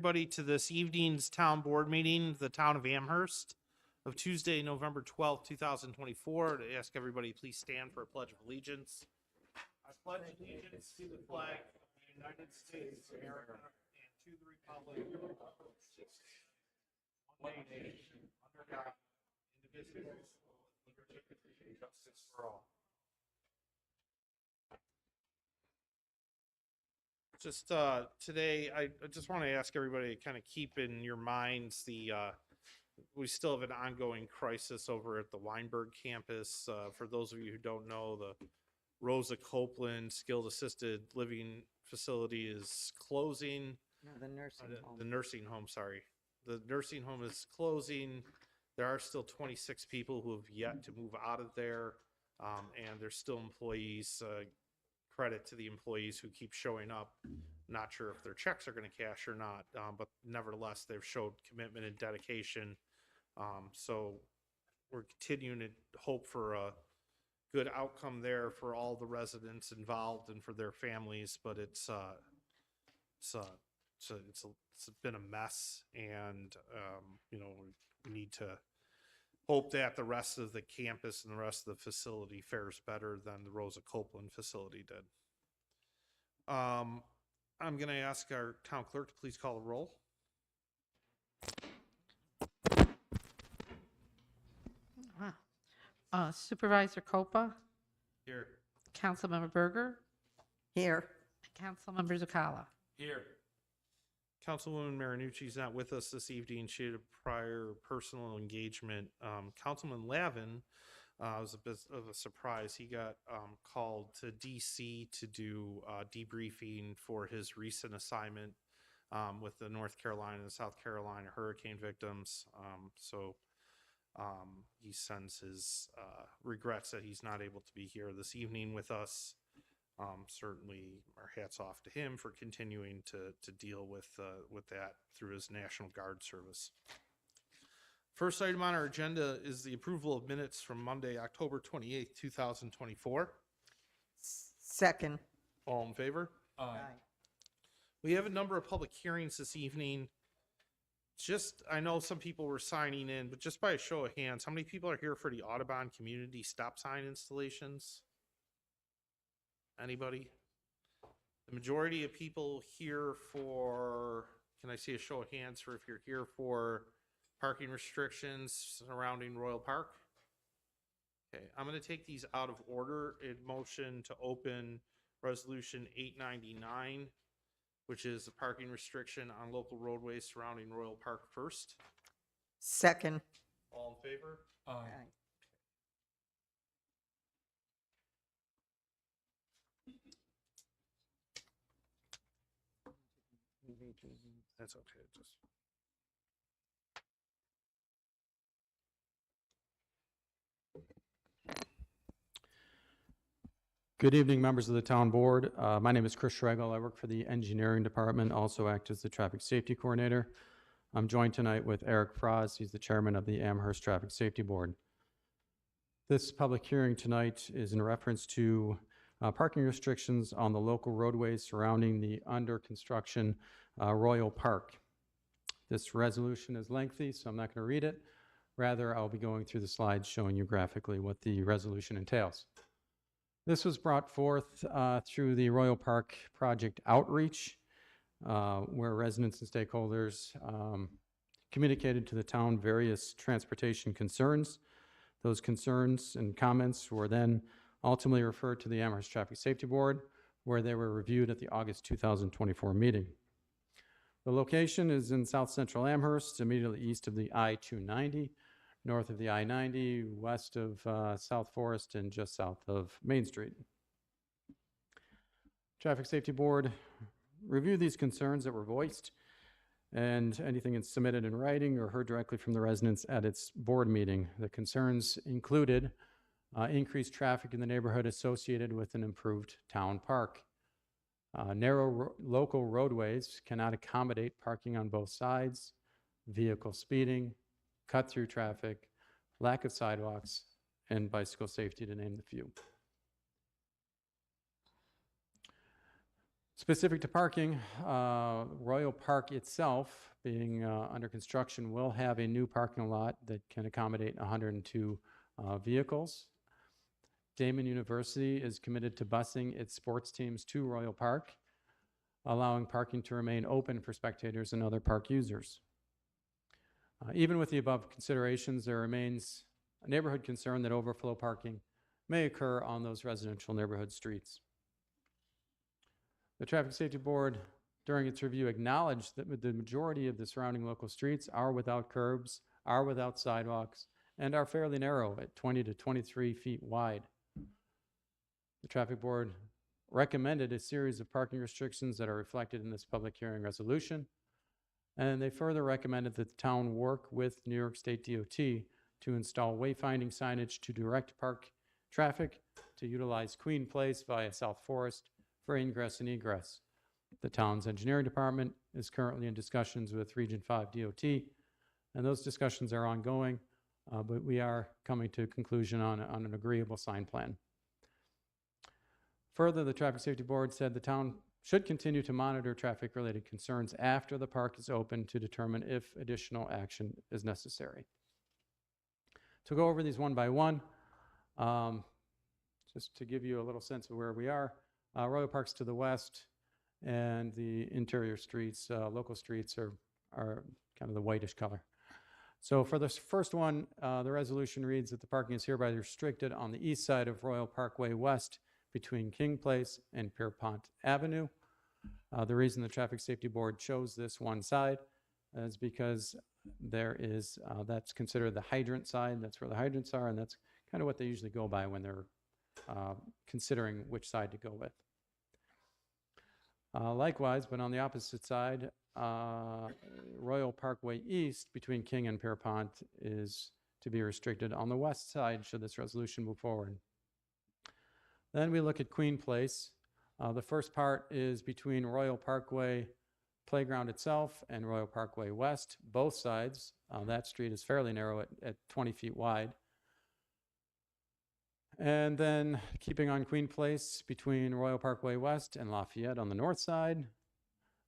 Everybody to this evening's town board meeting, the town of Amherst, of Tuesday, November 12th, 2024. To ask everybody, please stand for a pledge of allegiance. I pledge allegiance to the flag of the United States of America and to the republic for which it stands, one nation, under God, indivisible, with liberty and justice for all. Just today, I just want to ask everybody to kind of keep in your minds we still have an ongoing crisis over at the Weinberg campus. For those of you who don't know, the Rosa Copeland Skilled Assisted Living Facility is closing. No, the nursing home. The nursing home, sorry. The nursing home is closing. There are still 26 people who have yet to move out of there, and there's still employees. Credit to the employees who keep showing up. Not sure if their checks are going to cash or not, but nevertheless, they've showed commitment and dedication. So we're continuing to hope for a good outcome there for all the residents involved and for their families. But it's been a mess, and we need to hope that the rest of the campus and the rest of the facility fares better than the Rosa Copeland facility did. I'm going to ask our town clerk to please call the roll. Supervisor Copa, Here. Councilmember Berger, Here. Councilmember Zuccalla. Here. Councilwoman Marinucci is not with us this evening. She had a prior personal engagement. Councilman Lavin was a bit of a surprise. He got called to D.C. to do debriefing for his recent assignment with the North Carolina and South Carolina hurricane victims. So he sends his regrets that he's not able to be here this evening with us. Certainly, our hats off to him for continuing to deal with that through his National Guard service. First item on our agenda is the approval of minutes from Monday, October 28th, 2024. Second. All in favor? Aye. We have a number of public hearings this evening. I know some people were signing in, but just by a show of hands, how many people are here for the Audubon community stop sign installations? Anybody? The majority of people here for, can I see a show of hands for if you're here for parking restrictions surrounding Royal Park? Okay, I'm going to take these out of order in motion to open resolution 899, which is the parking restriction on local roadways surrounding Royal Park first. Second. All in favor? Aye. That's okay. Just Good evening, members of the town board. My name is Chris Schregel. I work for the engineering department, also act as the traffic safety coordinator. I'm joined tonight with Eric Frost. He's the chairman of the Amherst Traffic Safety Board. This public hearing tonight is in reference to parking restrictions on the local roadways surrounding the under construction Royal Park. This resolution is lengthy, so I'm not going to read it. Rather, I'll be going through the slides showing you graphically what the resolution entails. This was brought forth through the Royal Park Project outreach, where residents and stakeholders communicated to the town various transportation concerns. Those concerns and comments were then ultimately referred to the Amherst Traffic Safety Board, where they were reviewed at the August 2024 meeting. The location is in south central Amherst, immediately east of the I-290, north of the I-90, west of South Forest, and just south of Main Street. Traffic Safety Board reviewed these concerns that were voiced and anything submitted in writing or heard directly from the residents at its board meeting. The concerns included increased traffic in the neighborhood associated with an improved town park. Narrow local roadways cannot accommodate parking on both sides, vehicle speeding, cut-through traffic, lack of sidewalks, and bicycle safety, to name the few. Specific to parking, Royal Park itself, being under construction, will have a new parking lot that can accommodate 102 vehicles. Damon University is committed to busing its sports teams to Royal Park, allowing parking to remain open for spectators and other park users. Even with the above considerations, there remains a neighborhood concern that overflow parking may occur on those residential neighborhood streets. The Traffic Safety Board, during its review, acknowledged that the majority of the surrounding local streets are without curbs, are without sidewalks, and are fairly narrow at 20 to 23 feet wide. The Traffic Board recommended a series of parking restrictions that are reflected in this public hearing resolution, and they further recommended that the town work with New York State DOT to install wayfinding signage to direct park traffic to utilize Queen Place via South Forest for ingress and egress. The town's engineering department is currently in discussions with Region 5 DOT, and those discussions are ongoing, but we are coming to a conclusion on an agreeable sign plan. Further, the Traffic Safety Board said the town should continue to monitor traffic-related concerns after the park is open to determine if additional action is necessary. To go over these one by one, just to give you a little sense of where we are, Royal Park's to the west, and the interior streets, local streets, are kind of the whitish color. So for this first one, the resolution reads that the parking is hereby restricted on the east side of Royal Parkway West between King Place and Pierpont Avenue. The reason the Traffic Safety Board chose this one side is because there is, that's considered the hydrant side. That's where the hydrants are, and that's kind of what they usually go by when they're considering which side to go with. Likewise, but on the opposite side, Royal Parkway East between King and Pierpont is to be restricted on the west side should this resolution move forward. Then we look at Queen Place. The first part is between Royal Parkway Playground itself and Royal Parkway West, both sides. That street is fairly narrow at 20 feet wide. And then keeping on Queen Place between Royal Parkway West and Lafayette on the north side.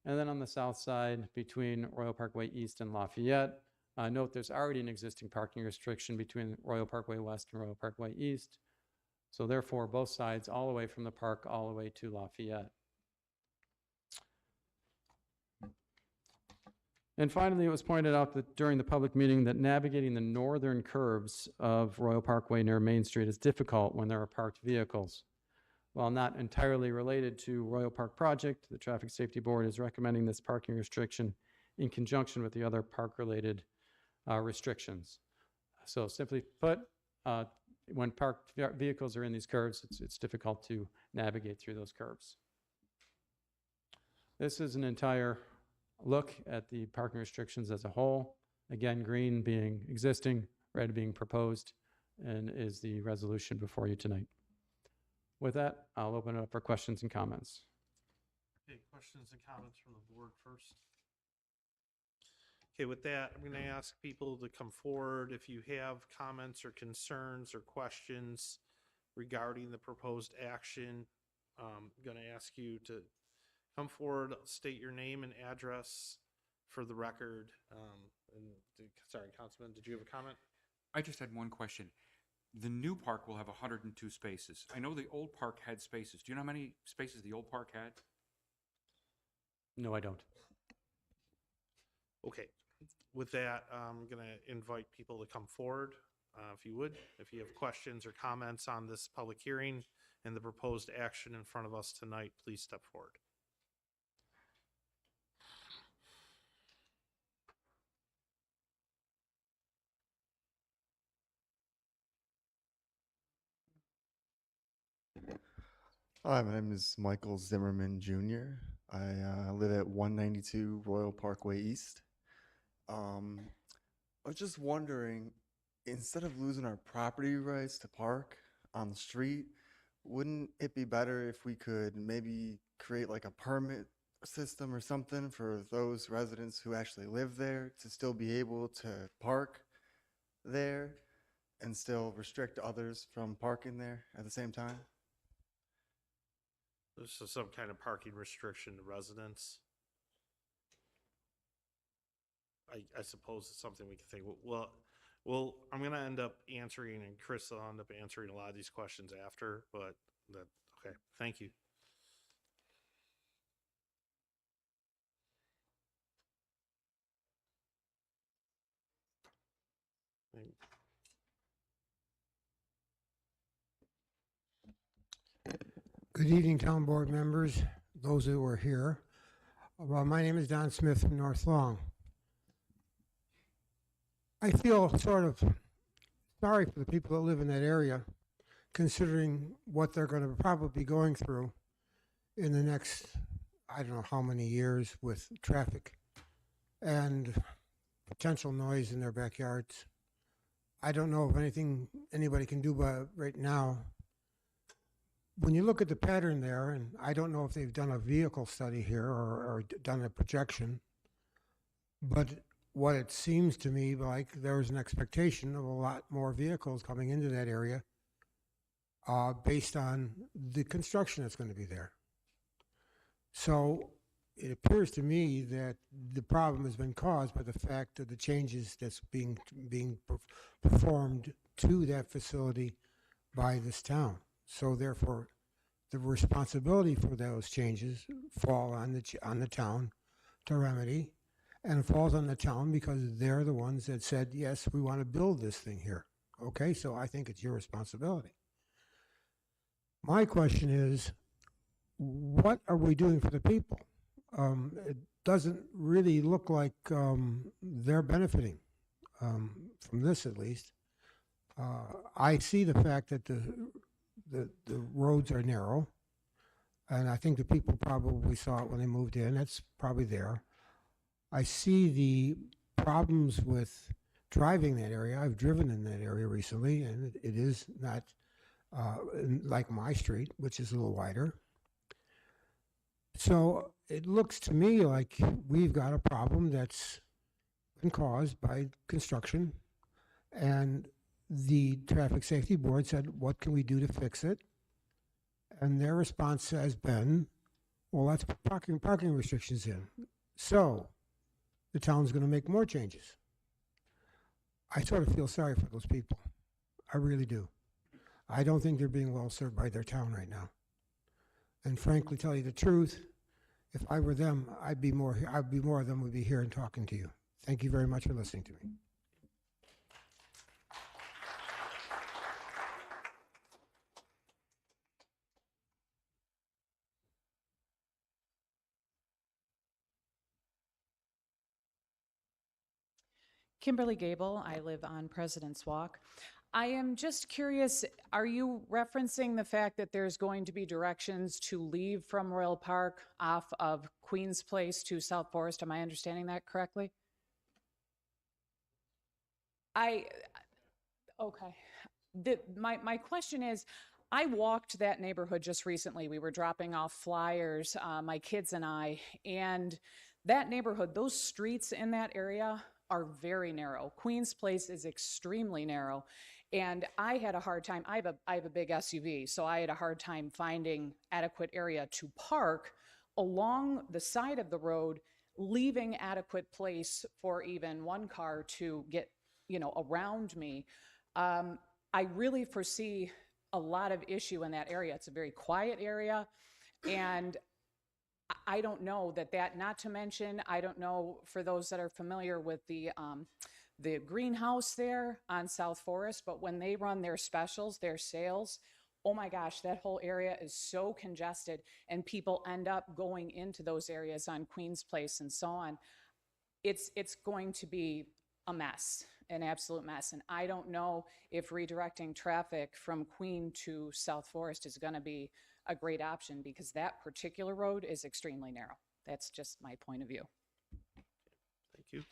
And then on the south side between Royal Parkway East and Lafayette. Note there's already an existing parking restriction between Royal Parkway West and Royal Parkway East. So therefore, both sides all the way from the park all the way to Lafayette. And finally, it was pointed out that during the public meeting that navigating the northern curves of Royal Parkway near Main Street is difficult when there are parked vehicles. While not entirely related to Royal Park project, the Traffic Safety Board is recommending this parking restriction in conjunction with the other park-related restrictions. So simply put, when parked vehicles are in these curves, it's difficult to navigate through those curves. This is an entire look at the parking restrictions as a whole. Again, green being existing, red being proposed, and is the resolution before you tonight. With that, I'll open it up for questions and comments. Okay, questions and comments from the board first. Okay, with that, I'm going to ask people to come forward if you have comments or concerns or questions regarding the proposed action. I'm going to ask you to come forward, state your name and address for the record. Sorry, Councilman, did you have a comment? I just had one question. The new park will have 102 spaces. I know the old park had spaces. Do you know how many spaces the old park had? No, I don't. Okay, with that, I'm going to invite people to come forward, if you would. If you have questions or comments on this public hearing and the proposed action in front of us tonight, please step forward. Hi, my name is Michael Zimmerman Jr. I live at 192 Royal Parkway East. I was just wondering, instead of losing our property rights to park on the street, wouldn't it be better if we could maybe create like a permit system or something for those residents who actually live there to still be able to park there and still restrict others from parking there at the same time? There's some kind of parking restriction to residents. I suppose it's something we can think, well, I'm going to end up answering, and Chris will end up answering a lot of these questions after, but okay, thank you. Good evening, town board members, those who are here. Well, my name is Don Smith from North Long. I feel sort of sorry for the people that live in that area, considering what they're going to probably be going through in the next, I don't know how many years with traffic and potential noise in their backyards. I don't know if anybody can do about it right now. When you look at the pattern there, and I don't know if they've done a vehicle study here or done a projection, but what it seems to me like there's an expectation of a lot more vehicles coming into that area based on the construction that's going to be there. So it appears to me that the problem has been caused by the fact of the changes that's being performed to that facility by this town. So therefore, the responsibility for those changes fall on the town to remedy, and it falls on the town because they're the ones that said, yes, we want to build this thing here. Okay, so I think it's your responsibility. My question is, what are we doing for the people? It doesn't really look like they're benefiting from this, at least. I see the fact that the roads are narrow, and I think the people probably saw it when they moved in. That's probably there. I see the problems with driving that area. I've driven in that area recently, and it is not like my street, which is a little wider. So it looks to me like we've got a problem that's been caused by construction, and the Traffic Safety Board said, what can we do to fix it? And their response has been, well, let's put parking restrictions in. So the town's going to make more changes. I sort of feel sorry for those people. I really do. I don't think they're being well served by their town right now. And frankly, tell you the truth, if I were them, I'd be more of them would be here and talking to you. Thank you very much for listening to me. Kimberly Gable, I live on President's Walk. I am just curious, are you referencing the fact that there's going to be directions to leave from Royal Park off of Queen's Place to South Forest? Am I understanding that correctly? Okay. My question is, I walked that neighborhood just recently. We were dropping off flyers, my kids and I, and that neighborhood, those streets in that area are very narrow. Queen's Place is extremely narrow. And I had a hard time, I have a big SUV, so I had a hard time finding adequate area to park along the side of the road, leaving adequate place for even one car to get, around me. I really foresee a lot of issue in that area. It's a very quiet area, and I don't know that, not to mention, I don't know, for those that are familiar with the greenhouse there on South Forest, but when they run their specials, their sales, oh my gosh, that whole area is so congested, and people end up going into those areas on Queen's Place and so on. It's going to be a mess, an absolute mess, and I don't know if redirecting traffic from Queen to South Forest is going to be a great option, because that particular road is extremely narrow. That's just my point of view. Thank you.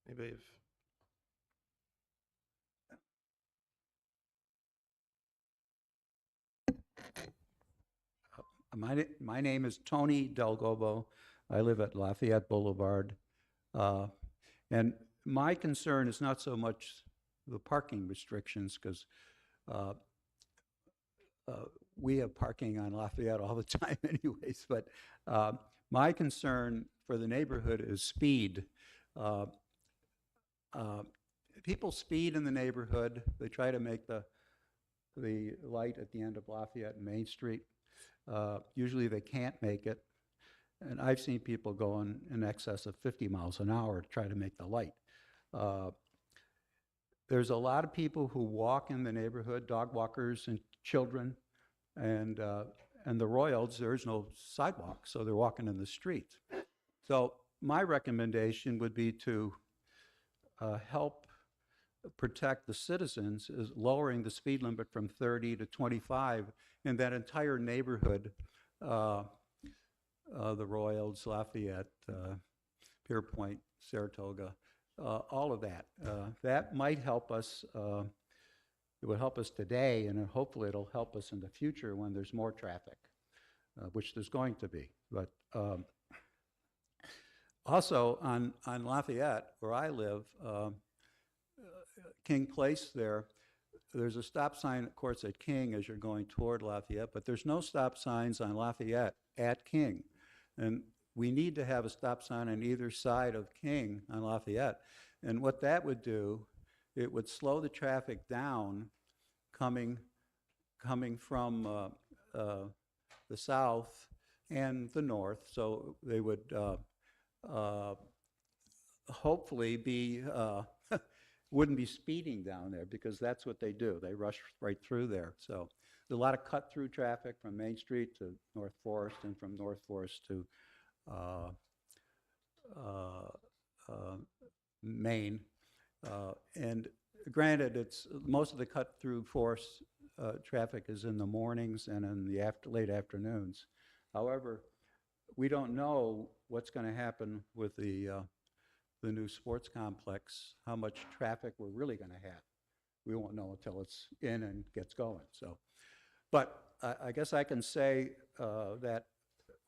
Anybody have? My name is Tony Delgobo. I live at Lafayette Boulevard. And my concern is not so much the parking restrictions, because we have parking on Lafayette all the time anyways, but my concern for the neighborhood is speed. People speed in the neighborhood. They try to make the light at the end of Lafayette and Main Street. Usually they can't make it. And I've seen people going in excess of 50 miles an hour to try to make the light. There's a lot of people who walk in the neighborhood, dog walkers and children, and the Royals, there's no sidewalk, so they're walking in the street. So my recommendation would be to help protect the citizens is lowering the speed limit from 30 to 25 in that entire neighborhood, the Royals, Lafayette, Pierpoint, Saratoga, all of that. That might help us. It would help us today, and hopefully it'll help us in the future when there's more traffic, which there's going to be. But also on Lafayette, where I live, King Place there's a stop sign, of course, at King as you're going toward Lafayette, but there's no stop signs on Lafayette at King. And we need to have a stop sign on either side of King on Lafayette. And what that would do, it would slow the traffic down coming from the south and the north. So they would hopefully be wouldn't be speeding down there, because that's what they do. They rush right through there. So there's a lot of cut-through traffic from Main Street to North Forest, and from North Forest to Main. And granted, it's most of the cut-through Forest traffic is in the mornings and in the late afternoons. However, we don't know what's going to happen with the new sports complex, how much traffic we're really going to have. We won't know until it's in and gets going. So, but I guess I can say that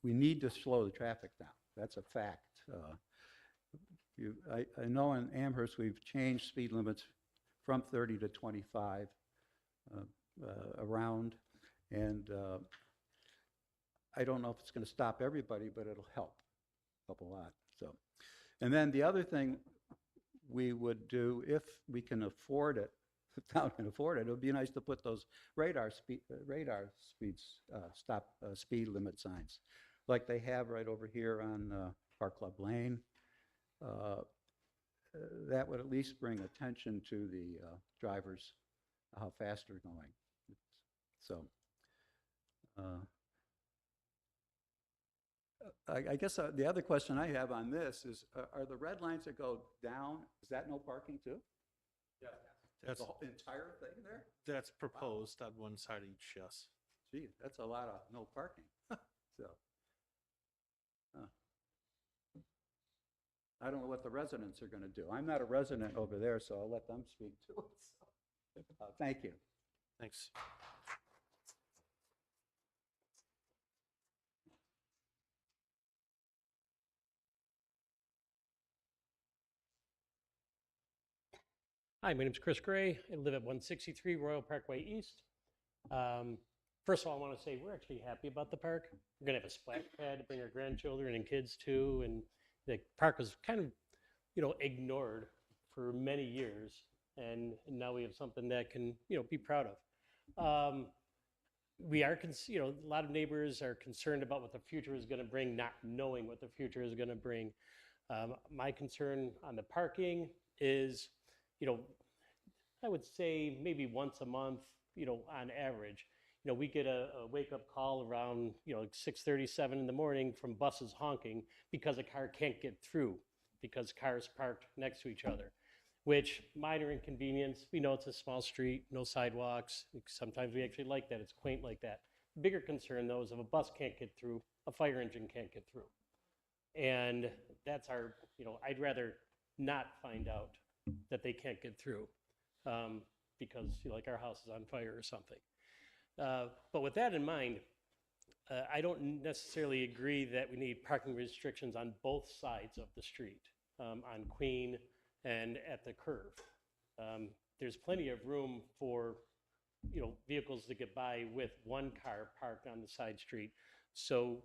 we need to slow the traffic down. That's a fact. I know in Amherst we've changed speed limits from 30 to 25 around, and I don't know if it's going to stop everybody, but it'll help a lot. So. And then the other thing we would do, if we can afford it, if the town can afford it, it would be nice to put those speed limit signs, like they have right over here on Park Club Lane. That would at least bring attention to the drivers, how fast they're going. So. I guess the other question I have on this is, are the red lines that go down, is that no parking too? Yeah. That's the whole entire thing there? That's proposed on one side each, yes. Gee, that's a lot of no parking. So, I don't know what the residents are going to do. I'm not a resident over there, so I'll let them speak to it. So, thank you. Thanks. Hi, my name is Chris Gray. I live at 163 Royal Parkway East. First of all, I want to say we're actually happy about the park. We're going to have a splash pad to bring our grandchildren and kids to, and the park was kind of, ignored for many years, and now we have something that can, be proud of. We are, a lot of neighbors are concerned about what the future is going to bring, not knowing what the future is going to bring. My concern on the parking is, I would say maybe once a month, on average, we get a wake-up call around, 6:37 in the morning from buses honking because a car can't get through because cars parked next to each other, which minor inconvenience. We know it's a small street, no sidewalks. Sometimes we actually like that. It's quaint like that. The bigger concern, though, is if a bus can't get through, a fire engine can't get through. And that's our, I'd rather not find out that they can't get through because like our house is on fire or something. But with that in mind, I don't necessarily agree that we need parking restrictions on both sides of the street, on Queen and at the curve. there's plenty of room for, vehicles to get by with one car parked on the side street. So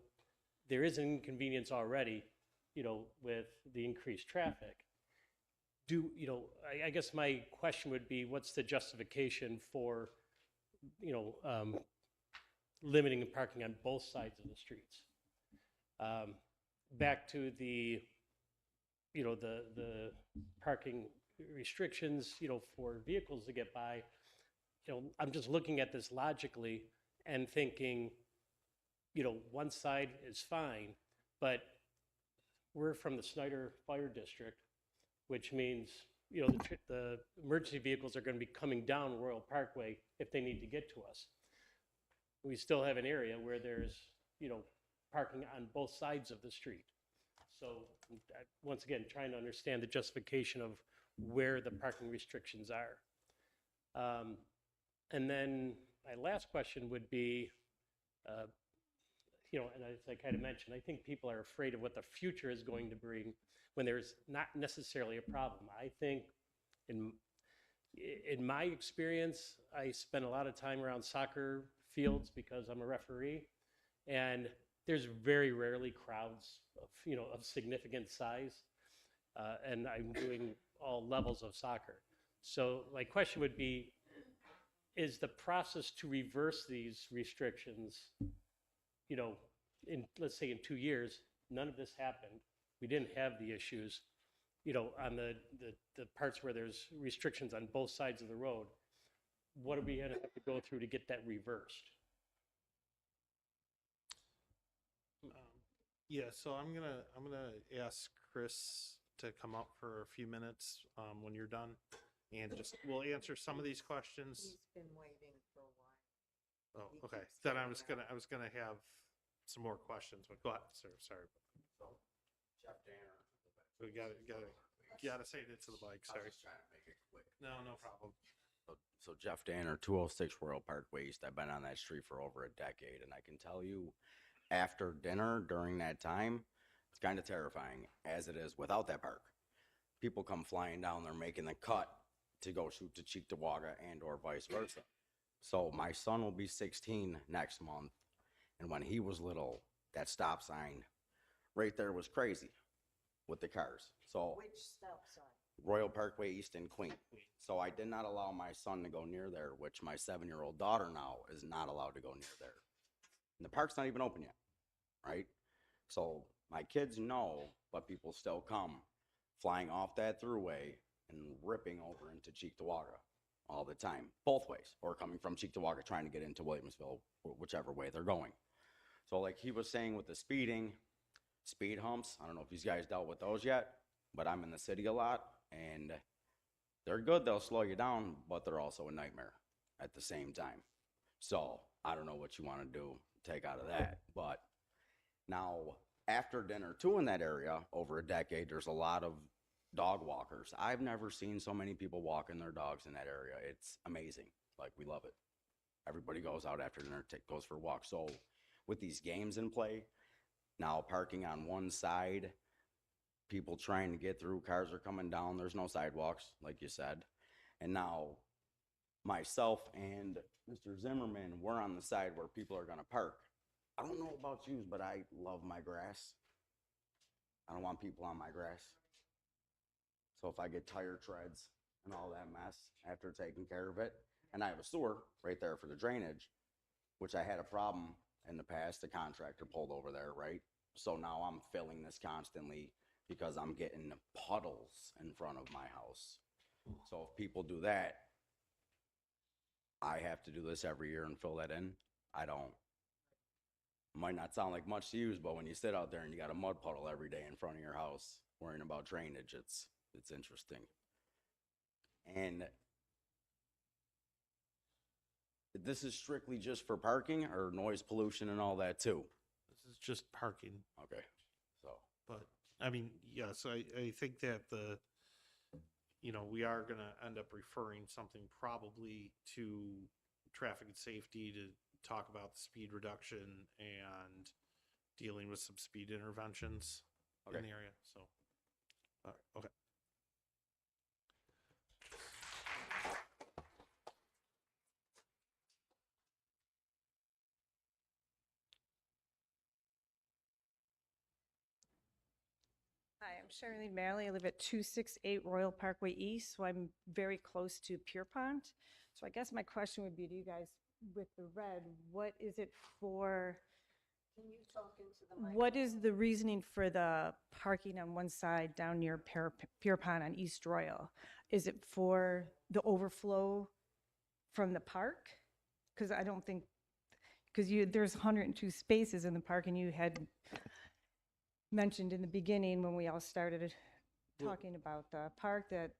there is an inconvenience already, with the increased traffic. I guess my question would be, what's the justification for, limiting the parking on both sides of the streets? Back to the parking restrictions, for vehicles to get by, I'm just looking at this logically and thinking, one side is fine, but we're from the Snyder Fire District, which means, the emergency vehicles are going to be coming down Royal Parkway if they need to get to us. We still have an area where there's, parking on both sides of the street. So once again, trying to understand the justification of where the parking restrictions are. And then my last question would be, and as I kind of mentioned, I think people are afraid of what the future is going to bring when there's not necessarily a problem. I think in my experience, I spend a lot of time around soccer fields because I'm a referee, and there's very rarely crowds of significant size, and I'm doing all levels of soccer. So my question would be, is the process to reverse these restrictions, let's say in 2 years, none of this happened, we didn't have the issues, on the parts where there's restrictions on both sides of the road, what are we going to have to go through to get that reversed? Yeah, so I'm gonna ask Chris to come up for a few minutes when you're done, and we'll answer some of these questions. He's been waiting for a while. Oh, He okay. keeps Then I saying was that. gonna have some more questions, but go ahead, sir. Sorry. Jeff Danner. We gotta say it to the mic. Sorry. Trying to make it quick. No problem. So Jeff Danner, 206 Royal Parkway East. I've been on that street for over a decade, and I can tell you, after dinner during that time, it's kind of terrifying, as it is without that park. People come flying down there making the cut to go shoot to Cheektowaga and or vice versa. So my son will be 16 next month, and when he was little, that stop sign right there was crazy with the cars. So Which stop sign? Royal Parkway East in Queen. So I did not allow my son to go near there, which my 7-year-old daughter now is not allowed to go near there. And the park's not even open yet, right? So my kids know, but people still come flying off that throughway and ripping over into Cheektowaga all the time, both ways, or coming from Cheektowaga trying to get into Williamsville, whichever way they're going. So like he was saying with the speeding, speed humps, I don't know if these guys dealt with those yet, but I'm in the city a lot, and they're good, they'll slow you down, but they're also a nightmare at the same time. So I don't know what you want to do, take out of that. But now after dinner too in that area, over a decade, there's a lot of dog walkers. I've never seen so many people walking their dogs in that area. It's amazing. Like, we love it. Everybody goes out after dinner, goes for a walk. So with these games in play, now parking on one side, people trying to get through, cars are coming down, there's no sidewalks, like you said. And now myself and Mr. Zimmerman, we're on the side where people are gonna park. I don't know about you, but I love my grass. I don't want people on my grass. So if I get tire treads and all that mess after taking care of it, and I have a sewer right there for the drainage, which I had a problem in the past, the contractor pulled over there, right? So now I'm filling this constantly because I'm getting puddles in front of my house. So if people do that, I have to do this every year and fill that in. I don't. Might not sound like much to use, but when you sit out there and you got a mud puddle every day in front of your house worrying about drainage, it's interesting. And this is strictly just for parking or noise pollution and all that too? This is just parking. Okay, so. But I mean, yes, I think that we are going to end up referring something probably to traffic and safety to talk about the speed reduction and dealing with some speed interventions in the area. So, okay. I'm Charlene Malley. I live at 268 Royal Parkway East, so I'm very close to Pierpont. So I guess my question would be to you guys, with the red, what is it for? Can you talk into the mic? What is the reasoning for the parking on one side down near Pierpont on East Royal? Is it for the overflow from the park? Because I don't think, because there's 102 spaces in the park, and you had mentioned in the beginning when we all started Well- talking about the park that,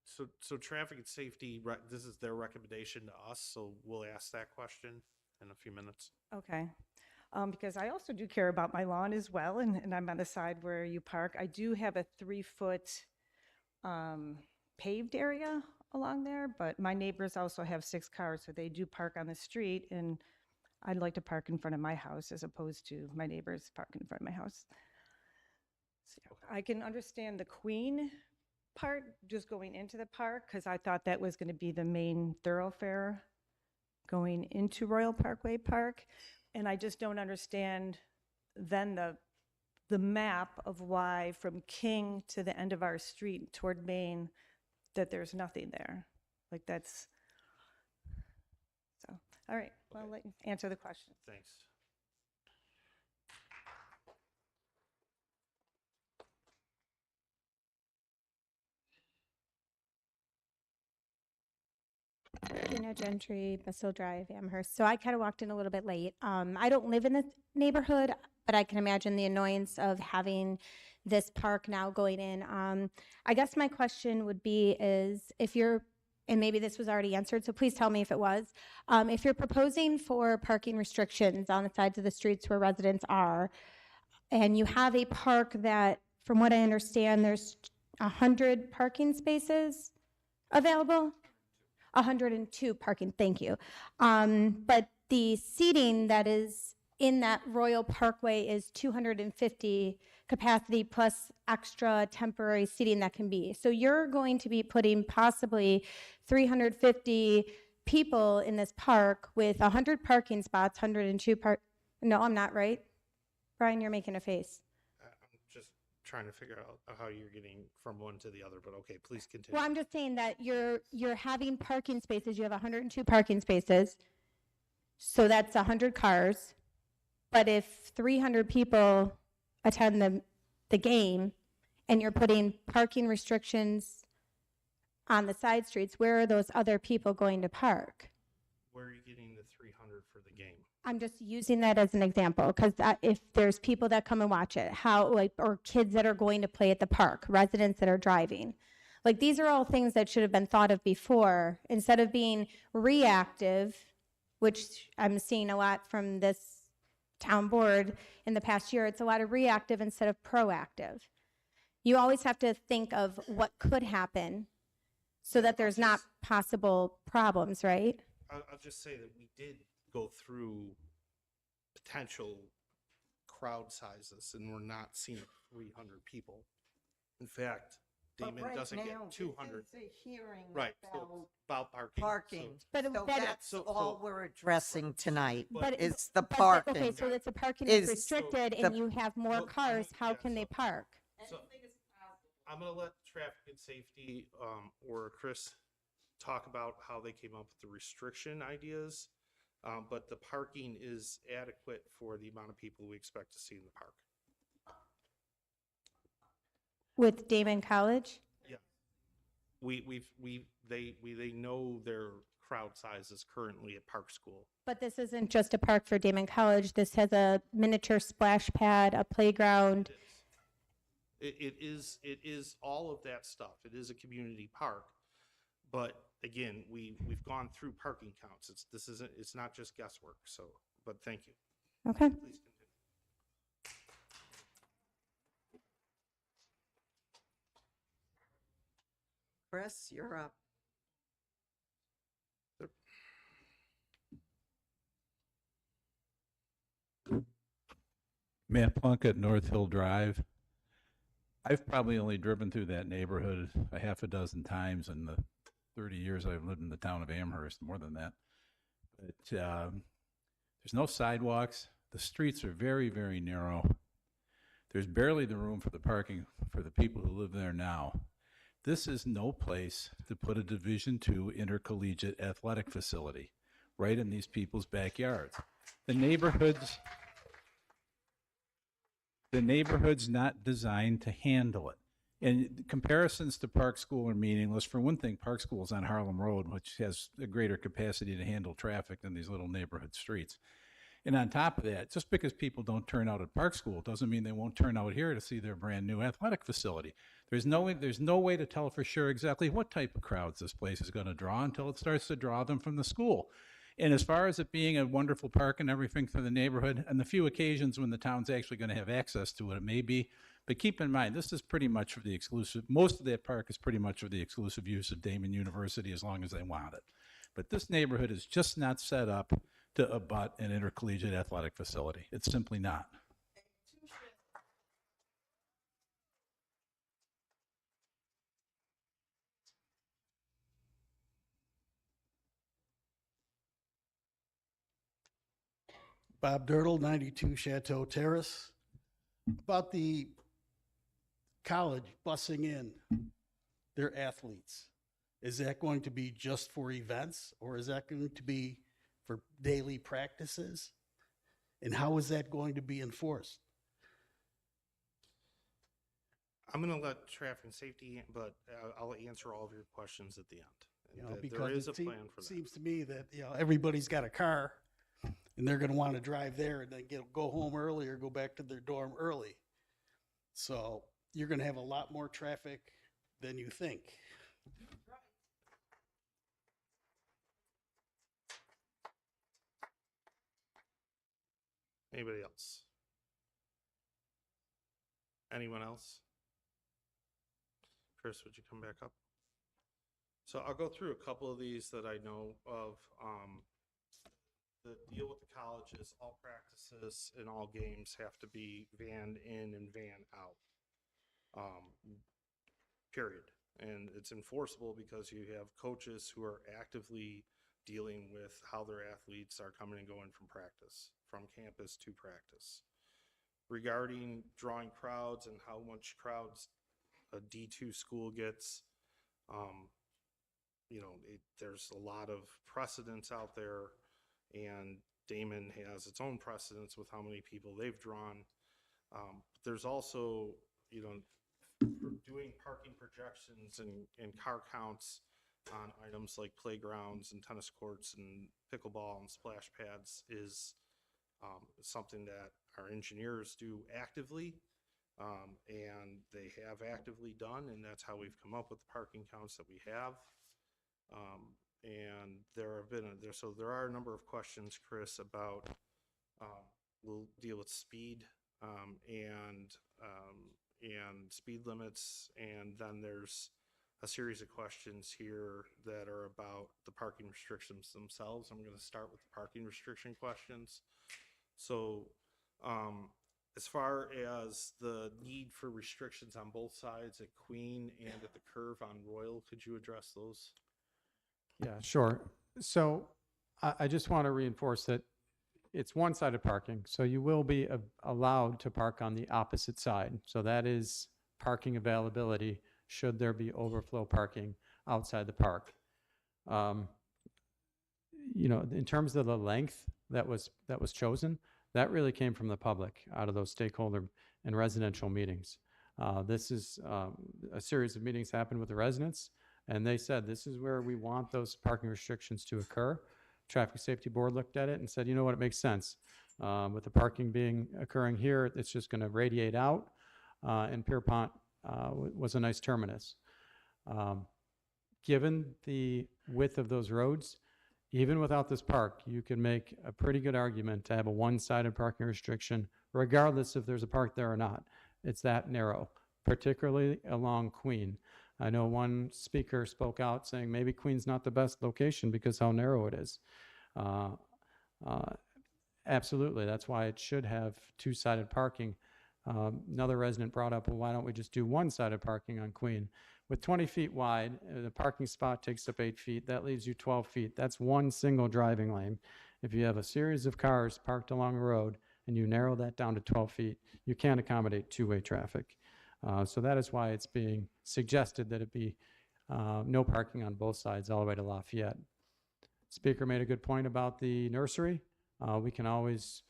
So traffic and safety, this is their recommendation to us, so we'll ask that question in a few minutes. okay. Because I also do care about my lawn as well, and I'm on the side where you park. I do have a 3-foot paved area along there, but my neighbors also have 6 cars, so they do park on the street, and I'd like to park in front of my house as opposed to my neighbors parking in front of my house. So I can understand the Queen part, just going into the park, because I thought that was going to be the main thoroughfare going into Royal Parkway Park. And I just don't understand then the map of why from King to the end of our street toward Main, that there's nothing there. Like that's, so, all right, well, I'll let you answer the question. Thanks. Tina Gentry, Bissell Drive, Amherst. So I kind of walked in a little bit late. I don't live in the neighborhood, but I can imagine the annoyance of having this park now going in. I guess my question would be is if you're, and maybe this was already answered, so please tell me if it was, if you're proposing for parking restrictions on the sides of the streets where residents are, and you have a park that, from what I understand, there's 100 parking spaces available? 102 parking, thank you. But the seating that is in that Royal Parkway is 250 capacity plus extra temporary seating that can be. So you're going to be putting possibly 350 people in this park with 100 parking spots, 102 no, I'm not, right? Brian, you're making a face. I'm just trying to figure out how you're getting from one to the other, but okay, please continue. Well, I'm just saying that you're having parking spaces. You have 102 parking spaces. So that's 100 cars. But if 300 people attend the game and you're putting parking restrictions on the side streets, where are those other people going to park? Where are you getting the 300 for the game? I'm just using that as an example because if there's people that come and watch it, or kids that are going to play at the park, residents that are driving. Like these are all things that should have been thought of before instead of being reactive, which I'm seeing a lot from this town board in the past year. It's a lot of reactive instead of proactive. You always have to think of what could happen so that there's not possible problems, right? I'll just say that we did go through potential crowd sizes, and we're not seeing 300 people. In fact, But Damon right doesn't now, get 200. This is a hearing Right, so about it's about parking. parking. But So that- that's so- all so- we're addressing tonight, But- is the But parking. okay, so if the parking is is restricted the- and you have more Well, cars, how yeah, can they so- park? So I'm gonna let traffic and safety or Chris talk about how they came up with the restriction ideas. But the parking is adequate for the amount of people we expect to see in the park. With Damon College? Yeah. They know their crowd sizes currently at Park School. But this isn't just a park for Damon College. This has a miniature splash pad, a playground. It is all of that stuff. It is a community park. But again, we've gone through parking counts. It's not just guesswork. So, but thank you. Okay. Please continue. Chris, you're up. Matt Plunkett, North Hill Drive. I've probably only driven through that neighborhood a half a dozen times in the 30 years I've lived in the town of Amherst, more than that. But there's no sidewalks. The streets are very, very narrow. There's barely the room for the parking for the people who live there now. This is no place to put a Division II intercollegiate athletic facility right in these people's backyards. The neighborhood's not designed to handle it. And comparisons to Park School are meaningless. For one thing, Park School is on Harlem Road, which has a greater capacity to handle traffic than these little neighborhood streets. And on top of that, just because people don't turn out at Park School doesn't mean they won't turn out here to see their brand new athletic facility. There's no way to tell for sure exactly what type of crowds this place is going to draw until it starts to draw them from the school. And as far as it being a wonderful park and everything for the neighborhood, and the few occasions when the town's actually going to have access to it, it may be. But keep in mind, this is pretty much for the exclusive, most of that park is pretty much for the exclusive use of Damon University as long as they want it. But this neighborhood is just not set up to abut an intercollegiate athletic facility. It's simply not. Bob Dirtle, 92 Chateau Terrace. About the college busing in their athletes, is that going to be just for events, or is that going to be for daily practices? And how is that going to be enforced? I'm going to let traffic and safety, but I'll answer all of your questions at the end. You know, There because is a it plan for that. seems to me that, you know, everybody's got a car and they're going to want to drive there and then go home early or go back to their dorm early. So you're going to have a lot more traffic than you think. Anybody else? Anyone else? Chris, would you come back up? So I'll go through a couple of these that I know of. The deal with the college is all practices and all games have to be van in and van out. Period. And it's enforceable because you have coaches who are actively dealing with how their athletes are coming and going from practice, from campus to practice. Regarding drawing crowds and how much crowds a D2 school gets, you know, there's a lot of precedents out there, and Damon has its own precedents with how many people they've drawn. There's also, you know, doing parking projections and car counts on items like playgrounds and tennis courts and pickleball and splash pads is something that our engineers do actively, and they have actively done, and that's how we've come up with the parking counts that we have. And there are a number of questions, Chris, about we'll deal with speed and speed limits, and then there's a series of questions here that are about the parking restrictions themselves. I'm going to start with the parking restriction questions. So as far as the need for restrictions on both sides at Queen and at the curve on Royal, could you address those? Yeah, sure. So I just want to reinforce that it's one-sided parking, so you will be allowed to park on the opposite side. So that is parking availability should there be overflow parking outside the park. You know, in terms of the length that was chosen, that really came from the public out of those stakeholder and residential meetings. This is a series of meetings happened with the residents, and they said, this is where we want those parking restrictions to occur. Traffic Safety Board looked at it and said, you know what, it makes sense. With the parking occurring here, it's just going to radiate out, and Pierpont was a nice terminus. Given the width of those roads, even without this park, you can make a pretty good argument to have a one-sided parking restriction, regardless if there's a park there or not. It's that narrow, particularly along Queen. I know one speaker spoke out saying maybe Queen's not the best location because how narrow it is. Absolutely, that's why it should have two-sided parking. Another resident brought up, well, why don't we just do one-sided parking on Queen? With 20 feet wide, the parking spot takes up 8 feet. That leaves you 12 feet. That's one single driving lane. If you have a series of cars parked along the road and you narrow that down to 12 feet, you can't accommodate two-way traffic. So that is why it's being suggested that it be no parking on both sides all the way to Lafayette. Speaker made a good point about the nursery. We can always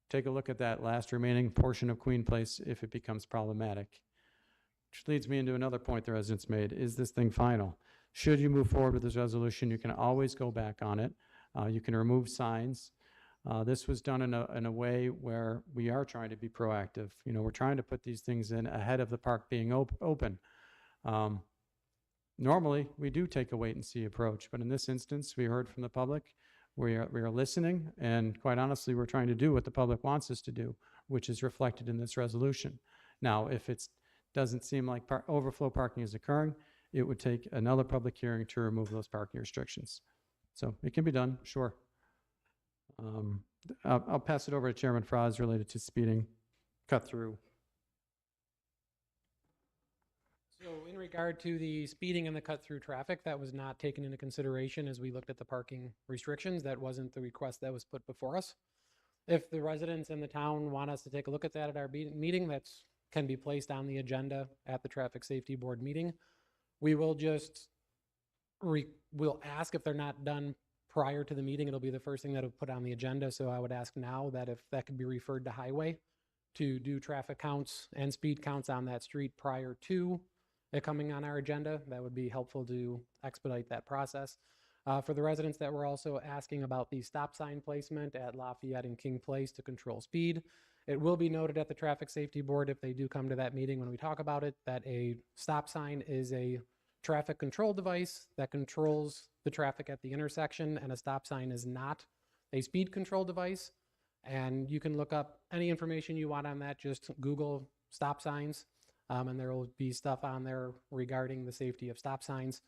take a look at that last remaining portion of Queen Place if it becomes problematic. Which leads me into another point the residents made. Is this thing final? Should you move forward with this resolution, you can always go back on it. You can remove signs. This was done in a way where we are trying to be proactive. You know, we're trying to put these things in ahead of the park being open. Normally, we do take a wait-and-see approach, but in this instance, we heard from the public. We are listening, and quite honestly, we're trying to do what the public wants us to do, which is reflected in this resolution. Now, if it doesn't seem like overflow parking is occurring, it would take another public hearing to remove those parking restrictions. So it can be done, sure. I'll pass it over to Chairman Fraz related to speeding, cut through. So in regard to the speeding and the cut-through traffic, that was not taken into consideration as we looked at the parking restrictions. That wasn't the request that was put before us. If the residents in the town want us to take a look at that at our meeting, that can be placed on the agenda at the Traffic Safety Board meeting. We will just, we'll ask if they're not done prior to the meeting. It'll be the first thing that will put on the agenda. So I would ask now that if that could be referred to Highway to do traffic counts and speed counts on that street prior to it coming on our agenda. That would be helpful to expedite that process. For the residents that were also asking about the stop sign placement at Lafayette and King Place to control speed, it will be noted at the Traffic Safety Board, if they do come to that meeting when we talk about it, that a stop sign is a traffic control device that controls the traffic at the intersection, and a stop sign is not a speed control device. And you can look up any information you want on that, just Google stop signs. And there will be stuff on there regarding the safety of stop signs.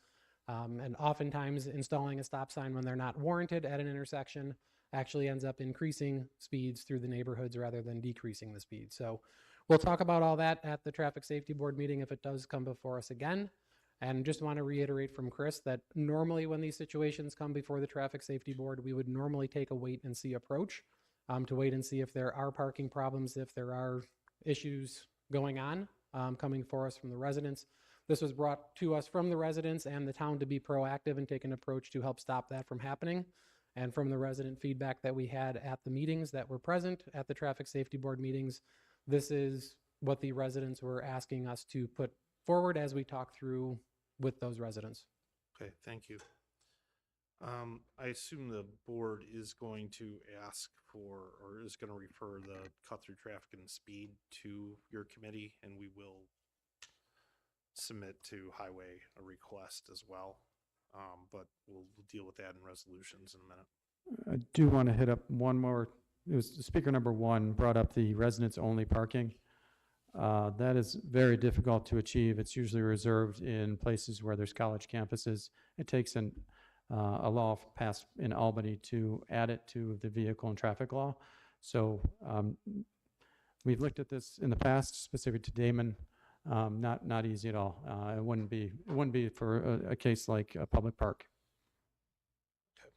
And oftentimes installing a stop sign when they're not warranted at an intersection actually ends up increasing speeds through the neighborhoods rather than decreasing the speed. So we'll talk about all that at the Traffic Safety Board meeting if it does come before us again. And just want to reiterate from Chris that normally when these situations come before the Traffic Safety Board, we would normally take a wait and see approach to wait and see if there are parking problems, if there are issues going on. Coming for us from the residents. This was brought to us from the residents and the town to be proactive and take an approach to help stop that from happening. And from the resident feedback that we had at the meetings that were present at the Traffic Safety Board meetings, this is what the residents were asking us to put forward as we talk through with those residents. Okay, thank you. I assume the board is going to ask for, or is going to refer the cut-through traffic and speed to your committee, and we will submit to Highway a request as well. But we'll deal with that in resolutions in a minute. I do want to hit up one more. It was speaker number one brought up the residents-only parking. That is very difficult to achieve. It's usually reserved in places where there's college campuses. It takes a law passed in Albany to add it to the vehicle and traffic law. So we've looked at this in the past, specific to Damon. Not easy at all. It wouldn't be for a case like a public park. Okay.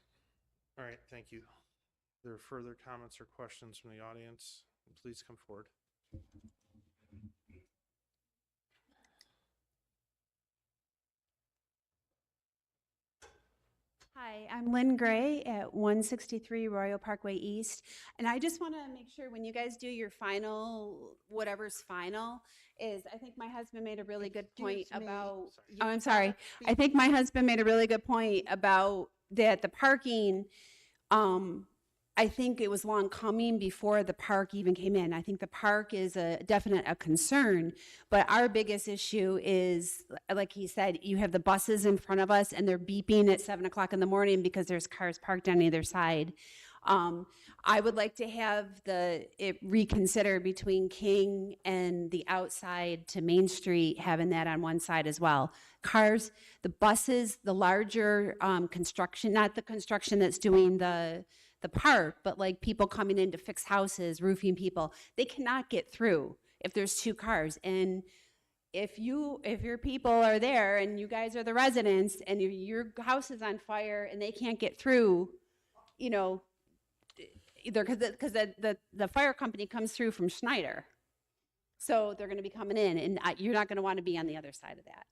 All right, thank you. Are there further comments or questions from the audience? Please come forward. Hi, I'm Lynn Gray at 163 Royal Parkway East. And I just want to make sure when you guys do your final, whatever's final, is I think my husband made a really good point about, oh, I'm sorry. I think my husband made a really good point about that the parking, I think it was long coming before the park even came in. I think the park is a definite concern, but our biggest issue is, like he said, you have the buses in front of us and they're beeping at 7 o'clock in the morning because there's cars parked on either side. I would like to have it reconsidered between King and the outside to Main Street, having that on one side as well. Cars, the buses, the larger construction, not the construction that's doing the park, but like people coming in to fix houses, roofing people, they cannot get through if there's two cars. And if your people are there and you guys are the residents and your house is on fire and they can't get through, you know, either because the fire company comes through from Schneider. So they're going to be coming in, and you're not going to want to be on the other side of that.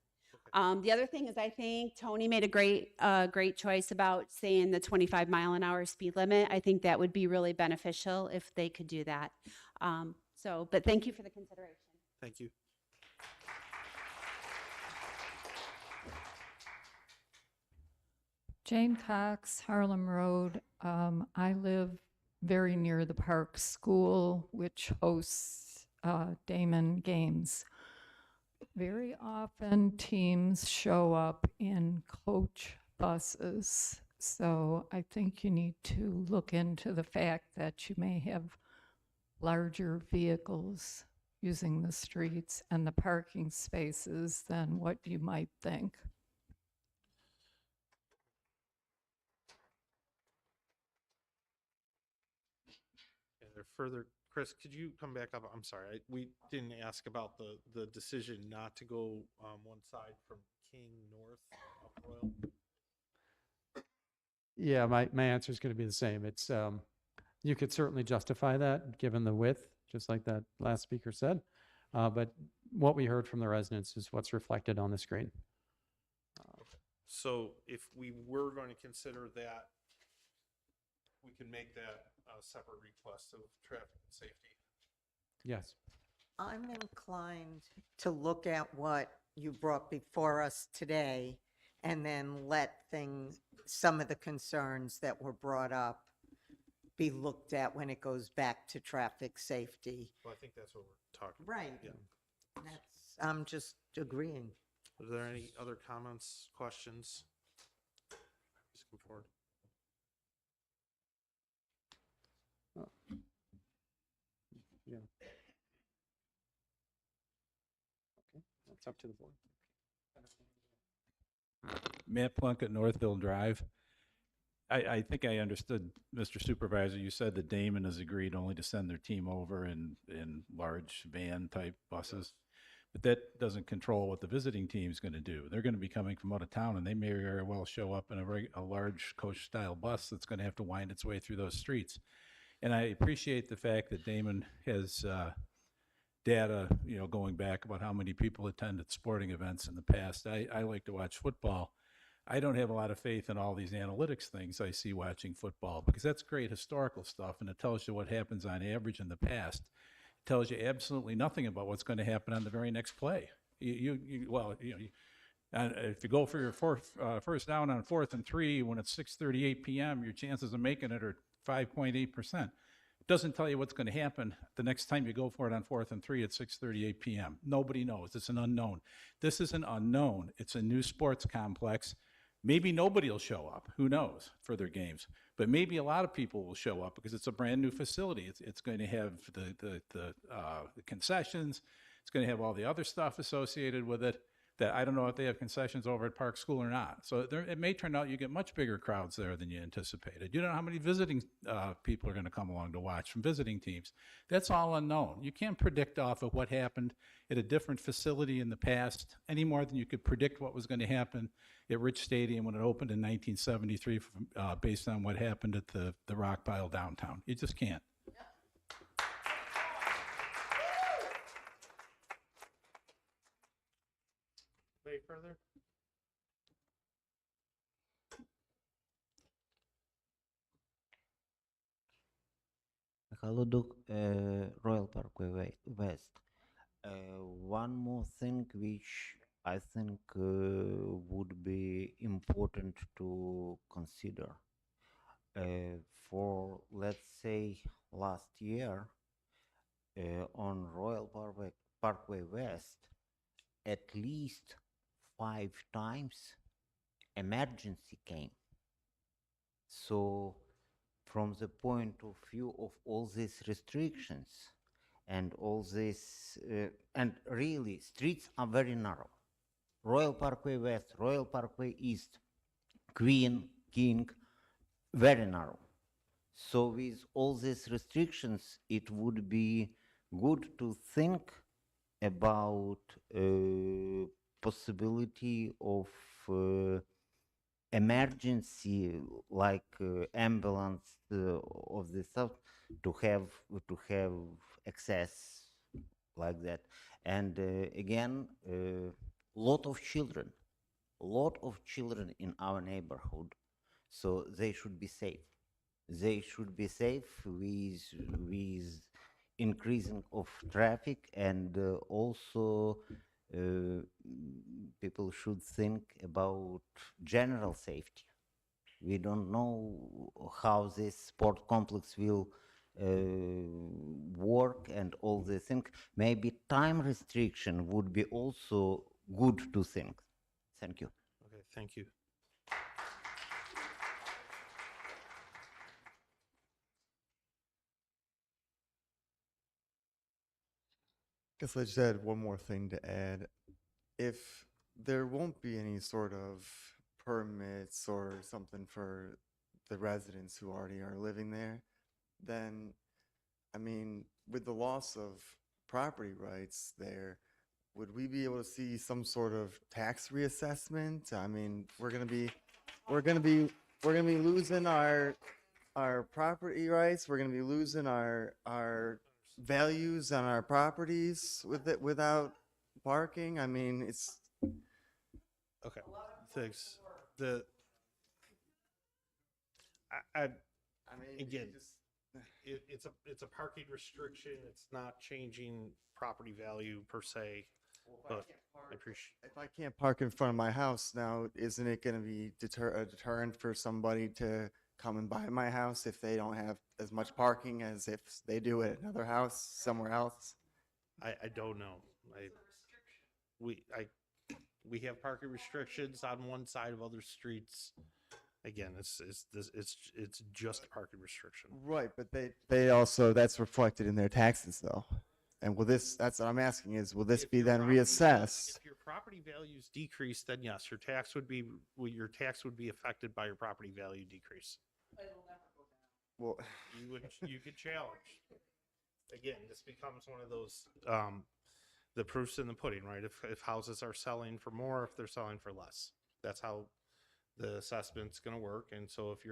The other thing is, I think Tony made a great choice about saying the 25-mile-an-hour speed limit. I think that would be really beneficial if they could do that. But thank you for the consideration. Thank you. Jane Cox, Harlem Road. I live very near the Park School, which hosts Damon games. Very often teams show up in coach buses. So I think you need to look into the fact that you may have larger vehicles using the streets and the parking spaces than what you might think. Are there further, Chris, could you come back up? I'm sorry, we didn't ask about the decision not to go one side from King north up Royal. Yeah, my answer is going to be the same. It's you could certainly justify that given the width, just like that last speaker said. But what we heard from the residents is what's reflected on the screen. So if we were going to consider that, we can make that a separate request of traffic and safety. Yes. I'm inclined to look at what you brought before us today and then let some of the concerns that were brought up be looked at when it goes back to traffic safety. Well, I think that's what we're talking Right. about. Yeah. I'm just agreeing. Are there any other comments, questions? Please come forward. Yeah. Okay, that's up to the board. Matt Plunkett, Northville Drive. I think I understood, Mr. Supervisor, you said that Damon has agreed only to send their team over in large van-type buses. But that doesn't control what the visiting team is going to do. They're going to be coming from out of town, and they may very well show up in a large coach-style bus that's going to have to wind its way through those streets. And I appreciate the fact that Damon has data, going back about how many people attended sporting events in the past. I like to watch football. I don't have a lot of faith in all these analytics things I see watching football, because that's great historical stuff, and it tells you what happens on average in the past. It tells you absolutely nothing about what's going to happen on the very next play. If you go for your first down on 4th and 3 when it's 6:38 p.m., your chances of making it are 5.8%. It doesn't tell you what's going to happen the next time you go for it on 4th and 3 at 6:38 p.m. Nobody knows. It's an unknown. This is an unknown. It's a new sports complex. Maybe nobody will show up. Who knows for their games? But maybe a lot of people will show up because it's a brand new facility. It's going to have the concessions. It's going to have all the other stuff associated with it. That I don't know if they have concessions over at Park School or not. So it may turn out you get much bigger crowds there than you anticipated. You don't know how many visiting people are going to come along to watch from visiting teams. That's all unknown. You can't predict off of what happened at a different facility in the past any more than you could predict what was going to happen at Rich Stadium when it opened in 1973 based on what happened at the rock pile downtown. You just can't. Any further? Hello, Duke, Royal Parkway West. One more thing which I think would be important to consider. For, let's say, last year on Royal Parkway West, at least 5 times emergency came. So from the point of view of all these restrictions and all this, and really streets are very narrow. Royal Parkway West, Royal Parkway East, Queen, King, very narrow. So with all these restrictions, it would be good to think about possibility of emergency, like ambulance of the to have access like that. And again, lot of children in our neighborhood, so they should be safe. They should be safe with increasing of traffic, and also people should think about general safety. We don't know how this sport complex will work and all the things. Maybe time restriction would be also good to think. Thank you. Okay, thank you. Guess I just had one more thing to add. If there won't be any sort of permits or something for the residents who already are living there, then, I mean, with the loss of property rights there, would we be able to see some sort of tax reassessment? I mean, we're gonna be losing our property rights. We're gonna be losing our values on our properties without parking. I mean, it's Okay, thanks. I mean, again, it's a parking restriction. It's not changing property value per se, but I appreciate. if I can't park in front of my house now, isn't it going to be a deterrent for somebody to come and buy my house if they don't have as much parking as if they do at another house somewhere else? I don't know. We have parking restrictions on one side of other streets. Again, it's just a parking restriction. Right, but they also, that's reflected in their taxes though. And that's what I'm asking is, will this be then reassessed? If your property values decrease, then yes, your tax would be affected by your property value decrease. Well, you could challenge. Again, this becomes one of those the proof's in the pudding, right? If houses are selling for more, if they're selling for less, that's how the assessment's going to work. And so if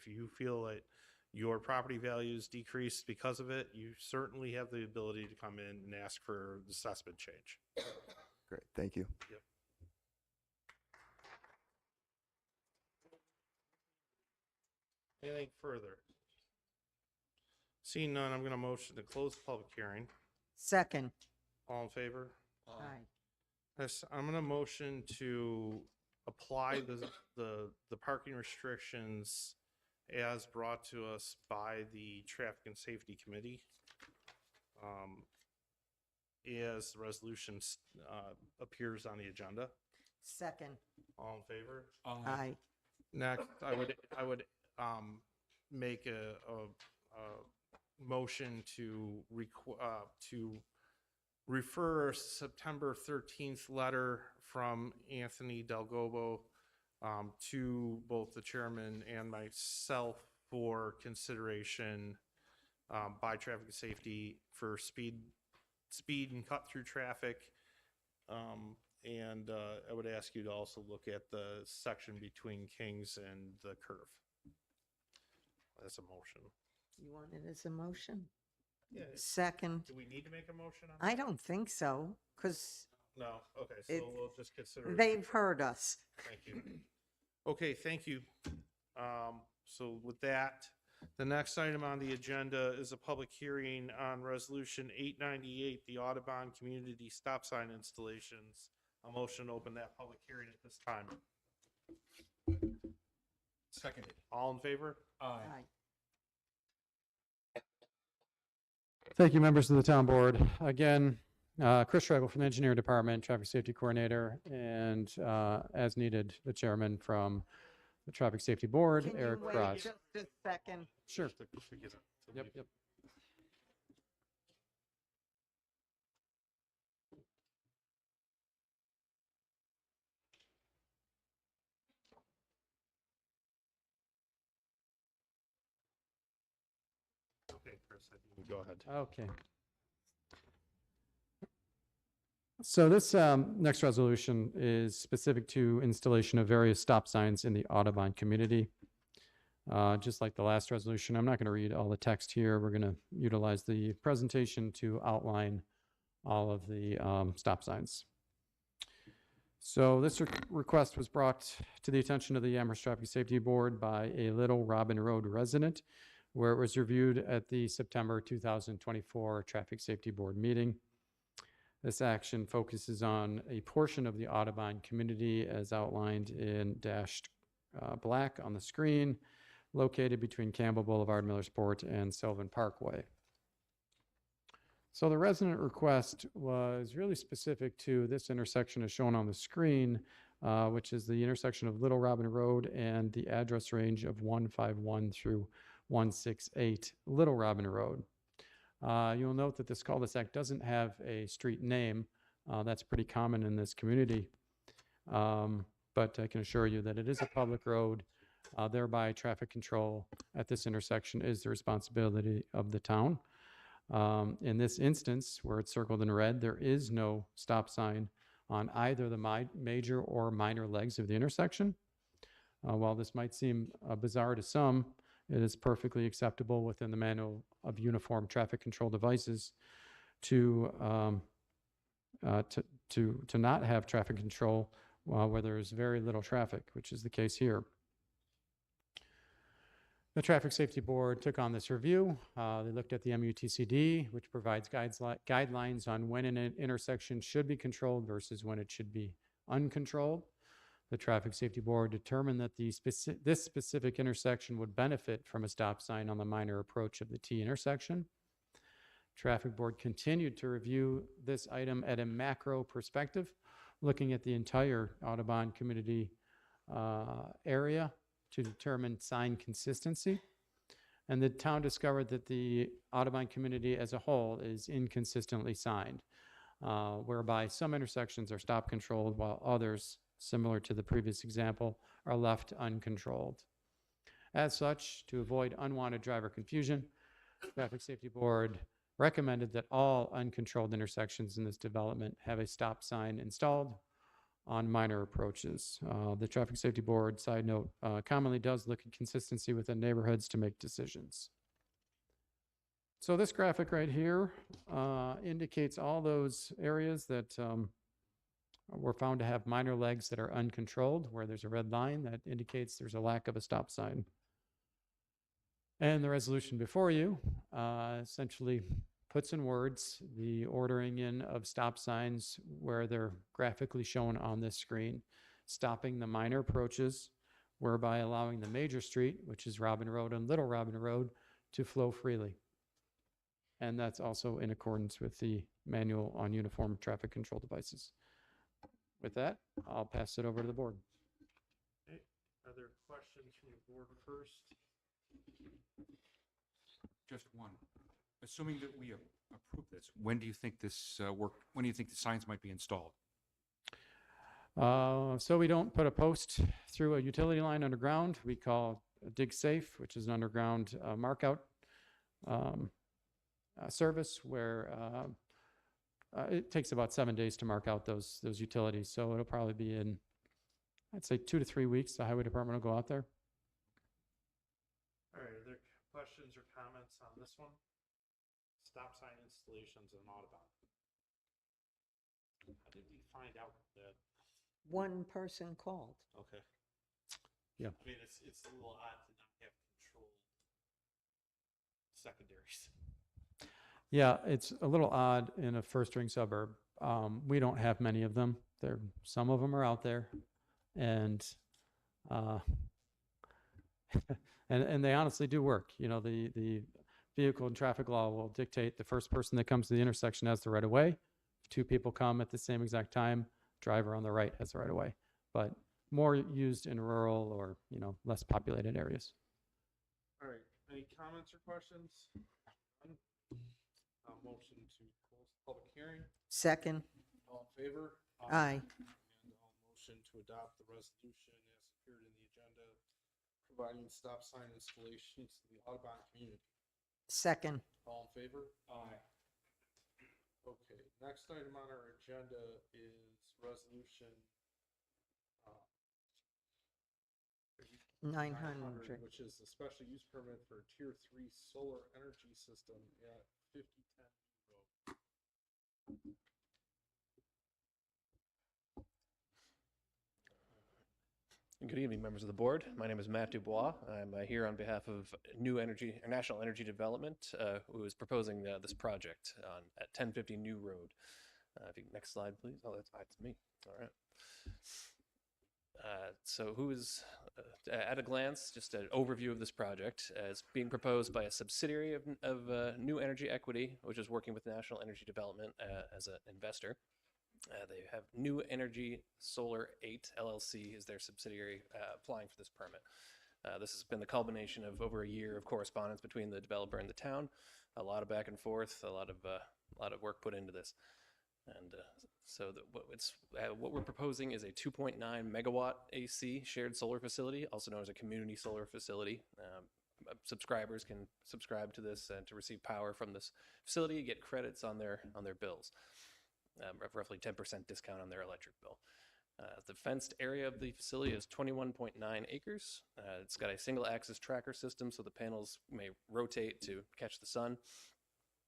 you feel that your property values decrease because of it, you certainly have the ability to come in and ask for the assessment change. Great, thank you. Yep. Anything further? Seeing none, I'm going to motion to close the public hearing. Second. All in favor? Aye. Yes, I'm going to motion to apply the parking restrictions as brought to us by the Traffic and Safety Committee. As the resolution appears on the agenda. Second. All in favor? Aye. Next, I would make a motion to refer a September 13th letter from Anthony Delgobo to both the chairman and myself for consideration by Traffic and Safety for speed and cut through traffic. And I would ask you to also look at the section between Kings and the curve. That's a motion. You want it as a motion? Yeah. Second. Do we need to make a motion on I that? don't think so, because No, okay, so we'll just consider it. they've heard us. Thank you. Okay, thank you. So with that, the next item on the agenda is a public hearing on Resolution 898, the Audubon Community Stop Sign Installations. A motion to open that public hearing at this time. Seconded. All in favor? Aye. Thank you, members of the town board. Again, Chris Schregel from the Engineering Department, Traffic Safety Coordinator, and as needed, the chairman from the Traffic Safety Board, Can Eric you wait Cross. just a second? Sure. Yep. Okay, Chris, I think you go ahead. Okay. So this next resolution is specific to installation of various stop signs in the Audubon community. Just like the last resolution, I'm not going to read all the text here. We're going to utilize the presentation to outline all of the stop signs. So this request was brought to the attention of the Amherst Traffic Safety Board by a Little Robin Road resident, where it was reviewed at the September 2024 Traffic Safety Board meeting. This action focuses on a portion of the Audubon community as outlined in dashed black on the screen, located between Campbell Boulevard, Millersport, and Sylvan Parkway. So the resident request was really specific to this intersection as shown on the screen, which is the intersection of Little Robin Road and the address range of 151 through 168 Little Robin Road. You'll note that this cul-de-sac doesn't have a street name. That's pretty common in this community. But I can assure you that it is a public road, thereby traffic control at this intersection is the responsibility of the town. In this instance, where it's circled in red, there is no stop sign on either the major or minor legs of the intersection. While this might seem bizarre to some, it is perfectly acceptable within the Manual of Uniform Traffic Control Devices to not have traffic control where there's very little traffic, which is the case here. The Traffic Safety Board took on this review. They looked at the MUTCD, which provides guidelines on when an intersection should be controlled versus when it should be uncontrolled. The Traffic Safety Board determined that this specific intersection would benefit from a stop sign on the minor approach of the T intersection. Traffic Board continued to review this item at a macro perspective, looking at the entire Audubon community area to determine sign consistency. And the town discovered that the Audubon community as a whole is inconsistently signed, whereby some intersections are stop controlled while others, similar to the previous example, are left uncontrolled. As such, to avoid unwanted driver confusion, the Traffic Safety Board recommended that all uncontrolled intersections in this development have a stop sign installed on minor approaches. The Traffic Safety Board, side note, commonly does look at consistency within neighborhoods to make decisions. So this graphic right here indicates all those areas that were found to have minor legs that are uncontrolled, where there's a red line that indicates there's a lack of a stop sign. And the resolution before you essentially puts in words the ordering in of stop signs where they're graphically shown on this screen, stopping the minor approaches, whereby allowing the major street, which is Robin Road and Little Robin Road, to flow freely. And that's also in accordance with the Manual on Uniform Traffic Control Devices. With that, I'll pass it over to the board. Okay. Are there questions from the board first? Just one. Assuming that we approve this, when do you think this when do you think the signs might be installed? So we don't put a post through a utility line underground. We call a dig safe, which is an underground markout service where it takes about 7 days to mark out those utilities. So it'll probably be in, I'd say 2 to 3 weeks. The highway department will go out there. All right, are there questions or comments on this one? Stop sign installations in Audubon. How did we find out that? One person called. Okay. Yeah. I mean, it's a little odd to not have controlled secondaries. Yeah, it's a little odd in a first-ring suburb. We don't have many of them. Some of them are out there, and and they honestly do work. You know, the vehicle and traffic law will dictate the first person that comes to the intersection has the right of way. If 2 people come at the same exact time, driver on the right has the right of way. But more used in rural or, you know, less populated areas. All right, any comments or questions? Motion to close the public hearing. Second. All in favor? Aye. And motion to adopt the resolution as appeared in the agenda, providing stop sign installations to the Audubon community. Second. All in favor? Aye. Okay, next item on our agenda is resolution. 900. which is a special use permit for a Tier 3 solar energy system at 5010 Road. Good evening, members of the board. My name is Matt Dubois. I'm here on behalf of New Energy, or National Energy Development, who is proposing this project at 1050 New Road. If you, next slide, please. Oh, that's me. All right. So who is, at a glance, just an overview of this project. It's being proposed by a subsidiary of New Energy Equity, which is working with National Energy Development as an investor. They have New Energy Solar 8 LLC is their subsidiary applying for this permit. This has been the culmination of over a year of correspondence between the developer and the town. A lot of back and forth, a lot of work put into this. And so what we're proposing is a 2.9 megawatt AC shared solar facility, also known as a community solar facility. Subscribers can subscribe to this and to receive power from this facility, get credits on their bills. Roughly 10% discount on their electric bill. The fenced area of the facility is 21.9 acres. It's got a single axis tracker system so the panels may rotate to catch the sun.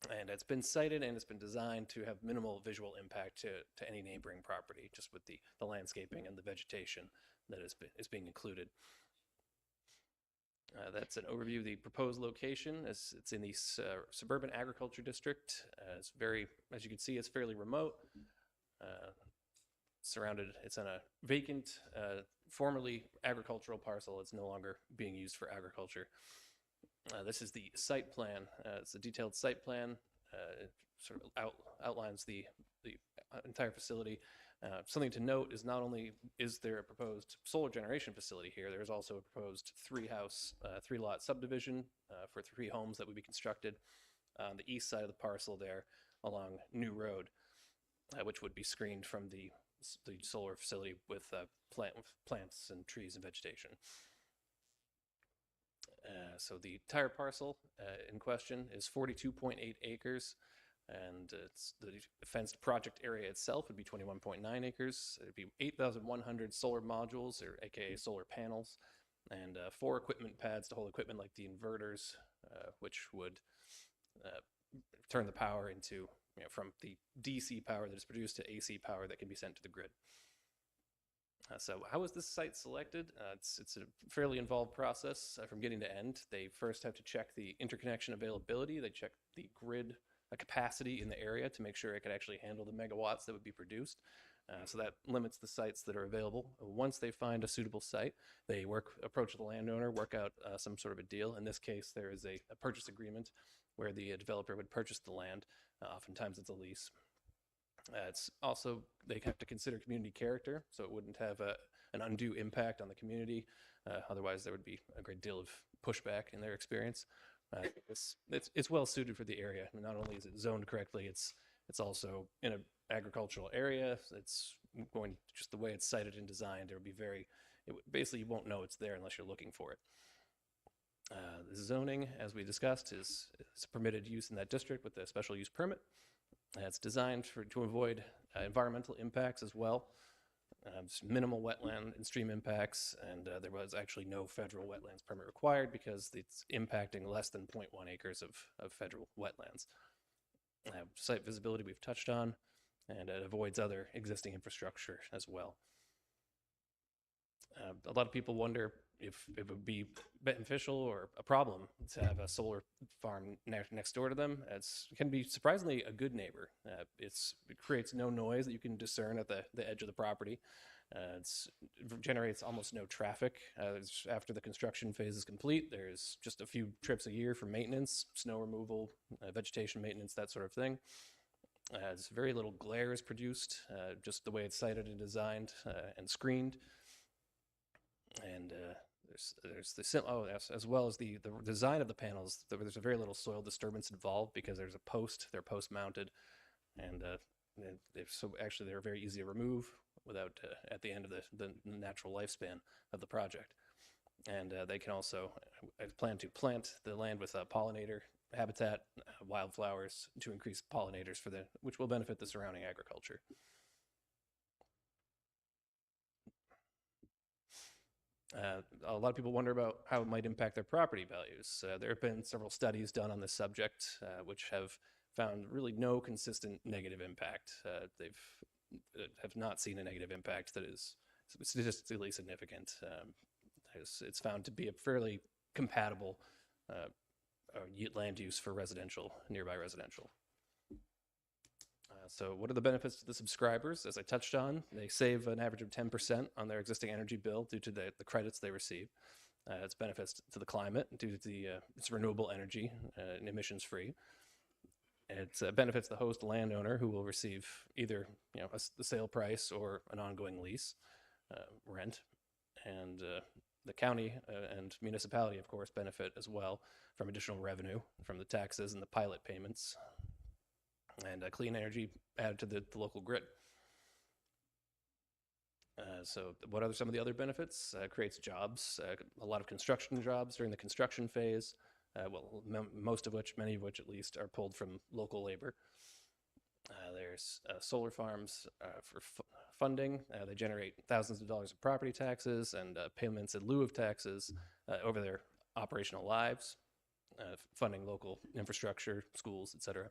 And it's been sited and it's been designed to have minimal visual impact to any neighboring property, just with the landscaping and the vegetation that is being included. That's an overview of the proposed location. It's in the suburban agriculture district. It's very, as you can see, it's fairly remote. It's on a vacant, formerly agricultural parcel. It's no longer being used for agriculture. This is the site plan. It's a detailed site plan. It sort of outlines the entire facility. Something to note is not only is there a proposed solar generation facility here, there's also a proposed three-lot subdivision for 3 homes that would be constructed on the east side of the parcel there along New Road, which would be screened from the solar facility with plants and trees and vegetation. So the entire parcel in question is 42.8 acres. And the fenced project area itself would be 21.9 acres. It'd be 8,100 solar modules, or AKA solar panels, and 4 equipment pads to hold equipment like the inverters, which would turn the power into, from the DC power that is produced to AC power that can be sent to the grid. So how was this site selected? It's a fairly involved process from beginning to end. They first have to check the interconnection availability. They check the grid capacity in the area to make sure it could actually handle the megawatts that would be produced. So that limits the sites that are available. Once they find a suitable site, they approach the landowner, work out some sort of a deal. In this case, there is a purchase agreement where the developer would purchase the land. Oftentimes it's a lease. It's also, they have to consider community character, so it wouldn't have an undue impact on the community. Otherwise, there would be a great deal of pushback in their experience. It's well suited for the area. Not only is it zoned correctly, it's also in an agricultural area. It's going just the way it's sited and designed. Basically you won't know it's there unless you're looking for it. The zoning, as we discussed, is permitted use in that district with a special use permit. It's designed to avoid environmental impacts as well. Minimal wetland and stream impacts, and there was actually no federal wetlands permit required because it's impacting less than 0.1 acres of federal wetlands. Site visibility we've touched on, and it avoids other existing infrastructure as well. A lot of people wonder if it would be beneficial or a problem to have a solar farm next door to them. It can be surprisingly a good neighbor. It creates no noise that you can discern at the edge of the property. It generates almost no traffic. After the construction phase is complete, there's just a few trips a year for maintenance, snow removal, vegetation maintenance, that sort of thing. There's very little glare is produced, just the way it's sited and designed and screened. And as well as the design of the panels, there's a very little soil disturbance involved because they're post mounted, and they're very easy to remove without at the end of the natural lifespan of the project. And they can also plan to plant the land with pollinator habitat, wildflowers, to increase pollinators which will benefit the surrounding agriculture. A lot of people wonder about how it might impact their property values. There have been several studies done on this subject, which have found really no consistent negative impact. They've have not seen a negative impact that is statistically significant. It's found to be a fairly compatible land use for nearby residential. So what are the benefits to the subscribers? As I touched on, they save an average of 10% on their existing energy bill due to the credits they receive. It's benefits to the climate due to it's renewable energy and emissions free. It benefits the host landowner, who will receive either the sale price or an ongoing lease rent, and the county and municipality, of course, benefit as well from additional revenue from the taxes and the pilot payments, and clean energy added to the local grid. So what are some of the other benefits? Creates jobs, a lot of construction jobs during the construction phase, many of which at least are pulled from local labor. There's solar farms for funding. They generate thousands of dollars of property taxes and payments in lieu of taxes over their operational lives, funding local infrastructure, schools, etc.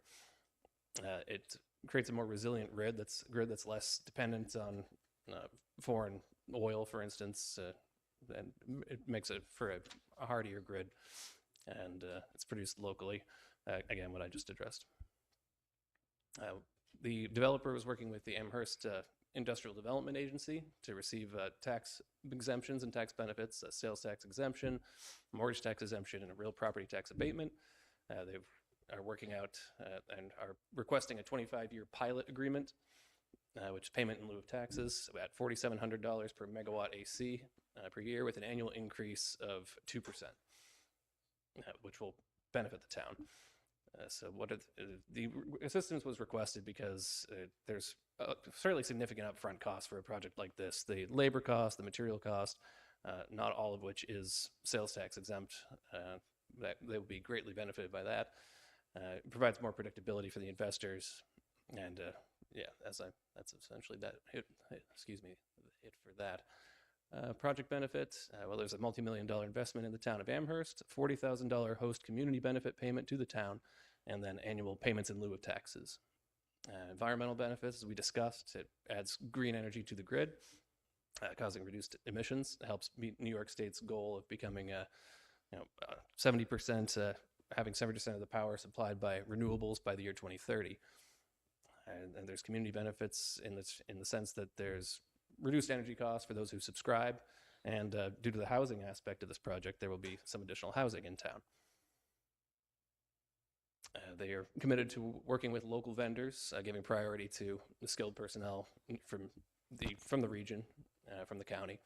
It creates a more resilient grid that's less dependent on foreign oil, for instance, and it makes it for a hardier grid, and it's produced locally. Again, what I just addressed. The developer was working with the Amherst Industrial Development Agency to receive tax exemptions and tax benefits, a sales tax exemption, mortgage tax exemption, and a real property tax abatement. They are working out and are requesting a 25-year pilot agreement, which is payment in lieu of taxes, at $4,700 per megawatt AC per year, with an annual increase of 2%, which will benefit the town. So the assistance was requested because there's a fairly significant upfront cost for a project like this. The labor cost, the material cost, not all of which is sales tax exempt. That they will be greatly benefited by that. It provides more predictability for the investors, and that's essentially that. Hit for that. Project benefit, there's a multi-million-dollar investment in the town of Amherst, $40,000 host community benefit payment to the town, and then annual payments in lieu of taxes. Environmental benefits, as we discussed, it adds green energy to the grid, causing reduced emissions. It helps meet New York State's goal of becoming 70%, having 70% of the power supplied by renewables by the year 2030. And there's community benefits in the sense that there's reduced energy costs for those who subscribe, and due to the housing aspect of this project, there will be some additional housing in town. They are committed to working with local vendors, giving priority to the skilled personnel from the region, from the county,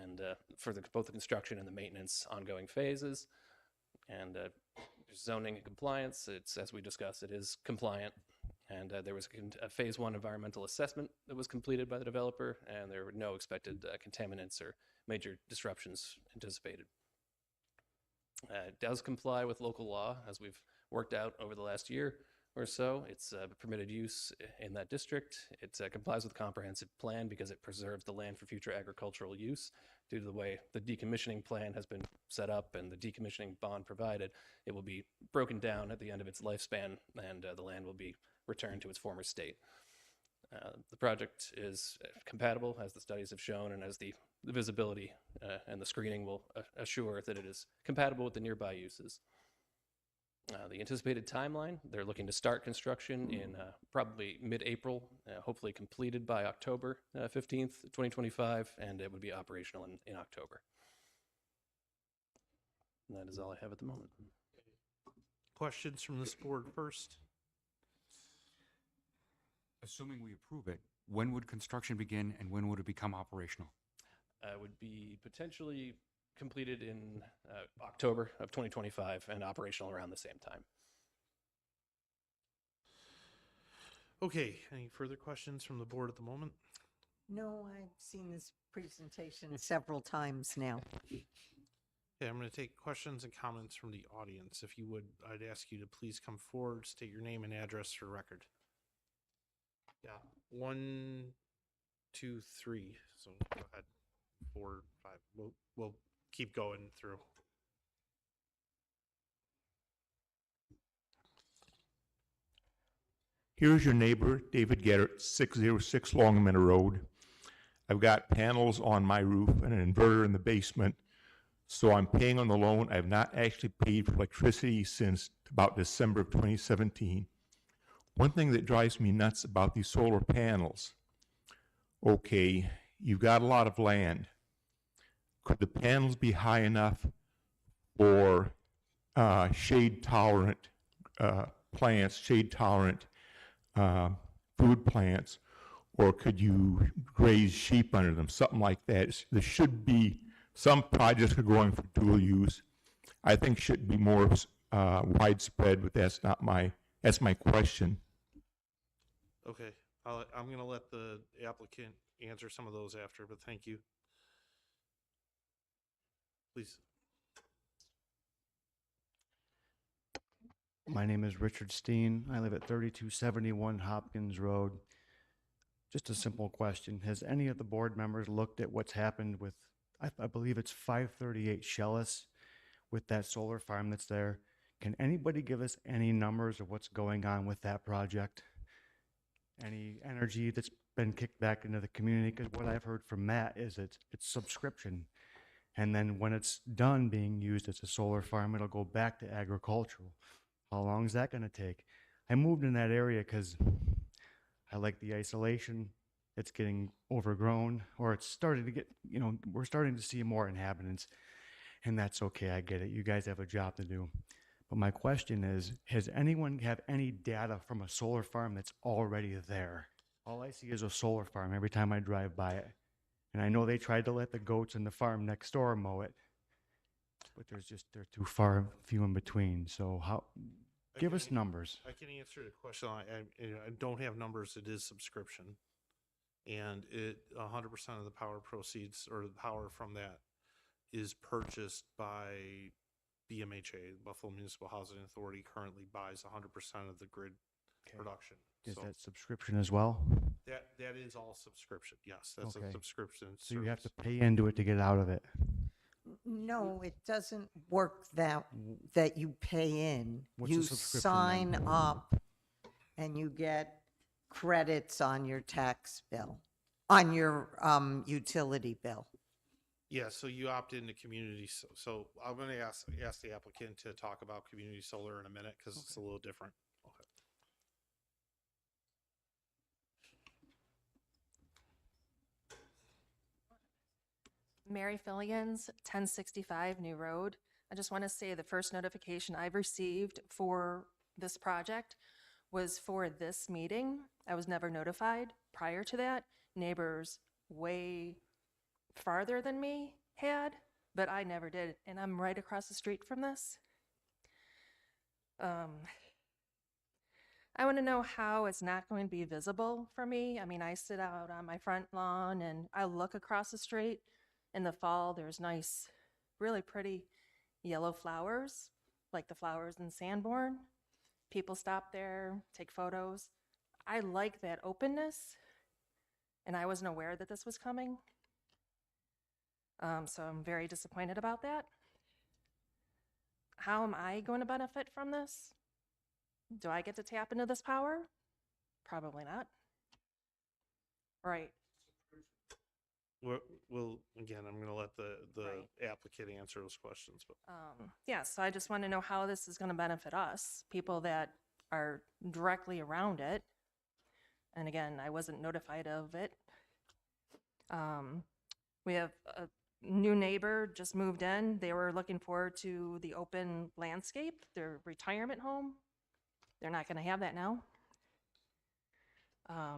and for both the construction and the maintenance ongoing phases. And zoning and compliance, it's, as we discussed, it is compliant. And there was a phase 1 environmental assessment that was completed by the developer, and there were no expected contaminants or major disruptions anticipated. It does comply with local law, as we've worked out over the last year or so. It's permitted use in that district. It complies with the comprehensive plan because it preserves the land for future agricultural use. Due to the way the decommissioning plan has been set up and the decommissioning bond provided, it will be broken down at the end of its lifespan, and the land will be returned to its former state. The project is compatible, as the studies have shown, and as the visibility and the screening will assure that it is compatible with the nearby uses. The anticipated timeline, they're looking to start construction in probably mid-April, hopefully completed by October 15th, 2025, and it would be operational in October. And that is all I have at the moment. Questions from this board first? Assuming we approve it, when would construction begin and when would it become operational? Would be potentially completed in October of 2025 and operational around the same time. Okay, any further questions from the board at the moment? No, I've seen this presentation several times now. Okay, I'm going to take questions and comments from the audience. If you would, I'd ask you to please come forward, state your name and address for record. Yeah, 1, 2, 3. So go ahead. 4, 5. We'll keep going through. Here's your neighbor, David Gettert, 606 Long Meadow Road. I've got panels on my roof and an inverter in the basement, so I'm paying on the loan. I have not actually paid for electricity since about December of 2017. One thing that drives me nuts about these solar panels, okay, you've got a lot of land. Could the panels be high enough for shade-tolerant plants, shade-tolerant food plants, or could you graze sheep under them, something like that? There should be, some projects are going for dual use. I think should be more widespread, but that's my question. Okay, I'm going to let the applicant answer some of those after, but thank you. Please. My name is Richard Steen. I live at 3271 Hopkins Road. Just a simple question. Has any of the board members looked at what's happened with, I believe it's 538 Shellis, with that solar farm that's there? Can anybody give us any numbers of what's going on with that project? Any energy that's been kicked back into the community? Because what I've heard from Matt is it's subscription. And then when it's done being used as a solar farm, it'll go back to agricultural. How long is that going to take? I moved in that area because I like the isolation. It's getting overgrown, or it's starting to get, we're starting to see more inhabitants, and that's okay. I get it. You guys have a job to do. But my question is, has anyone have any data from a solar farm that's already there? All I see is a solar farm every time I drive by it. And I know they tried to let the goats in the farm next door mow it, but they're too few in between. So give us numbers. I can answer the question. I don't have numbers. It is subscription, and 100% of the power proceeds, or the power from that, is purchased by BMHA, Buffalo Municipal Housing Authority. Currently buys 100% of the grid production. Is that subscription as well? That is all subscription. Yes, that's a subscription. So you have to pay into it to get out of it. No, it doesn't work that you pay in. What's the You subscription sign then? up and you get credits on your tax bill, on your utility bill. Yeah, so you opt into community. So I'm going to ask the applicant to talk about community solar in a minute, because it's a little different. Okay. Mary Fillions, 1065 New Road. I just want to say the first notification I've received for this project was for this meeting. I was never notified prior to that. Neighbors way farther than me had, but I never did. And I'm right across the street from this. I want to know how it's not going to be visible for me. I mean, I sit out on my front lawn and I look across the street. In the fall, there's nice, really pretty yellow flowers, like the flowers in Sanborn. People stop there, take photos. I like that openness, and I wasn't aware that this was coming. So I'm very disappointed about that. How am I going to benefit from this? Do I get to tap into this power? Probably not. Right. Well, again, I'm going to let the applicant answer those questions. But Yeah, so I just want to know how this is going to benefit us, people that are directly around it. And again, I wasn't notified of it. We have a new neighbor just moved in. They were looking forward to the open landscape, their retirement home. They're not going to have that now. I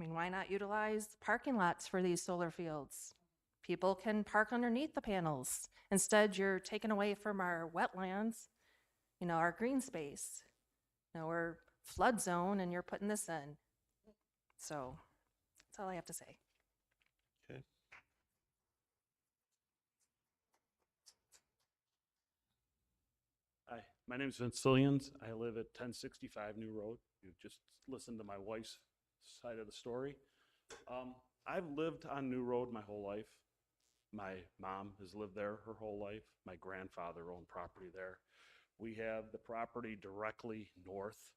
mean, why not utilize parking lots for these solar fields? People can park underneath the panels. Instead, you're taking away from our wetlands, our green space. We're flood zone and you're putting this in. So that's all I have to say. Okay. Hi, my name is Vince Fillions. I live at 1065 New Road. You've just listened to my wife's side of the story. I've lived on New Road my whole life. My mom has lived there her whole life. My grandfather owned property there. We have the property directly north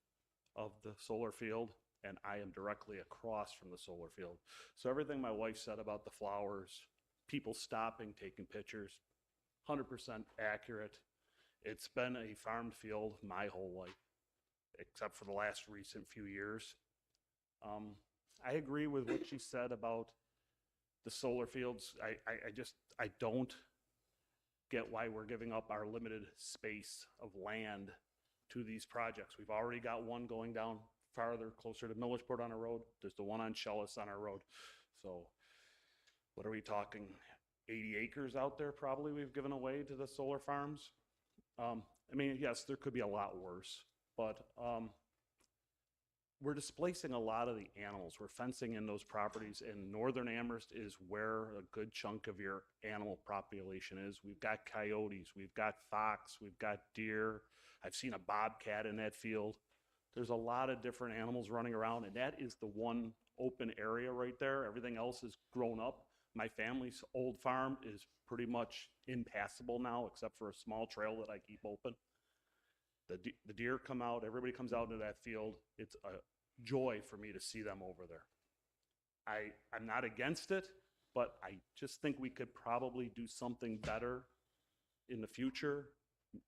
of the solar field, and I am directly across from the solar field. So everything my wife said about the flowers, people stopping, taking pictures, 100% accurate. It's been a farmed field my whole life, except for the last recent few years. I agree with what she said about the solar fields. I don't get why we're giving up our limited space of land to these projects. We've already got one going down farther, closer to Millersport on our road. There's the one on Shellis on our road. So what are we talking? 80 acres out there probably we've given away to the solar farms. I mean, yes, there could be a lot worse, but we're displacing a lot of the animals. We're fencing in those properties, and northern Amherst is where a good chunk of your animal population is. We've got coyotes, we've got fox, we've got deer. I've seen a bobcat in that field. There's a lot of different animals running around, and that is the one open area right there. Everything else is grown up. My family's old farm is pretty much impassable now, except for a small trail that I keep open. The deer come out, everybody comes out into that field. It's a joy for me to see them over there. I'm not against it, but I just think we could probably do something better in the future.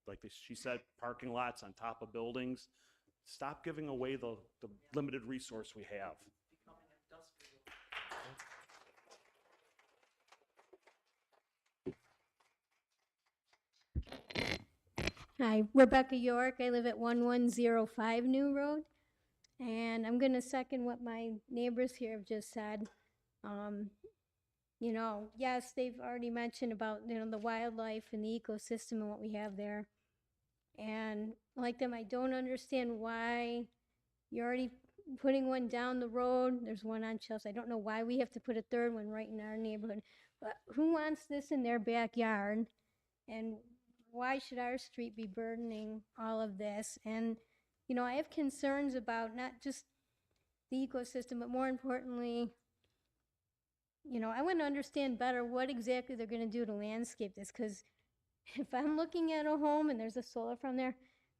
Like she said, parking lots on top of buildings. Stop giving away the limited resource we have. Hi, Rebecca York. I live at 1105 New Road. And I'm going to second what my neighbors here have just said. You know, yes, they've already mentioned about, you know, the wildlife and the ecosystem and what we have there. And like them, I don't understand why you're already putting one down the road. There's one on Chelsea. I don't know why we have to put a third one right in our neighborhood. But who wants this in their backyard? And why should our street be burdening all of this? And, you know, I have concerns about not just the ecosystem, but more importantly, you know, I want to understand better what exactly they're going to do to landscape this, because if I'm looking at a home and there's a solar farm there,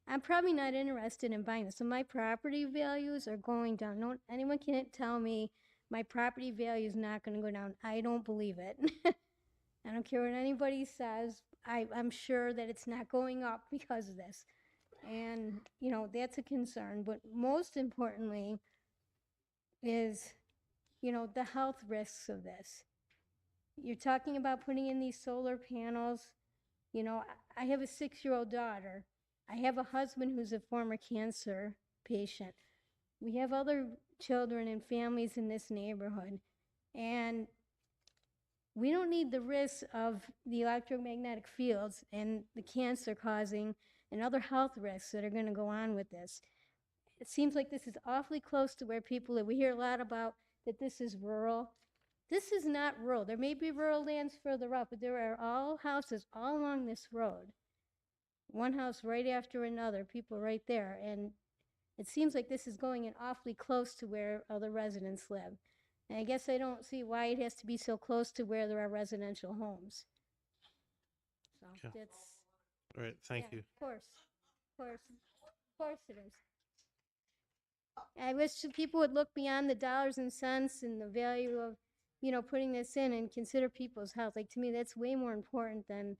I'm probably not interested in buying this. So my property values are going down. No, anyone can't tell me my property value is not going to go down. I don't believe it. I don't care what anybody says. I'm sure that it's not going up because of this. And, you know, that's a concern. But most importantly is, you know, the health risks of this. You're talking about putting in these solar panels. You know, I have a 6-year-old daughter. I have a husband who's a former cancer patient. We have other children and families in this neighborhood. And we don't need the risks of the electromagnetic fields and the cancer causing and other health risks that are going to go on with this. It seems like this is awfully close to where people live. We hear a lot about that this is rural. This is not rural. There may be rural lands further up, but there are all houses all along this road. One house right after another, people right there. And it seems like this is going in awfully close to where other residents live. And I guess I don't see why it has to be so close to where there are residential homes. So Yeah. that's. All right, thank Yeah, you. Of course it is. I wish people would look beyond the dollars and cents and the value of, you know, putting this in and consider people's health. Like, to me, that's way more important than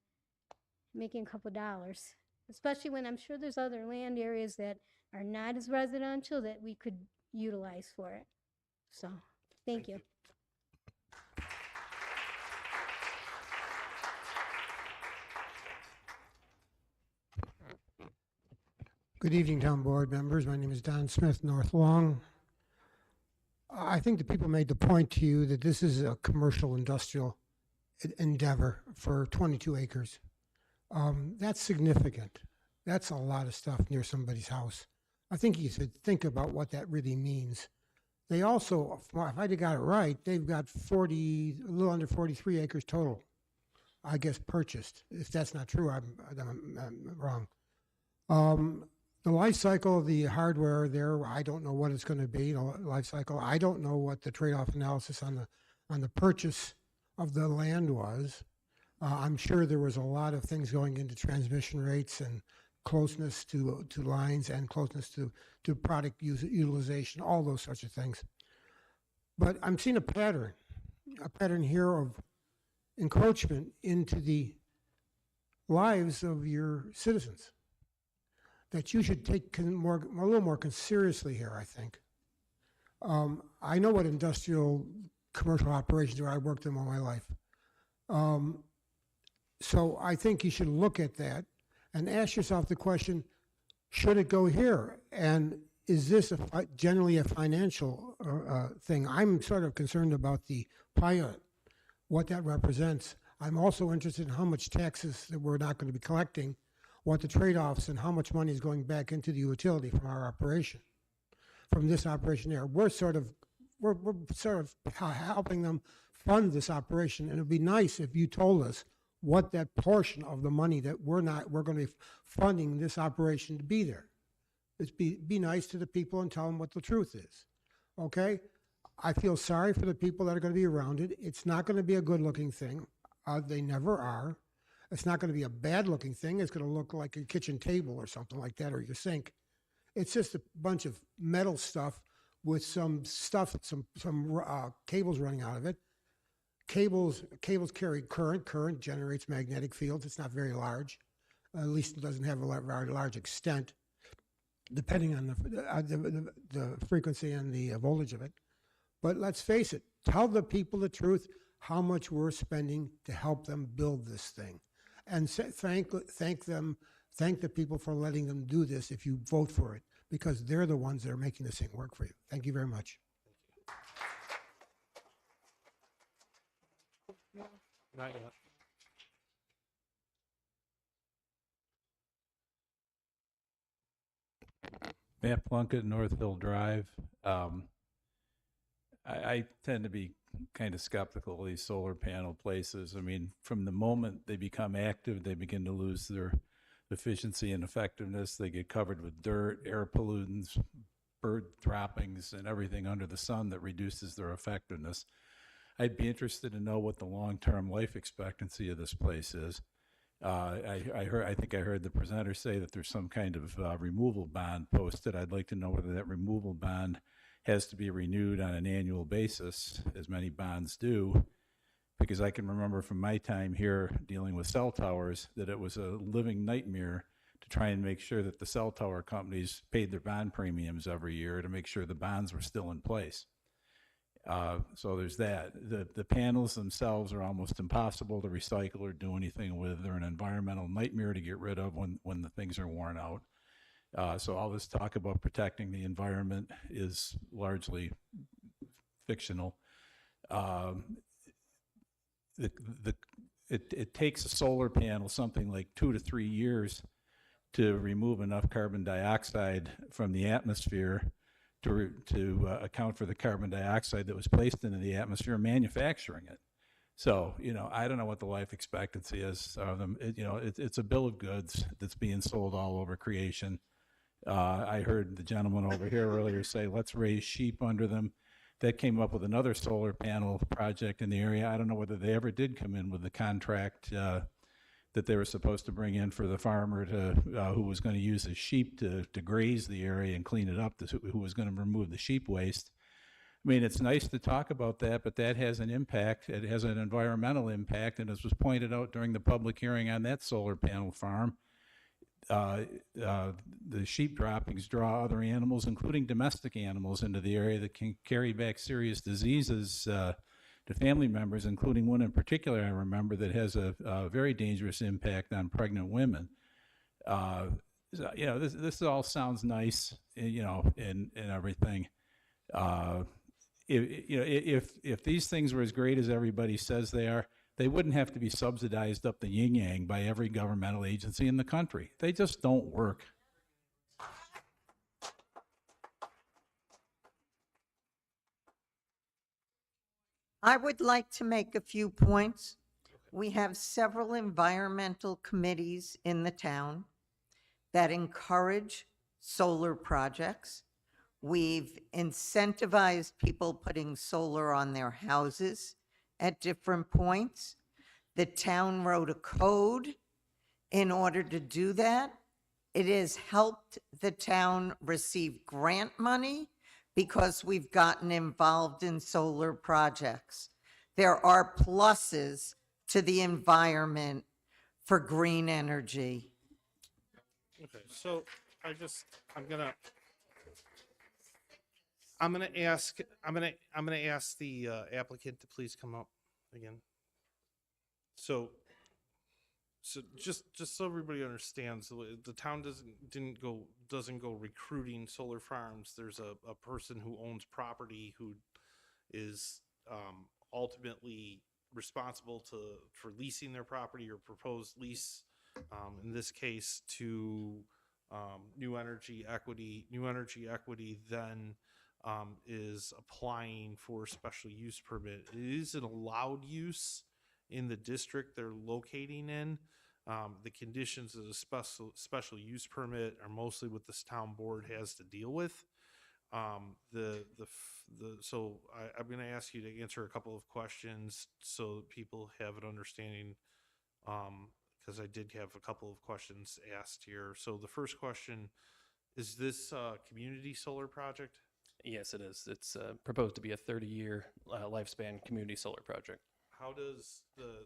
making a couple dollars. Especially when I'm sure there's other land areas that are not as residential that we could utilize for it. So, thank you. Good evening, Town Board members. My name is Don Smith, North Long. I think the people made the point to you that this is a commercial industrial endeavor for 22 acres. That's significant. That's a lot of stuff near somebody's house. I think you should think about what that really means. They also, if I got it right, they've got a little under 43 acres total, I guess, purchased. If that's not true, I'm wrong. The life cycle of the hardware there, I don't know what it's going to be, life cycle. I don't know what the trade-off analysis on on the purchase of the land was. I'm sure there was a lot of things going into transmission rates and closeness to lines and closeness to product utilization, all those sorts of things. But I'm seeing a pattern here of encroachment into the lives of your citizens that you should take a little more seriously here, I think. I know what industrial commercial operations are. I worked them all my life. So I think you should look at that and ask yourself the question, should it go here? And is this generally a financial thing? I'm sort of concerned about the pilot, what that represents. I'm also interested in how much taxes that we're not going to be collecting, what the trade-offs and how much money is going back into the utility from our operation, from this operation there. We're sort of helping them fund this operation, and it'd be nice if you told us what that portion of the money that we're going to be funding this operation to be there. It's be nice to the people and tell them what the truth is. Okay? I feel sorry for the people that are going to be around it. It's not going to be a good-looking thing. They never are. It's not going to be a bad-looking thing. It's going to look like your kitchen table or something like that, or your sink. It's just a bunch of metal stuff with some cables running out of it. Cables carry current. Current generates magnetic fields. It's not very large. At least it doesn't have a very large extent, depending on the frequency and the voltage of it. But let's face it, tell the people the truth, how much we're spending to help them build this thing. And thank the people for letting them do this if you vote for it, because they're the ones that are making this thing work for you. Thank you very much. Not yet. Matt Plunkett, North Hill Drive. I tend to be kind of skeptical of these solar panel places. I mean, from the moment they become active, they begin to lose their efficiency and effectiveness. They get covered with dirt, air pollutants, bird droppings, and everything under the sun that reduces their effectiveness. I'd be interested to know what the long-term life expectancy of this place is. I think I heard the presenter say that there's some kind of removal bond posted. I'd like to know whether that removal bond has to be renewed on an annual basis, as many bonds do, because I can remember from my time here dealing with cell towers that it was a living nightmare to try and make sure that the cell tower companies paid their bond premiums every year to make sure the bonds were still in place. So there's that. The panels themselves are almost impossible to recycle or do anything with. They're an environmental nightmare to get rid of when the things are worn out. So all this talk about protecting the environment is largely fictional. It takes a solar panel something like 2 to 3 years to remove enough carbon dioxide from the atmosphere to account for the carbon dioxide that was placed into the atmosphere manufacturing it. So, I don't know what the life expectancy is of them. It's a bill of goods that's being sold all over creation. I heard the gentleman over here earlier say, let's raise sheep under them. That came up with another solar panel project in the area. I don't know whether they ever did come in with the contract that they were supposed to bring in for the farmer who was going to use his sheep to graze the area and clean it up, who was going to remove the sheep waste. I mean, it's nice to talk about that, but that has an impact. It has an environmental impact, and as was pointed out during the public hearing on that solar panel farm, the sheep droppings draw other animals, including domestic animals, into the area that can carry back serious diseases to family members, including one in particular I remember that has a very dangerous impact on pregnant women. This all sounds nice, and everything. If these things were as great as everybody says they are, they wouldn't have to be subsidized up the yin-yang by every governmental agency in the country. They just don't work. I would like to make a few points. We have several environmental committees in the town that encourage solar projects. We've incentivized people putting solar on their houses at different points. The town wrote a code in order to do that. It has helped the town receive grant money because we've gotten involved in solar projects. There are pluses to the environment for green energy. Okay, so I'm gonna ask the applicant to please come up again. So just so everybody understands, the town doesn't go recruiting solar farms. There's a person who owns property who is ultimately responsible for leasing their property or proposed lease. In this case, to New Energy Equity. New Energy Equity then is applying for a special use permit. It is an allowed use in the district they're locating in. The conditions of the special use permit are mostly what this town board has to deal with. I'm going to ask you to answer a couple of questions so that people have an understanding, because I did have a couple of questions asked here. So the first question, is this a community solar project? Yes, it is. It's proposed to be a 30-year lifespan community solar project. How does a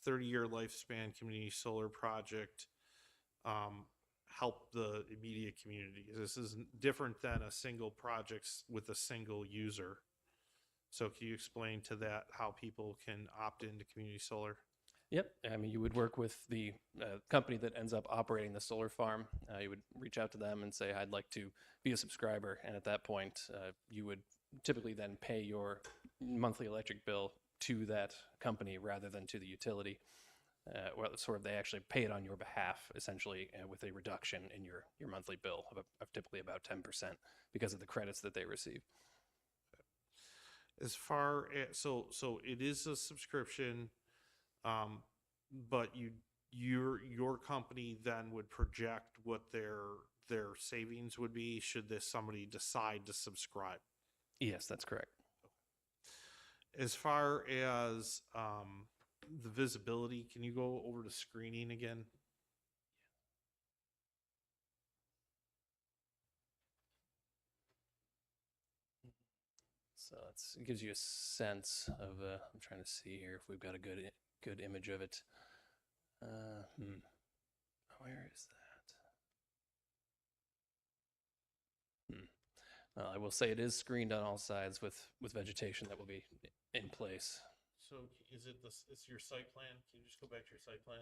30-year lifespan community solar project help the immediate community? This is different than a single project with a single user. So can you explain to that how people can opt into community solar? Yep. I mean, you would work with the company that ends up operating the solar farm. You would reach out to them and say, I'd like to be a subscriber. And at that point, you would typically then pay your monthly electric bill to that company rather than to the utility. Well, sort of, they actually pay it on your behalf, essentially, with a reduction in your monthly bill of typically about 10% because of the credits that they receive. As far as so it is a subscription, but your company then would project what their savings would be should somebody decide to subscribe. Yes, that's correct. As far as the visibility, can you go over to screening again? So it gives you a sense of, I'm trying to see here if we've got a good image of it. Where is that? Well, I will say it is screened on all sides with vegetation that will be in place. So is it it's your site plan? Can you just go back to your site plan?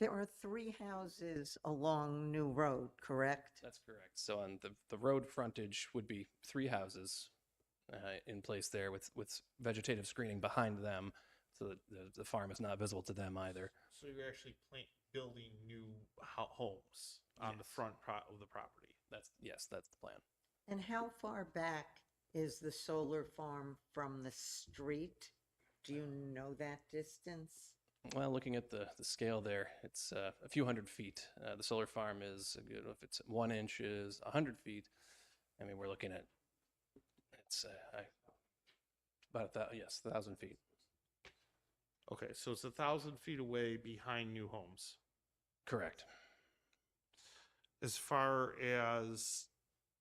There are 3 houses along New Road, correct? That's correct. So on the road frontage would be 3 houses in place there with vegetative screening behind them, so that the farm is not visible to them either. So you're actually building new homes on the front of the property? That's the plan. And how far back is the solar farm from the street? Do you know that distance? Well, looking at the scale there, it's a few hundred feet. The solar farm is, if it's 1 inch is 100 feet. I mean, we're looking at, it's about 1,000 feet. Okay, so it's 1,000 feet away behind new homes. Correct. As far as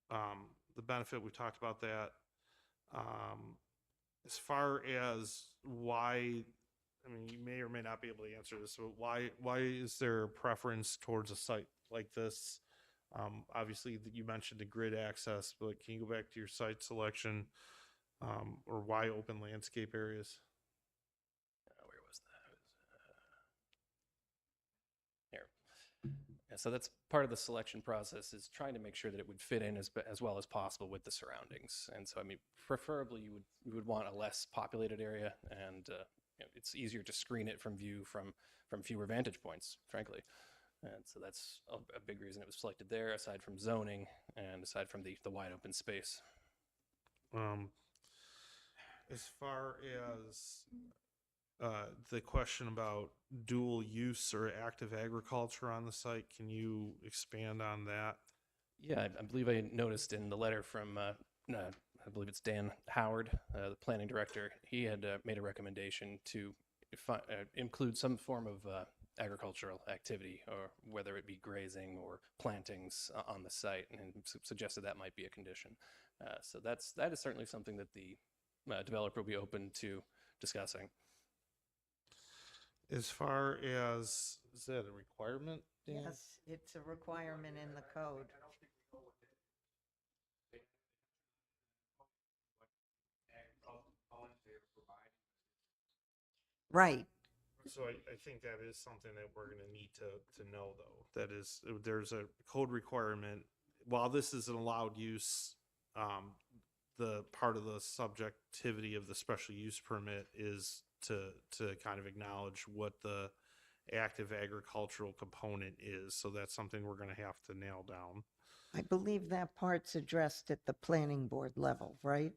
the benefit, we talked about that. As far as why, I mean, you may or may not be able to answer this, but why is there a preference towards a site like this? Obviously, you mentioned the grid access, but can you go back to your site selection, or why open landscape areas? Where was that? Here. Yeah, so that's part of the selection process, is trying to make sure that it would fit in as well as possible with the surroundings. And so, I mean, preferably you would want a less populated area, and it's easier to screen it from view from fewer vantage points, frankly. And so that's a big reason it was selected there, aside from zoning and aside from the wide open space. As far as the question about dual use or active agriculture on the site, can you expand on that? Yeah, I believe I noticed in the letter from, I believe it's Dan Howard, the planning director, he had made a recommendation to include some form of agricultural activity, or whether it be grazing or plantings on the site, and suggested that might be a condition. So that is certainly something that the developer will be open to discussing. As far as, is that a requirement, Dan? Yes, it's a requirement in the code. Right. So I think that is something that we're gonna need to know, though. That is, there's a code requirement. While this is an allowed use, the part of the subjectivity of the special use permit is to kind of acknowledge what the active agricultural component is. So that's something we're gonna have to nail down. I believe that part's addressed at the planning board level, right?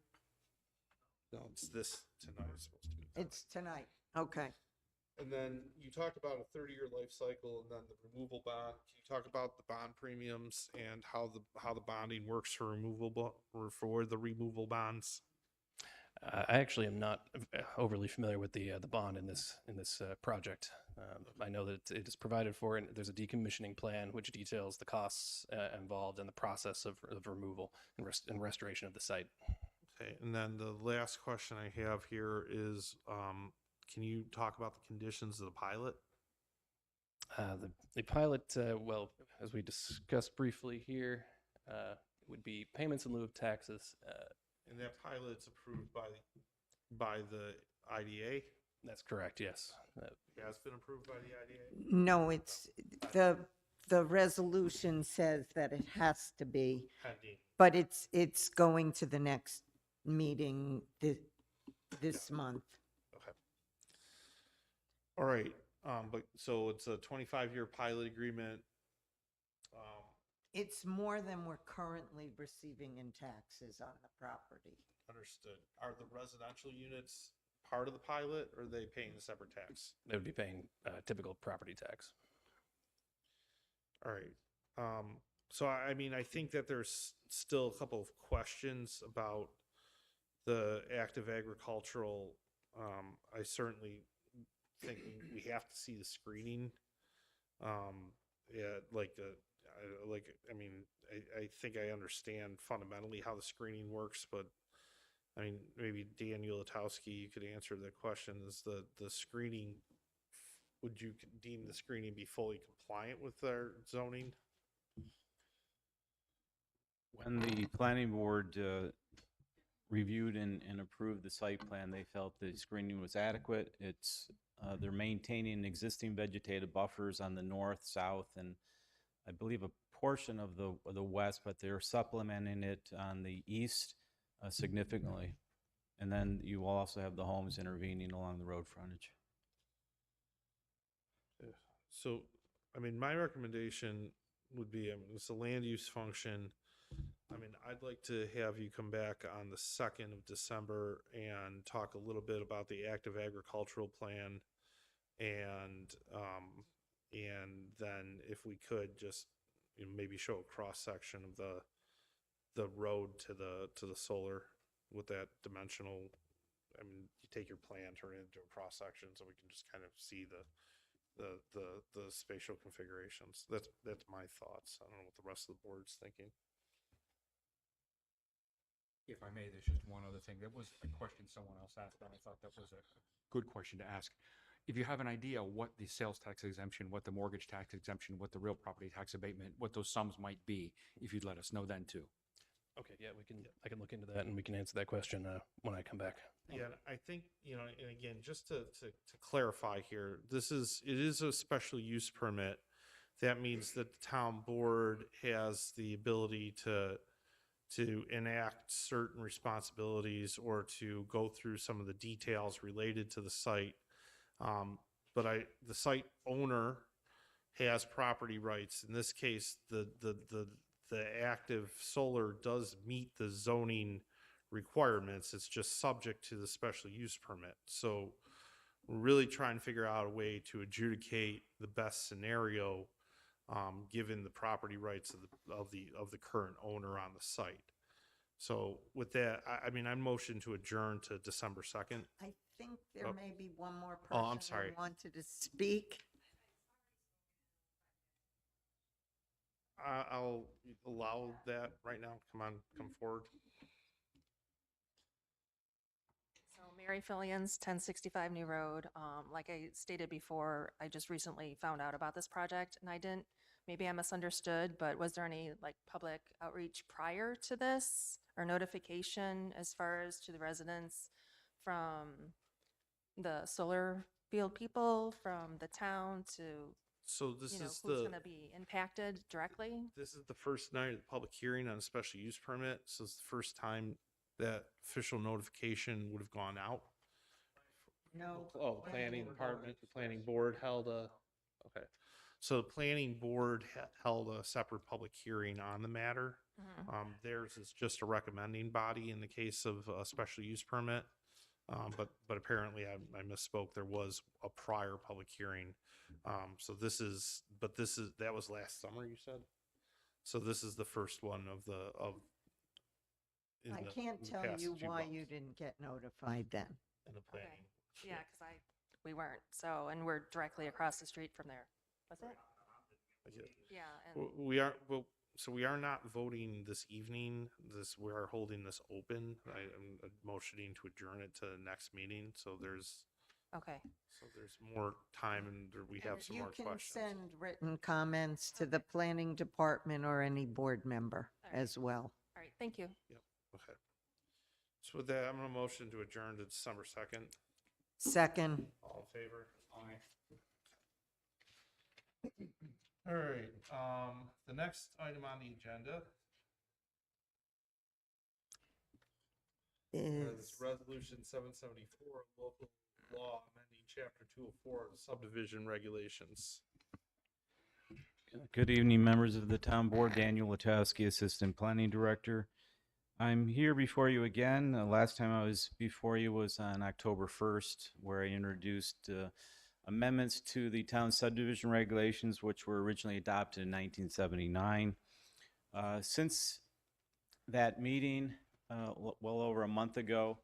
No, it's this tonight. It's supposed to be. It's tonight. Okay. And then you talked about a 30-year life cycle, and then the removal bond. Can you talk about the bond premiums and how the bonding works for the removal bonds? I actually am not overly familiar with the bond in this project. I know that it is provided for, and there's a decommissioning plan which details the costs involved in the process of removal and restoration of the site. Okay, and then the last question I have here is, can you talk about the conditions of the pilot? The pilot, well, as we discussed briefly here, would be payments in lieu of taxes. And that pilot's approved by the IDA? That's correct, yes. It has been approved by the IDA? No, it's, the resolution says that it has to be, Pending. but it's going to the next meeting this month. Okay. All right, but so it's a 25-year pilot agreement. It's more than we're currently receiving in taxes on the property. Understood. Are the residential units part of the pilot, or are they paying a separate tax? They would be paying typical property tax. All right. So I mean, I think that there's still a couple of questions about the active agricultural. I certainly think we have to see the screening. Yeah, I mean, I think I understand fundamentally how the screening works, but I mean, maybe Dan Ulatowski, you could answer the question: is the screening? Would you deem the screening be fully compliant with our zoning? When the planning board reviewed and approved the site plan, they felt the screening was adequate. They're maintaining existing vegetative buffers on the north, south, and I believe a portion of the west, but they're supplementing it on the east significantly. And then you will also have the homes intervening along the road frontage. So, I mean, my recommendation would be, I mean, it's a land use function. I mean, I'd like to have you come back on the 2nd of December and talk a little bit about the active agricultural plan, and then if we could just, you know, maybe show a cross section of the road to the solar with that dimensional. I mean, you take your plan, turn it into a cross section, so we can just kind of see the spatial configurations. That's my thoughts. I don't know what the rest of the board's thinking. If I may, there's just one other thing. That was a question someone else asked, and I thought that was a good question to ask. If you have an idea what the sales tax exemption, what the mortgage tax exemption, what the real property tax abatement, what those sums might be, if you'd let us know then too. Okay, yeah, I can look into that, and we can answer that question when I come back. Yeah, I think, you know, and again, just to clarify here, it is a special use permit. That means that the town board has the ability to enact certain responsibilities or to go through some of the details related to the site. But the site owner has property rights. In this case, the active solar does meet the zoning requirements. It's just subject to the special use permit. So we're really trying to figure out a way to adjudicate the best scenario given the property rights of the current owner on the site. So with that, I mean, I motion to adjourn to December 2nd. I think there Oh. may be one more Oh, I'm person sorry. who wanted to speak. I'll allow that right now. Come on, come forward. So Mary Fillions, 1065 New Road. Like I stated before, I just recently found out about this project and I didn't, maybe I misunderstood, but was there any like public outreach prior to this or notification as far as to the residents from the solar field people, from the town to, So this you know, is who's the going to be impacted directly? this is the first night of the public hearing on a special use permit. So it's the first time that official notification would have gone out. No. Oh, planning department, the planning board held a, okay. So the planning board held a separate public hearing on the matter. Theirs is just a recommending body in the case of a special use permit. But apparently I misspoke. There was a prior public hearing. So that was last summer, you said? So this is the first one I can't tell you why you didn't get notified then. in the planning. Yeah, because we weren't. So, and we're directly across the street from there. Was it? Yeah. And So we are not voting this evening. We are holding this open. I'm motioning to adjourn it to the next meeting. So there's more time and we have some more questions. You can send written comments to the planning department or any board member as well. All right, thank you. Yep, okay. So with that, I'm going to motion to adjourn to December 2nd. Second. All in favor? Aye. All right, the next item on the agenda is Resolution 774, local law amending Chapter 204 of the Subdivision Regulations. Good evening, members of the town board. Daniel Latowski, Assistant Planning Director. I'm here before you again. Last time I was before you was on October 1st, where I introduced amendments to the town subdivision regulations, which were originally adopted in 1979. Since that meeting, well over a month ago,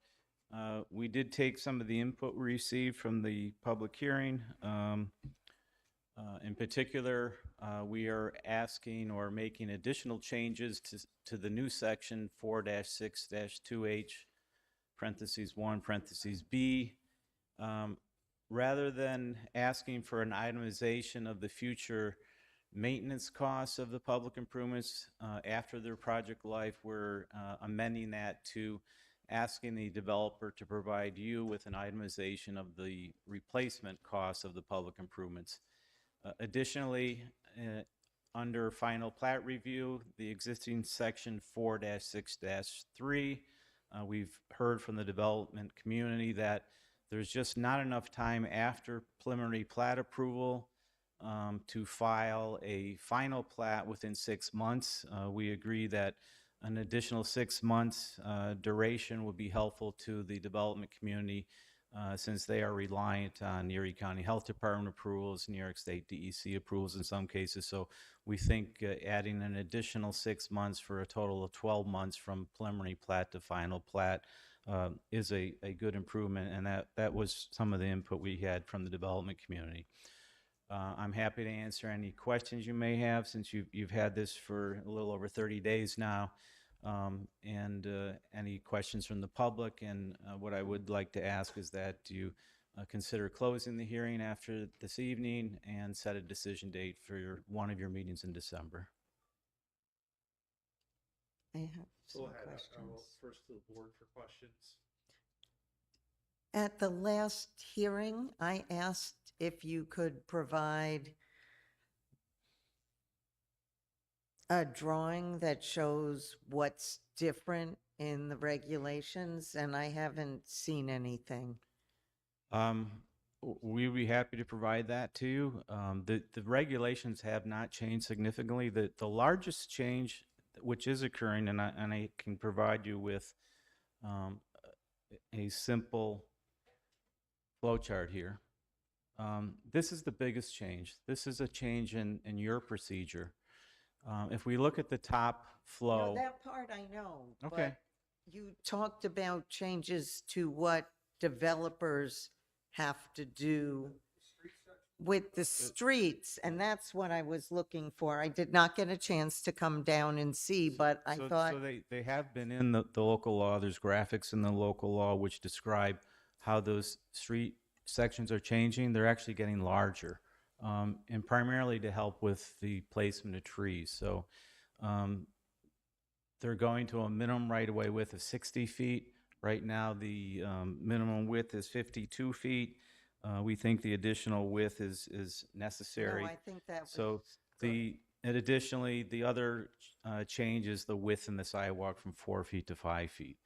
we did take some of the input we received from the public hearing. In particular, we are asking or making additional changes to the new section 4-6-2H, parentheses 1, parentheses B. Rather than asking for an itemization of the future maintenance costs of the public improvements after their project life, we're amending that to asking the developer to provide you with an itemization of the replacement costs of the public improvements. Additionally, under final plat review, the existing section 4-6-3, we've heard from the development community that there's just not enough time after preliminary plat approval to file a final plat within 6 months. We agree that an additional 6 months duration would be helpful to the development community since they are reliant on Erie County Health Department approvals, New York State DEC approvals in some cases. So we think adding an additional 6 months for a total of 12 months from preliminary plat to final plat is a good improvement, and that was some of the input we had from the development community. I'm happy to answer any questions you may have since you've had this for a little over 30 days now, and any questions from the public. And what I would like to ask is that you consider closing the hearing after this evening and set a decision date for one of your meetings in December. I have some Go ahead. questions. First to the board for questions. At the last hearing, I asked if you could provide a drawing that shows what's different in the regulations, and I haven't seen anything. We'd be happy to provide that to you. The regulations have not changed significantly. The largest change which is occurring, and I can provide you with a simple flow chart here. This is the biggest change. This is a change in your procedure. If we look at the top No, flow. that part I know. Okay. But you talked about changes to what developers have to do with the streets, and that's what I was looking for. I did not get a chance to come down and see, but I thought. So they have been in the local law. There's graphics in the local law which describe how those street sections are changing. They're actually getting larger, and primarily to help with the placement of trees. So they're going to a minimum right-of-way width of 60 feet. Right now, the minimum width is 52 feet. We think the additional width is necessary. No, I think that So and additionally, the other change is the width in the sidewalk from 4 feet to 5 feet.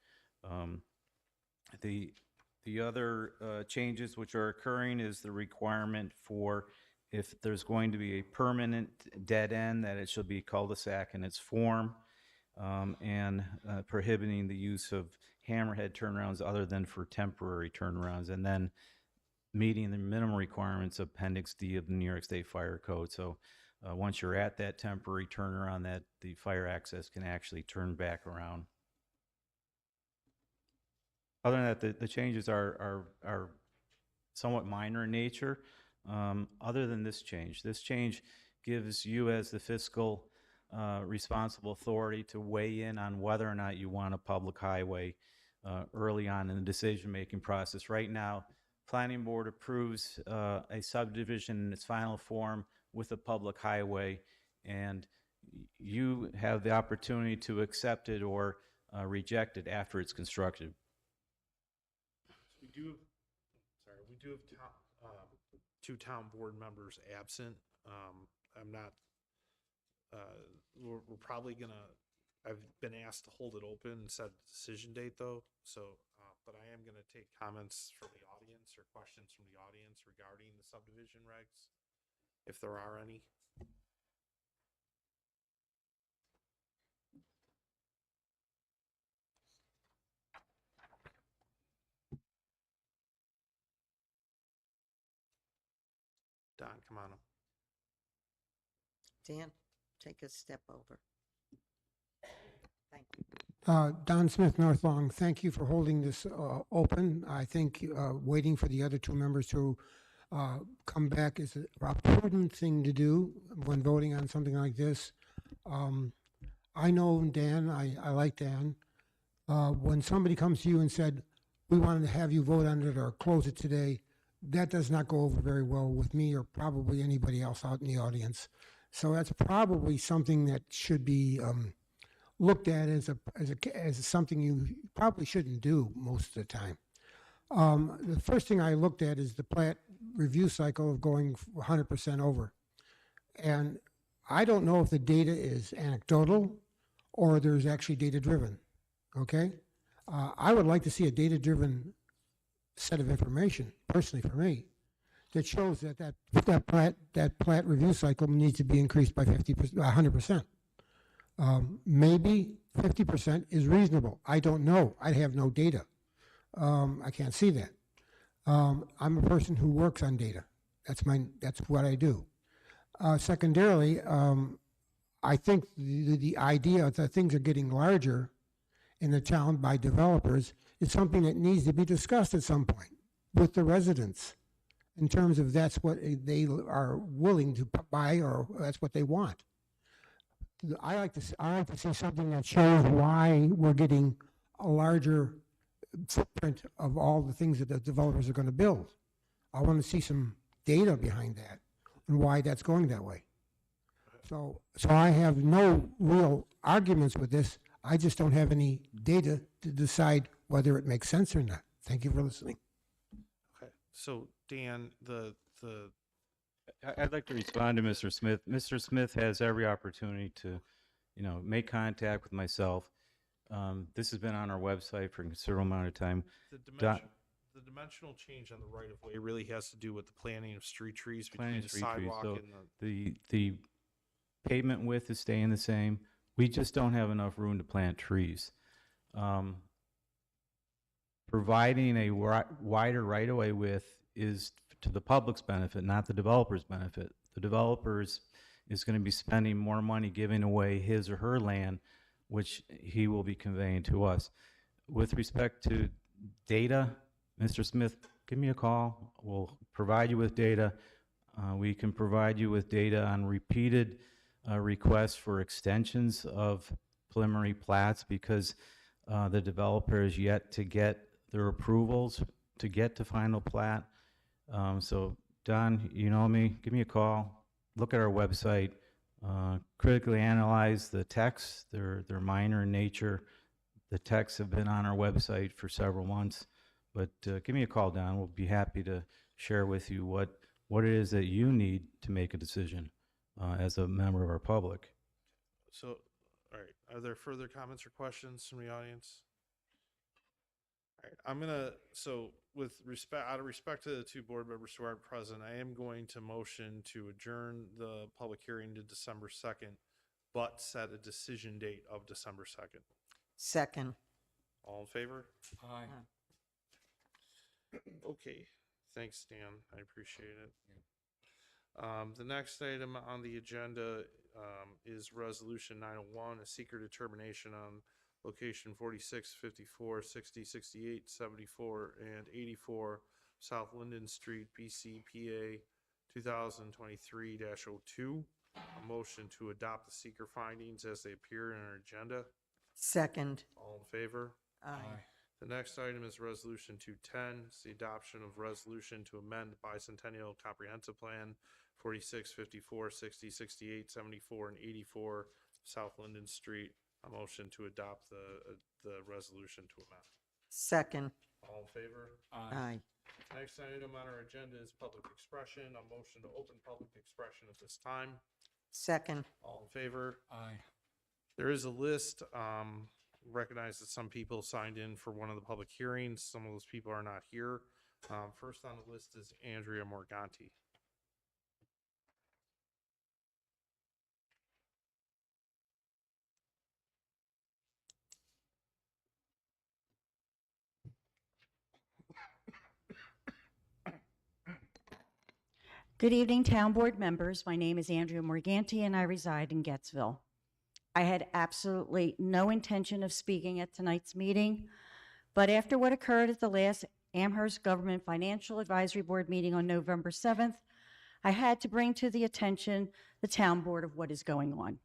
The other changes which are occurring is the requirement for if there's going to be a permanent dead end, that it should be cul-de-sac in its form, and prohibiting the use of hammerhead turnarounds other than for temporary turnarounds, and then meeting the minimum requirements of Appendix D of the New York State Fire Code. So once you're at that temporary turnaround, that the fire access can actually turn back around. Other than that, the changes are somewhat minor in nature. Other than this change gives you as the fiscal responsible authority to weigh in on whether or not you want a public highway early on in the decision-making process. Right now, Planning Board approves a subdivision in its final form with a public highway, and you have the opportunity to accept it or reject it after it's constructed. We do have two town board members absent. I'm not, we're probably gonna, I've been asked to hold it open and set a decision date though, so, but I am gonna take comments from the audience or questions from the audience regarding the subdivision regs, if there are any. Don, come on up. Dan, take a step over. Thank you. Don Smith, North Long, thank you for holding this open. I think waiting for the other two members to come back is a prudent thing to do when voting on something like this. I know Dan, I like Dan. When somebody comes to you and said, we wanted to have you vote on it or close it today, that does not go over very well with me or probably anybody else out in the audience. So that's probably something that should be looked at as something you probably shouldn't do most of the time. The first thing I looked at is the plat review cycle of going 100% over. And I don't know if the data is anecdotal or there's actually data driven, okay? I would like to see a data driven set of information, personally for me, that shows that plat review cycle needs to be increased by 100%. Maybe 50% is reasonable. I don't know. I have no data. I can't see that. I'm a person who works on data. That's what I do. Secondarily, I think the idea that things are getting larger in the town by developers is something that needs to be discussed at some point with the residents in terms of that's what they are willing to buy or that's what they want. I like to see something that shows why we're getting a larger footprint of all the things that the developers are going to build. I want to see some data behind that and why that's going that way. So I have no real arguments with this. I just don't have any data to decide whether it makes sense or not. Thank you for listening. Okay, so Dan, I'd like to respond to Mr. Smith. Mr. Smith has every opportunity to, make contact with myself. This has been on our website for a considerable amount of time. the dimensional change on the right of way really has to do with the planting of street trees between the sidewalk So and the pavement width is staying the same. We just don't have enough room to plant trees. Providing a wider right-of-way width is to the public's benefit, not the developer's benefit. The developers is going to be spending more money giving away his or her land, which he will be conveying to us. With respect to data, Mr. Smith, give me a call. We'll provide you with data. We can provide you with data on repeated requests for extensions of preliminary plats because the developer is yet to get their approvals to get to final plat. So Don, you know me, give me a call, look at our website, critically analyze the texts. They're minor in nature. The texts have been on our website for several months, but give me a call, Don. We'll be happy to share with you what it is that you need to make a decision as a member of our public. So, all right, are there further comments or questions from the audience? All right, I'm gonna, so with respect, out of respect to the two board members who aren't present, I am going to motion to adjourn the public hearing to December 2nd, but set a decision date of December 2nd. Second. All in favor? Aye. Okay, thanks, Dan. I appreciate it. The next item on the agenda is Resolution 901, a seeker determination on location 46, 54, 60, 68, 74, and 84 South Linden Street, BCPA 2023-02. A motion to adopt the seeker findings as they appear in our agenda. Second. All in favor? Aye. The next item is Resolution 210. It's the adoption of resolution to amend the bicentennial comprehensive plan 46, 54, 60, 68, 74, and 84 South Linden Street. A motion to adopt the resolution to amend. Second. All in favor? Aye. Next item on our agenda is public expression. A motion to open public expression at this time. Second. All in favor? Aye. There is a list. Recognize that some people signed in for one of the public hearings. Some of those people are not here. First on the list is Andrea Morganti. Good evening, Town Board members. My name is Andrea Morganti, and I reside in Gettsville. I had absolutely no intention of speaking at tonight's meeting, but after what occurred at the last Amherst Government Financial Advisory Board meeting on November 7th, I had to bring to the attention the Town Board of what is going on.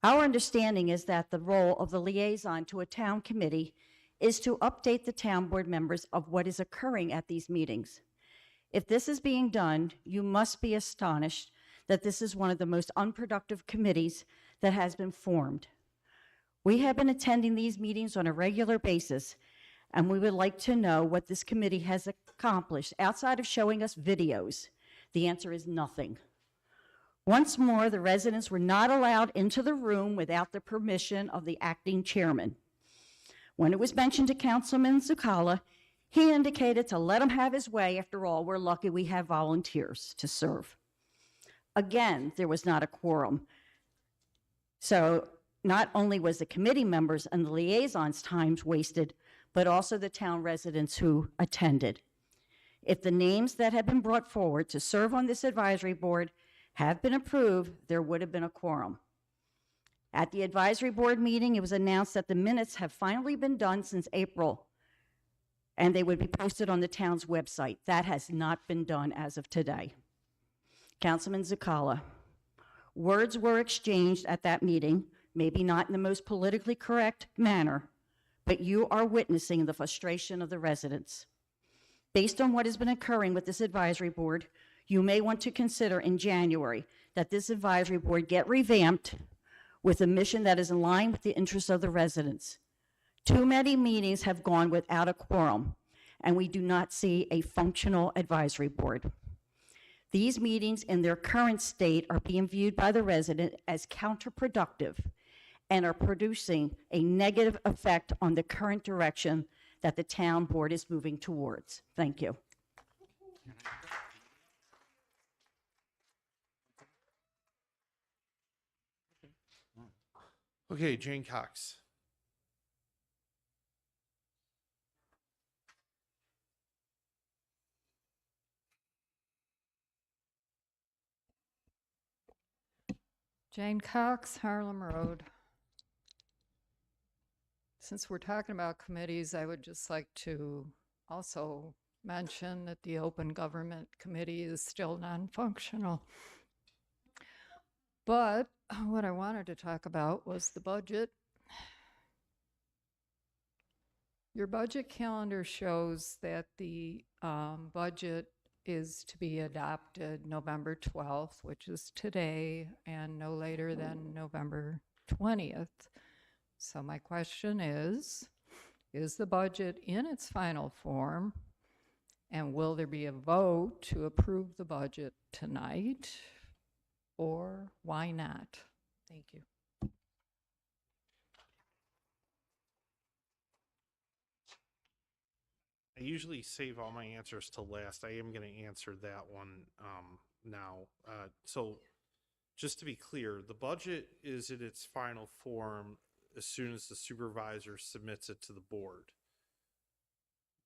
Our understanding is that the role of the liaison to a town committee is to update the Town Board members of what is occurring at these meetings. If this is being done, you must be astonished that this is one of the most unproductive committees that has been formed. We have been attending these meetings on a regular basis, and we would like to know what this committee has accomplished outside of showing us videos. The answer is nothing. Once more, the residents were not allowed into the room without the permission of the acting chairman. When it was mentioned to Councilman Zuccalla, he indicated to let him have his way. After all, we're lucky we have volunteers to serve. Again, there was not a quorum. So not only was the committee members and the liaisons' times wasted, but also the town residents who attended. If the names that have been brought forward to serve on this advisory board have been approved, there would have been a quorum. At the advisory board meeting, it was announced that the minutes have finally been done since April, and they would be posted on the town's website. That has not been done as of today. Councilman Zuccalla, words were exchanged at that meeting, maybe not in the most politically correct manner, but you are witnessing the frustration of the residents. Based on what has been occurring with this advisory board, you may want to consider in January that this advisory board get revamped with a mission that is in line with the interests of the residents. Too many meetings have gone without a quorum, and we do not see a functional advisory board. These meetings in their current state are being viewed by the resident as counterproductive and are producing a negative effect on the current direction that the town board is moving towards. Thank you. Okay, Jane Cox. Jane Cox, Harlem Road. Since we're talking about committees, I would just like to also mention that the Open Government Committee is still non-functional. But what I wanted to talk about was the budget. Your budget calendar shows that the budget is to be adopted November 12th, which is today, and no later than November 20th. So my question is the budget in its final form, and will there be a vote to approve the budget tonight, or why not? Thank you. I usually save all my answers to last. I am going to answer that one now. So just to be clear, the budget is in its final form as soon as the supervisor submits it to the board.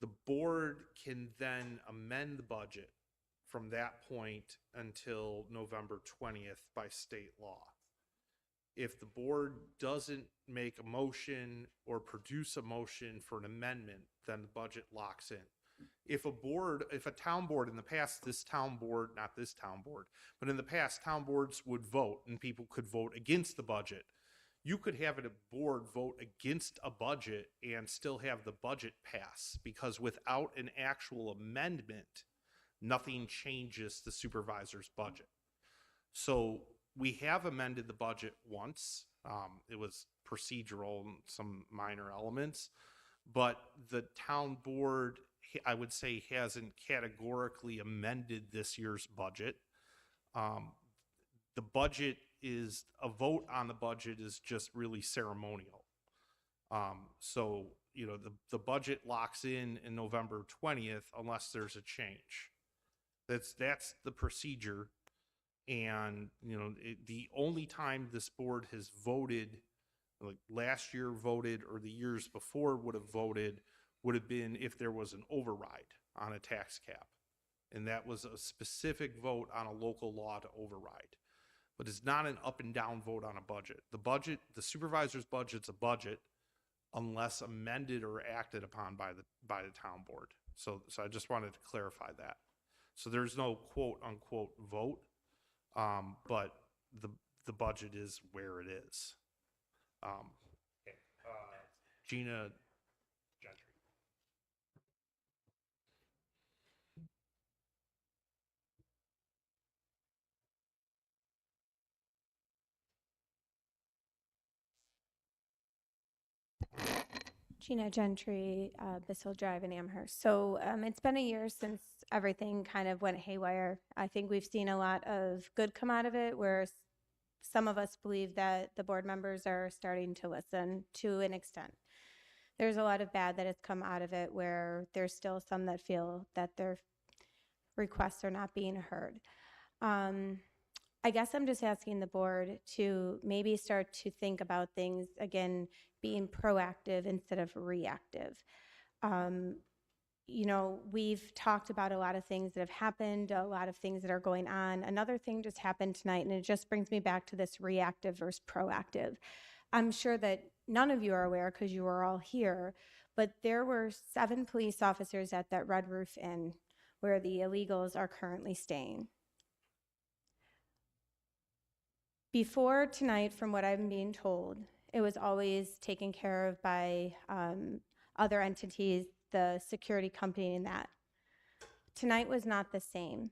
The board can then amend the budget from that point until November 20th by state law. If the board doesn't make a motion or produce a motion for an amendment, then the budget locks in. If a town board in the past, not this town board, but in the past, town boards would vote and people could vote against the budget. You could have a board vote against a budget and still have the budget pass, because without an actual amendment, nothing changes the supervisor's budget. So we have amended the budget once. It was procedural and some minor elements, but the town board, I would say, hasn't categorically amended this year's budget. The budget is, a vote on the budget is just really ceremonial. So, you know, the budget locks in November 20th unless there's a change. That's the procedure. And, you know, the only time this board has voted, like last year voted or the years before would have been if there was an override on a tax cap. And that was a specific vote on a local law to override. But it's not an up and down vote on a budget. The supervisor's budget's a budget unless amended or acted upon by the town board. So I just wanted to clarify that. So there's no quote unquote vote. But the budget is where it is. Gina Gentry. Gina Gentry, Bissell Drive in Amherst. So it's been a year since everything kind of went haywire. I think we've seen a lot of good come out of it, where some of us believe that the board members are starting to listen to an extent. There's a lot of bad that has come out of it, where there's still some that feel that their requests are not being heard. I guess I'm just asking the board to maybe start to think about things, again, being proactive instead of reactive. You know, we've talked about a lot of things that have happened, a lot of things that are going on. Another thing just happened tonight, and it just brings me back to this reactive versus proactive. I'm sure that none of you are aware because you were all here, but there were 7 police officers at that Red Roof Inn where the illegals are currently staying. Before tonight, from what I'm being told, it was always taken care of by other entities, the security company and that. Tonight was not the same.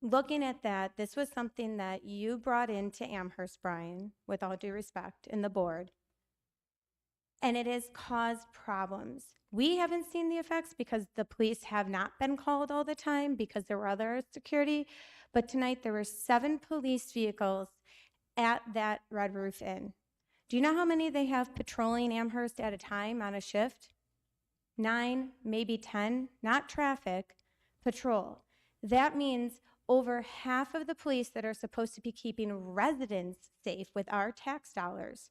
Looking at that, this was something that you brought into Amherst, Brian, with all due respect, in the board, and it has caused problems. We haven't seen the effects because the police have not been called all the time because there were other security, but tonight there were 7 police vehicles at that Red Roof Inn. Do you know how many they have patrolling Amherst at a time on a shift? 9, maybe 10, not traffic, patrol. That means over half of the police that are supposed to be keeping residents safe with our tax dollars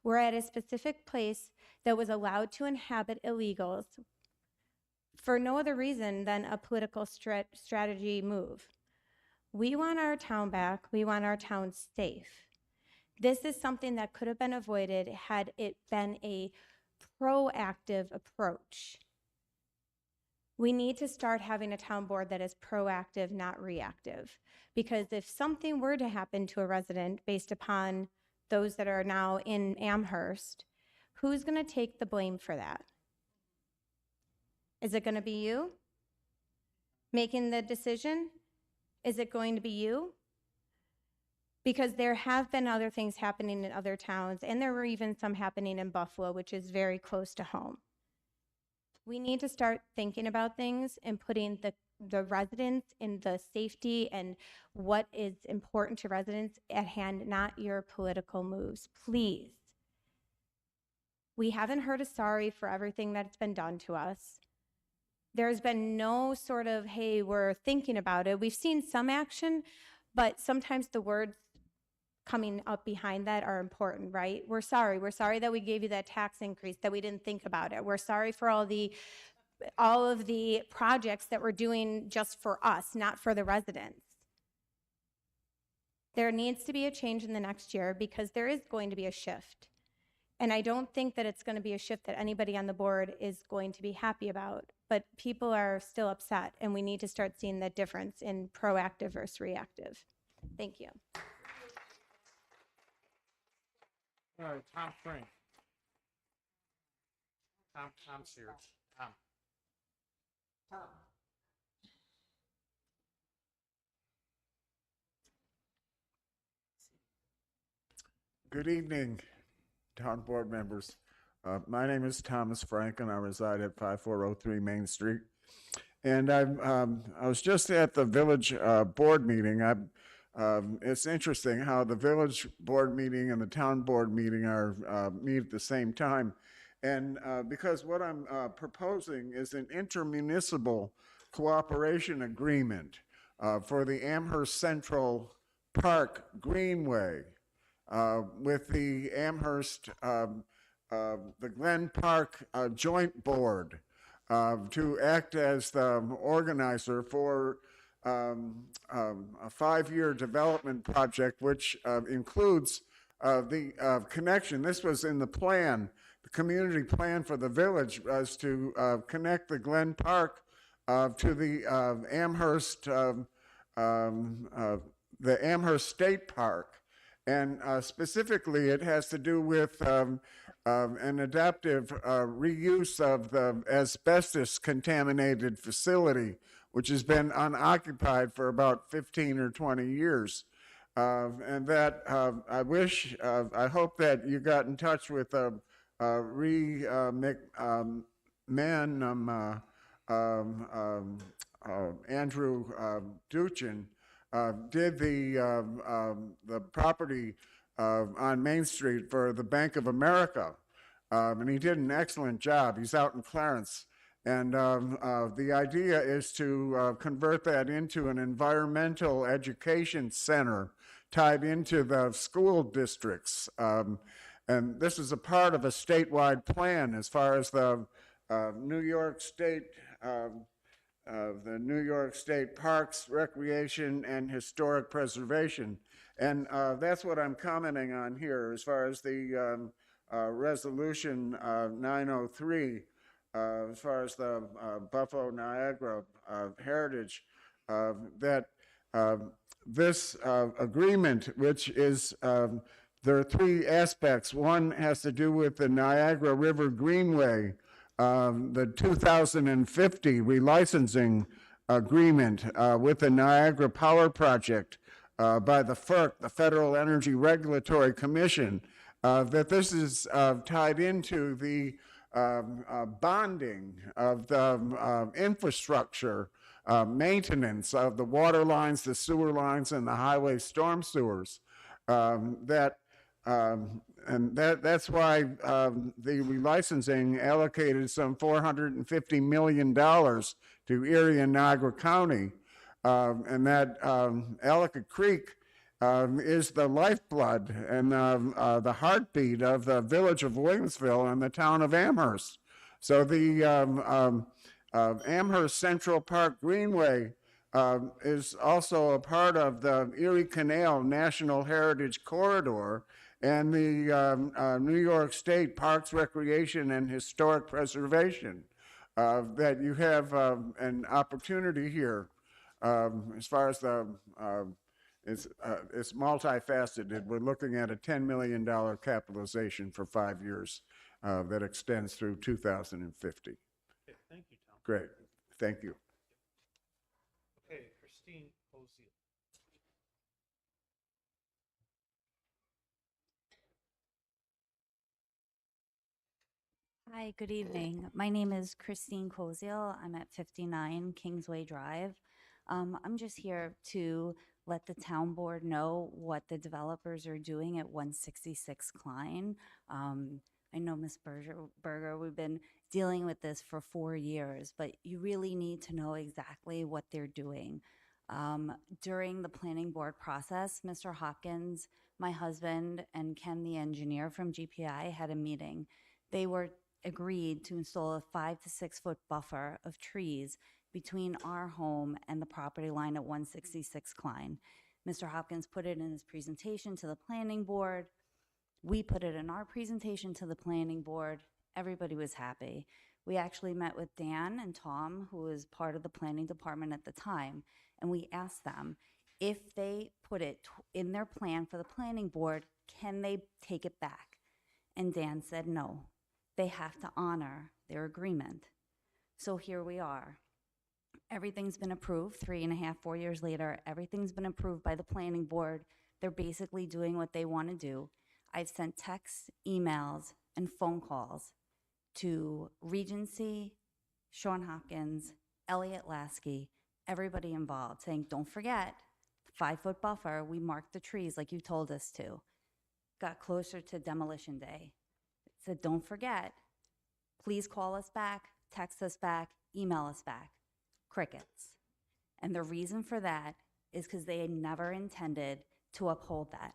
were at a specific place that was allowed to inhabit illegals for no other reason than a political strategy move. We want our town back. We want our town safe. This is something that could have been avoided had it been a proactive approach. We need to start having a town board that is proactive, not reactive. Because if something were to happen to a resident based upon those that are now in Amherst, who's going to take the blame for that? Is it going to be you making the decision? Is it going to be you? Because there have been other things happening in other towns, and there were even some happening in Buffalo, which is very close to home. We need to start thinking about things and putting the residents in the safety and what is important to residents at hand, not your political moves. Please. We haven't heard a sorry for everything that's been done to us. There's been no sort of, hey, we're thinking about it. We've seen some action, but sometimes the words coming up behind that are important, right? We're sorry. We're sorry that we gave you that tax increase, that we didn't think about it. We're sorry for all of the projects that we're doing just for us, not for the residents. There needs to be a change in the next year because there is going to be a shift. And I don't think that it's going to be a shift that anybody on the board is going to be happy about, but people are still upset, and we need to start seeing the difference in proactive versus reactive. Thank you. All right, Tom Frank. Tom's here. Tom. Good evening, town board members. My name is Thomas Frank, and I reside at 5403 Main Street. And I was just at the village board meeting. It's interesting how the village board meeting and the town board meeting are meet at the same time. And because what I'm proposing is an intermunicipal cooperation agreement for the Amherst Central Park Greenway with the Amherst, the Glen Park Joint Board to act as the organizer for a 5-year development project, which includes the connection. This was in the plan, the community plan for the village, was to connect the Glen Park to the Amherst State Park. And specifically, it has to do with an adaptive reuse of the asbestos-contaminated facility, which has been unoccupied for about 15 or 20 years. And that I hope that you got in touch with Andrew Duchin, did the property on Main Street for the Bank of America, and he did an excellent job. He's out in Clarence, and the idea is to convert that into an environmental education center tied into the school districts, and this is a part of a statewide plan as far as the New York State Parks, Recreation, and Historic Preservation. And that's what I'm commenting on here as far as the Resolution 903, as far as the Buffalo Niagara Heritage, that this agreement, which is, there are 3 aspects. One has to do with the Niagara River Greenway, the 2050 relicensing agreement with the Niagara Power Project by the FERC, the Federal Energy Regulatory Commission, that this is tied into the bonding of the infrastructure, maintenance of the water lines, the sewer lines, and the highway storm sewers. And that's why the relicensing allocated some $450 million to Erie and Niagara County. And that Ellicott Creek is the lifeblood and the heartbeat of the village of Williamsville and the town of Amherst. So the Amherst Central Park Greenway is also a part of the Erie Canal National Heritage Corridor and the New York State Parks, Recreation, and Historic Preservation. That you have an opportunity here as far as the it's multifaceted. We're looking at a $10 million capitalization for 5 years that extends through 2050. Okay, thank you, Tom. Great, thank you. Okay, Christine Oziel. Hi, good evening. My name is Christine Koziel. I'm at 59 Kingsway Drive. I'm just here to let the town board know what the developers are doing at 166 Klein. I know Ms. Berger, we've been dealing with this for 4 years, but you really need to know exactly what they're doing. During the planning board process, Mr. Hopkins, my husband, and Ken, the engineer from GPI, had a meeting. They were agreed to install a 5 to 6 foot buffer of trees between our home and the property line at 166 Klein. Mr. Hopkins put it in his presentation to the planning board. We put it in our presentation to the planning board. Everybody was happy. We actually met with Dan and Tom, who was part of the planning department at the time, and we asked them if they put it in their plan for the planning board, can they take it back? And Dan said no. They have to honor their agreement. So here we are. Everything's been approved 3.5, 4 years later. Everything's been approved by the planning board. They're basically doing what they want to do. I've sent texts, emails, and phone calls to Regency, Sean Hopkins, Elliot Lasky, everybody involved, saying, don't forget, 5 foot buffer, we marked the trees like you told us to. Got closer to demolition day. Said, don't forget, please call us back, text us back, email us back. Crickets. And the reason for that is because they had never intended to uphold that.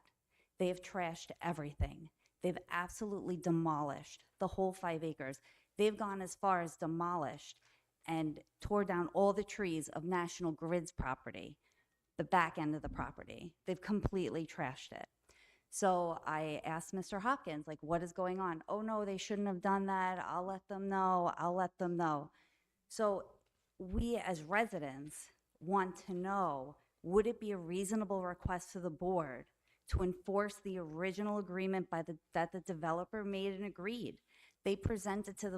They have trashed everything. They've absolutely demolished the whole 5 acres. They've gone as far as demolished and tore down all the trees of National Grid's property, the back end of the property. They've completely trashed it. So I asked Mr. Hopkins, like, what is going on? Oh, no, they shouldn't have done that. I'll let them know. I'll let them know. So we as residents want to know, would it be a reasonable request to the board to enforce the original agreement that the developer made and agreed? They presented to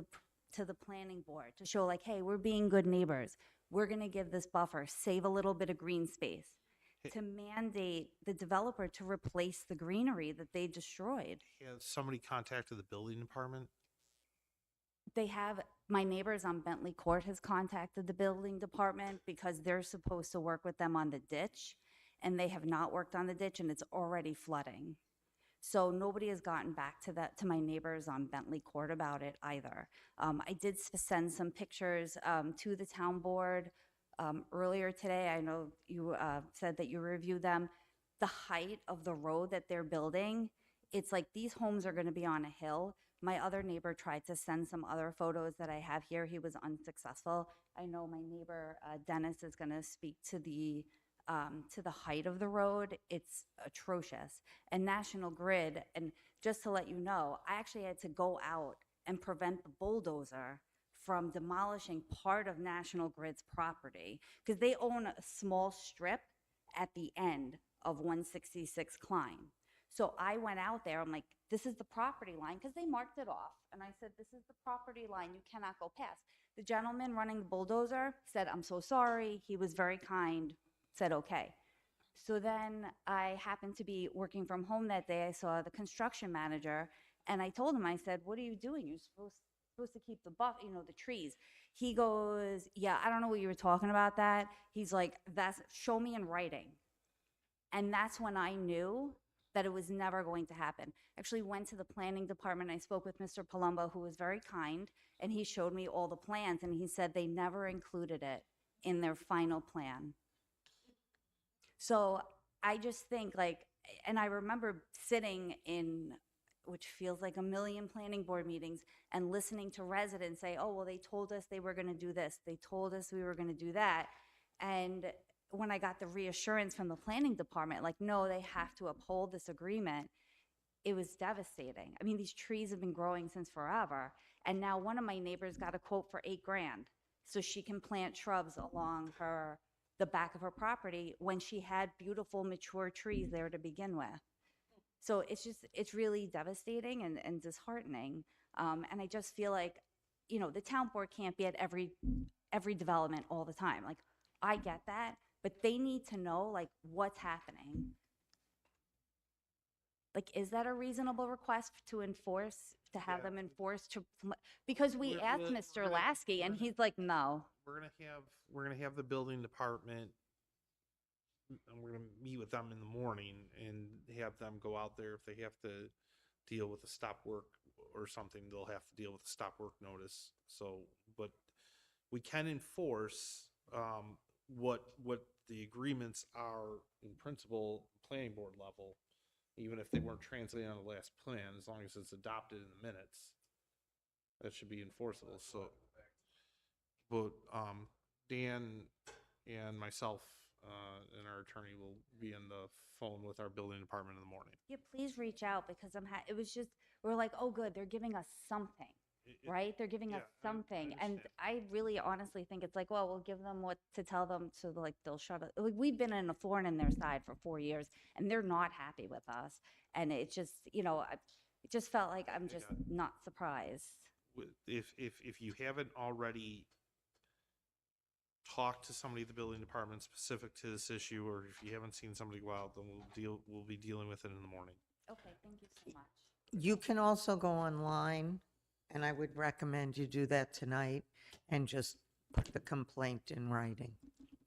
the planning board to show, like, hey, we're being good neighbors. We're going to give this buffer, save a little bit of green space, to mandate the developer to replace the greenery that they destroyed. Has somebody contacted the building department? They have, my neighbors on Bentley Court has contacted the building department because they're supposed to work with them on the ditch, and they have not worked on the ditch, and it's already flooding. So nobody has gotten back to my neighbors on Bentley Court about it either. I did send some pictures to the town board earlier today. I know you said that you reviewed them. The height of the road that they're building, it's like these homes are going to be on a hill. My other neighbor tried to send some other photos that I have here. He was unsuccessful. I know my neighbor Dennis is going to speak to the height of the road. It's atrocious. And National Grid, and just to let you know, I actually had to go out and prevent the bulldozer from demolishing part of National Grid's property because they own a small strip at the end of 166 Klein. So I went out there, I'm like, this is the property line, because they marked it off. And I said, this is the property line, you cannot go past. The gentleman running the bulldozer said, I'm so sorry. He was very kind, said, okay. So then I happened to be working from home that day. I saw the construction manager, and I told him, I said, what are you doing? You're supposed to keep the the trees. He goes, yeah, I don't know what you were talking about that. He's like, show me in writing. And that's when I knew that it was never going to happen. Actually went to the planning department. I spoke with Mr. Palumbo, who was very kind, and he showed me all the plans, and he said they never included it in their final plan. So I just think, like, and I remember sitting in, which feels like a million planning board meetings, and listening to residents say, oh, well, they told us they were going to do this. They told us we were going to do that. And when I got the reassurance from the planning department, like, no, they have to uphold this agreement, it was devastating. I mean, these trees have been growing since forever. And now one of my neighbors got a quote for $8,000 so she can plant shrubs along the back of her property when she had beautiful mature trees there to begin with. So it's really devastating and disheartening. And I just feel like, the town board can't be at every development all the time. Like, I get that, but they need to know, like, what's happening. Like, is that a reasonable request to have them enforce because we asked Mr. Lasky and he's like, no. We're gonna have the building department, and we're gonna meet with them in the morning and have them go out there. If they have to deal with a stop work or something, they'll have to deal with a stop work notice. So, but we can enforce what the agreements are in principle, planning board level, even if they weren't translated on the last plan, as long as it's adopted in the minutes, that should be enforceable. So, but Dan and myself and our attorney will be on the phone with our building department in the morning. Yeah, please reach out because it was just, we're like, oh, good, they're giving us something, right? They're giving us something. And I really honestly think it's like, well, we'll give them what to tell them so like they'll shut up. Like, we've been in a thorn in their side for 4 years and they're not happy with us. And it just, it just felt like I'm just not surprised. If you haven't already talked to somebody at the building department specific to this issue, or if you haven't seen somebody go out, then we'll be dealing with it in the morning. Okay, thank you so much. You can also go online, and I would recommend you do that tonight and just put the complaint in writing.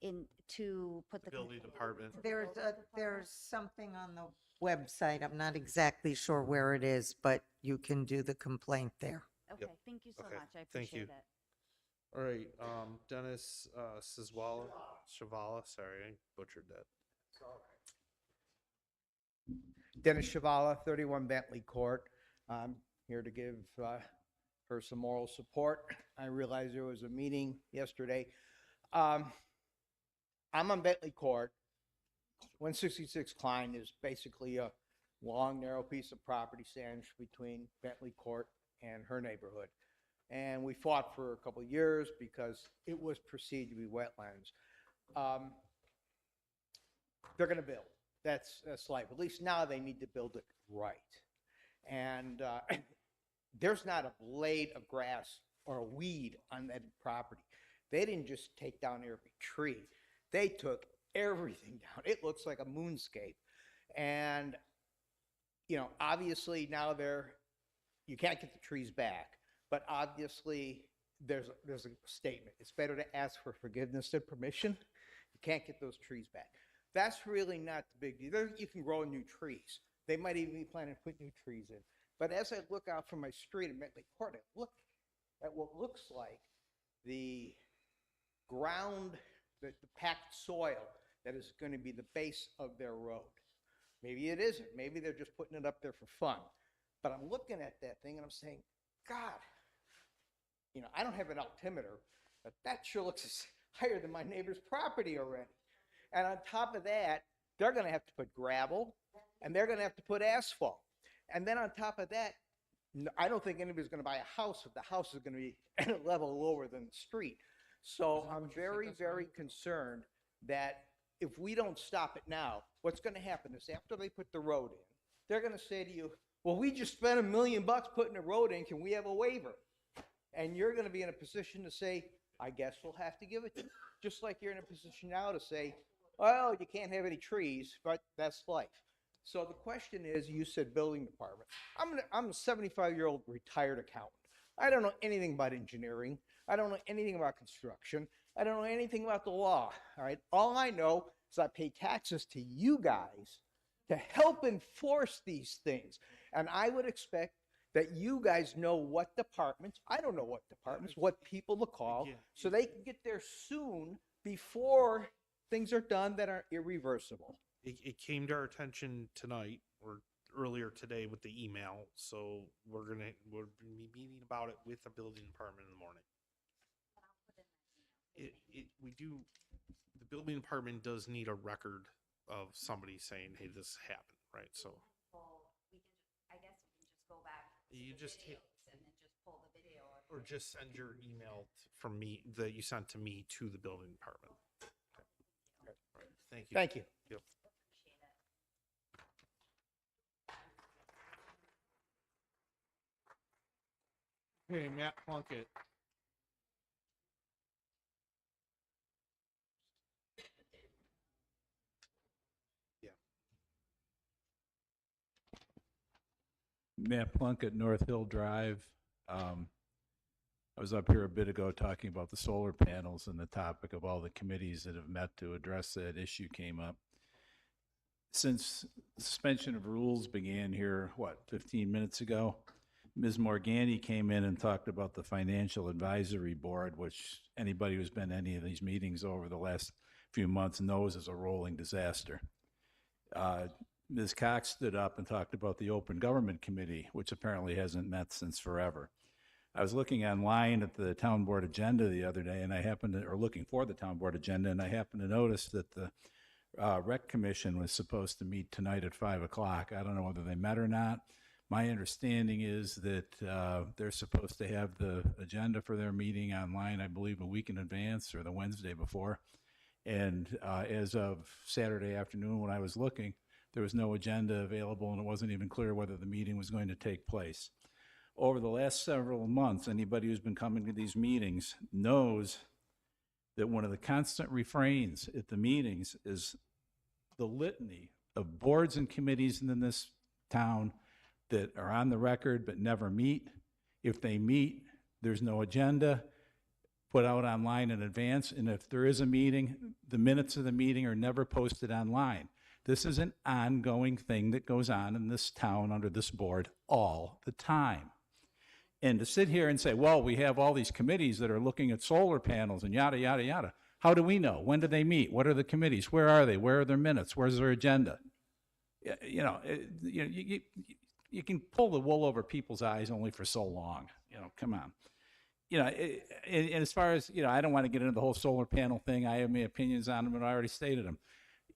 To put the building department. There's something on the website. I'm not exactly sure where it is, but you can do the complaint there. Okay, thank you so much. I Thank you. appreciate it. All right, Dennis Shavala, sorry, I butchered that. Dennis Shavala, 31 Bentley Court. I'm here to give her some moral support. I realize there was a meeting yesterday. I'm on Bentley Court. 166 Klein is basically a long, narrow piece of property sandwiched between Bentley Court and her neighborhood. And we fought for a couple of years because it was perceived to be wetlands. They're going to build. That's life. At least now they need to build it right. And there's not a blade of grass or a weed on that property. They didn't just take down every tree. They took everything down. It looks like a moonscape. And, obviously now you can't get the trees back. But obviously, there's a statement. It's better to ask for forgiveness than permission. You can't get those trees back. That's really not the big deal. You can grow new trees. They might even be planning to put new trees in. But as I look out from my street in Bentley Court, I look at what looks like the ground, the packed soil that is going to be the base of their road. Maybe it isn't. Maybe they're just putting it up there for fun. But I'm looking at that thing and I'm saying, God, I don't have an altimeter, but that sure looks higher than my neighbor's property already. And on top of that, they're going to have to put gravel and they're going to have to put asphalt. And then on top of that, I don't think anybody's going to buy a house if the house is going to be at a level lower than the street. So I'm very, very concerned that if we don't stop it now, what's going to happen is after they put the road in, they're going to say to you, well, we just spent $1 million putting a road in. Can we have a waiver? And you're going to be in a position to say, I guess we'll have to give it to you. Just like you're in a position now to say, well, you can't have any trees, but that's life. So the question is, you said building department. I'm a 75-year-old retired accountant. I don't know anything about engineering. I don't know anything about construction. I don't know anything about the law. All right. All I know is I pay taxes to you guys to help enforce these things. And I would expect that you guys know what departments, I don't know what departments, what people to call, so they can get there soon before things are done that are irreversible. It came to our attention tonight or earlier today with the email, so we're gonna be meeting about it with the building department in the morning. We do, the building department does need a record of somebody saying, hey, this happened, right? So I guess we can just go back. you just hit, And then just pull the video. or just send your email from me that you sent to me to the building department. Okay. All right. Thank you. Thank you. Yep. Okay, Matt Plunkett. Yeah. Matt Plunkett, North Hill Drive. I was up here a bit ago talking about the solar panels, and the topic of all the committees that have met to address that issue came up. Since suspension of rules began here, 15 minutes ago, Ms. Morganti came in and talked about the Financial Advisory Board, which anybody who's been to any of these meetings over the last few months knows is a rolling disaster. Ms. Cox stood up and talked about the Open Government Committee, which apparently hasn't met since forever. I was looking online at the town board agenda the other day, and looking for the town board agenda, and I happened to notice that the Rec Commission was supposed to meet tonight at 5 o'clock. I don't know whether they met or not. My understanding is that they're supposed to have the agenda for their meeting online, I believe, a week in advance or the Wednesday before. And as of Saturday afternoon when I was looking, there was no agenda available, and it wasn't even clear whether the meeting was going to take place. Over the last several months, anybody who's been coming to these meetings knows that one of the constant refrains at the meetings is the litany of boards and committees in this town that are on the record but never meet. If they meet, there's no agenda put out online in advance, and if there is a meeting, the minutes of the meeting are never posted online. This is an ongoing thing that goes on in this town under this board all the time. And to sit here and say, well, we have all these committees that are looking at solar panels and yada, yada, yada. How do we know? When do they meet? What are the committees? Where are they? Where are their minutes? Where's their agenda? You can pull the wool over people's eyes only for so long. Come on. And as far as, I don't want to get into the whole solar panel thing. I have my opinions on them, and I already stated them.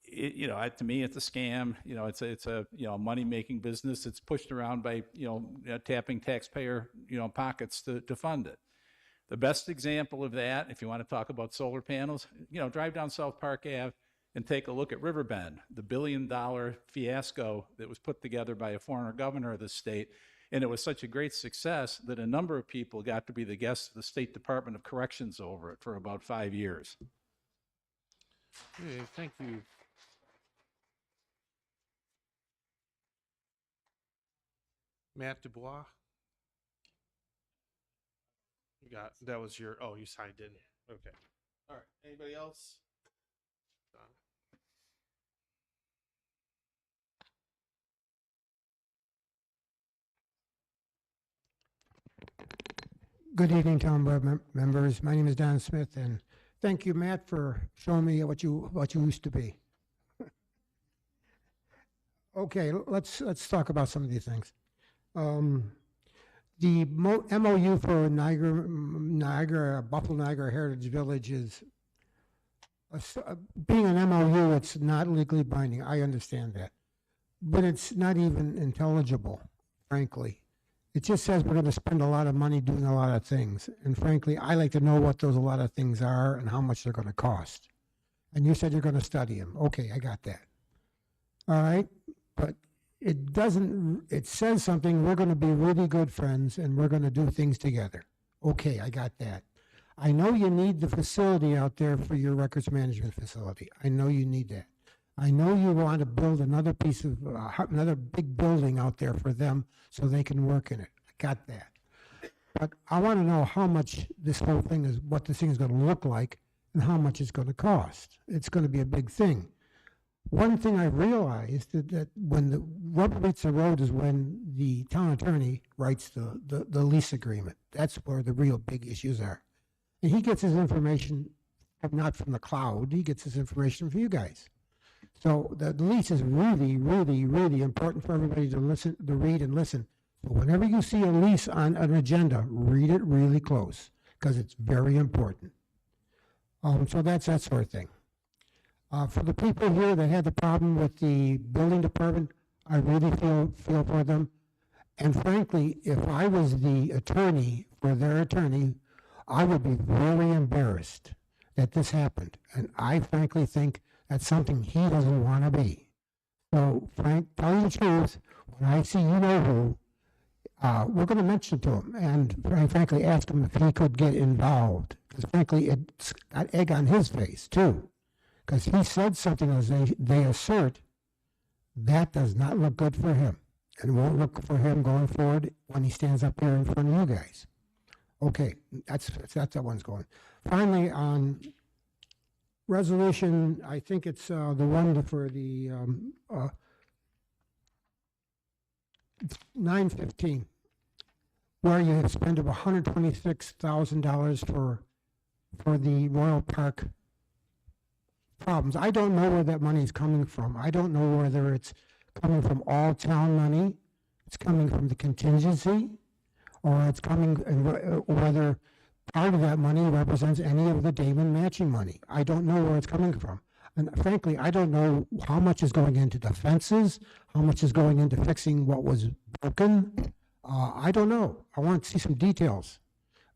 To me, it's a scam. It's a money-making business. It's pushed around by, tapping taxpayer, pockets to fund it. The best example of that, if you want to talk about solar panels, drive down South Park Ave and take a look at Riverbend, the billion-dollar fiasco that was put together by a former governor of the state. And it was such a great success that a number of people got to be the guests of the State Department of Corrections over it for about 5 years. Okay, thank you. Matt Dubois. That was your, you signed in. Okay. All right. Anybody else? Done. Good evening, town board members. My name is Don Smith, and thank you, Matt, for showing me what you used to be. Okay, let's talk about some of these things. The MOU for Buffalo Niagara Heritage Village is being an MOU. It's not legally binding. I understand that, but it's not even intelligible, frankly. It just says we're going to spend a lot of money doing a lot of things. And frankly, I like to know what those a lot of things are and how much they're going to cost. And you said you're going to study them. Okay, I got that. All right. But it doesn't, it says something, we're going to be really good friends and we're going to do things together. Okay, I got that. I know you need the facility out there for your records management facility. I know you need that. I know you want to build another piece of, another big building out there for them so they can work in it. I got that. But I want to know how much this whole thing is, what this thing is going to look like and how much it's going to cost. It's going to be a big thing. One thing I realized is that when the rubber meets the road is when the town attorney writes the lease agreement. That's where the real big issues are. And he gets his information not from the cloud. He gets his information from you guys. So the lease is really, really, really important for everybody to listen, to read and listen. So whenever you see a lease on an agenda, read it really close because it's very important. So that's that sort of thing. For the people here that had the problem with the building department, I really feel for them. And frankly, if I was the attorney for their attorney, I would be very embarrassed that this happened. And I frankly think that's something he doesn't want to be. So, Frank, tell you the truth, when I see you know who, we're going to mention to him and frankly ask him if he could get involved. Because frankly, it's got egg on his face too. Because he said something as they assert, that does not look good for him. And won't look for him going forward when he stands up here in front of you guys. Okay, that's that one's going. Finally, on resolution, I think it's the one for the 915, where you have spent about $126,000 for the Royal Park problems. I don't know where that money is coming from. I don't know whether it's coming from all town money, it's coming from the contingency, or it's coming, whether part of that money represents any of the Damon matching money. I don't know where it's coming from. And frankly, I don't know how much is going into the fences, how much is going into fixing what was broken. I don't know. I want to see some details.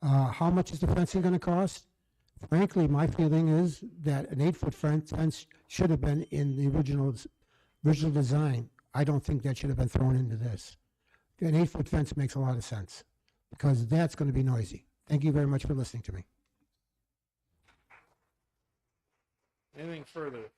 How much is the fencing going to cost? Frankly, my feeling is that an 8-foot fence should have been in the original design. I don't think that should have been thrown into this. An 8-foot fence makes a lot of sense because that's going to be noisy. Thank you very much for listening to me. Anything further?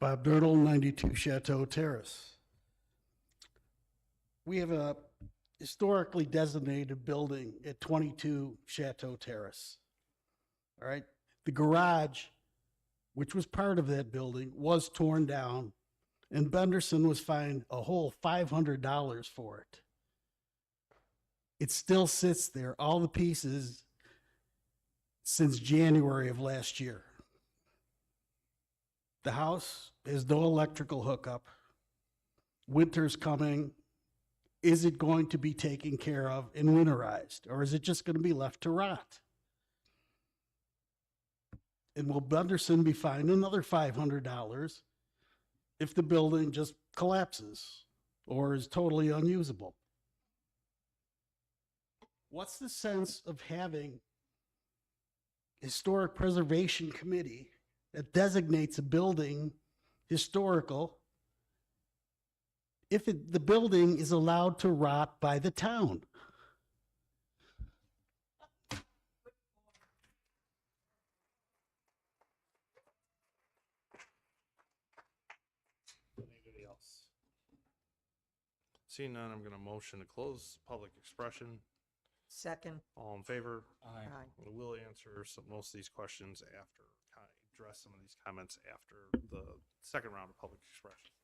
Bob Dirtle, 92 Chateau Terrace. We have a historically designated building at 22 Chateau Terrace. All right. The garage, which was part of that building, was torn down, and Benderson was fined a whole $500 for it. It still sits there, all the pieces, since January of last year. The house has no electrical hookup. Winter's coming. Is it going to be taken care of and winterized, or is it just going to be left to rot? And will Benderson be fined another $500 if the building just collapses or is totally unusable? What's the sense of having a historic preservation committee that designates a building historical if the building is allowed to rot by the town? Anybody else? Seeing none, I'm going to motion to close public expression. Second. All in favor? Aye. We will answer most of these questions after, address some of these comments after the second round of public expression.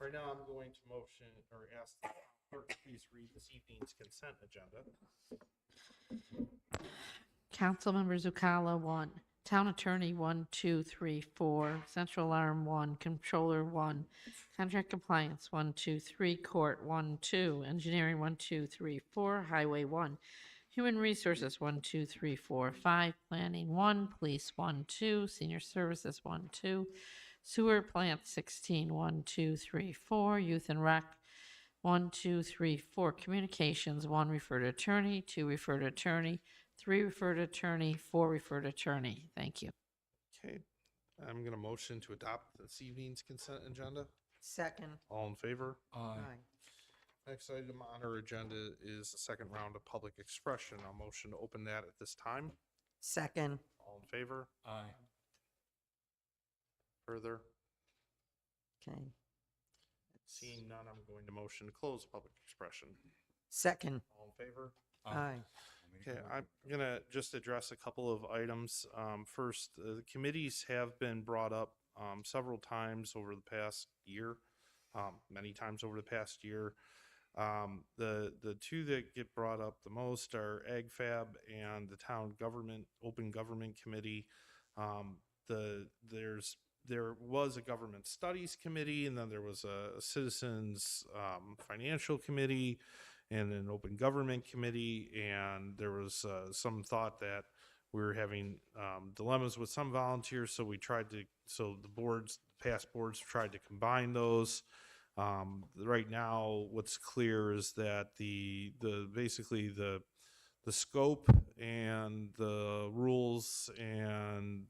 Right now, I'm going to motion or ask the clerk to please read this evening's consent agenda. Councilmember Zucala, 1. Town Attorney, 1, 2, 3, 4. Central Alarm, 1. Controller, 1. Contract Compliance, 1, 2, 3. Court, 1, 2. Engineering, 1, 2, 3, 4. Highway, 1. Human Resources, 1, 2, 3, 4, 5. Planning, 1. Police, 1, 2. Senior Services, 1, 2. Sewer Plant, 16, 1, 2, 3, 4. Youth and Rec, 1, 2, 3, 4. Communications, 1. Refer to attorney, 2. Refer to attorney, 3. Refer to attorney, 4. Refer to attorney. Thank you. Okay, I'm going to motion to adopt this evening's consent agenda. Second. All in favor? Aye. Next item on our agenda is the second round of public expression. I'll motion to open that at this time. Second. All in favor? Aye. Further? Okay. Seeing none, I'm going to motion to close public expression. Second. All in favor? Aye. Okay, I'm going to just address a couple of items. First, the committees have been brought up several times over the past year, many times over the past year. The two that get brought up the most are AgFab and the Town Government Open Government Committee. There's there was a government studies committee, and then there was a citizens financial committee, and an open government committee, and there was some thought that we were having dilemmas with some volunteers, so the boards, past boards tried to combine those. Right now, what's clear is that basically the scope and the rules and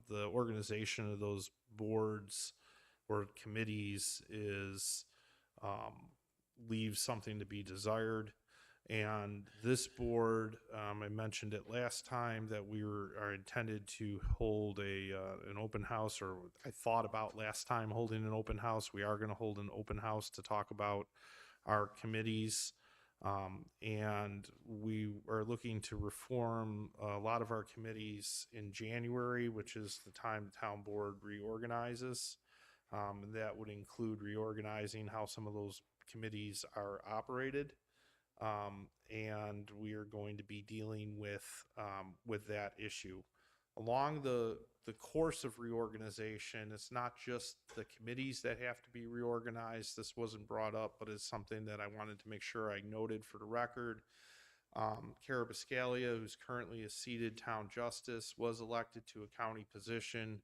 the organization of those boards or committees leaves something to be desired. And this board, I mentioned it last time that we are intended to hold an open house, or I thought about last time holding an open house. We are going to hold an open house to talk about our committees. And we are looking to reform a lot of our committees in January, which is the time the town board reorganizes. And that would include reorganizing how some of those committees are operated. And we are going to be dealing with that issue. Along the course of reorganization, it's not just the committees that have to be reorganized. This wasn't brought up, but it's something that I wanted to make sure I noted for the record. Cara Biscaglia, who's currently a seated town justice, was elected to a county position.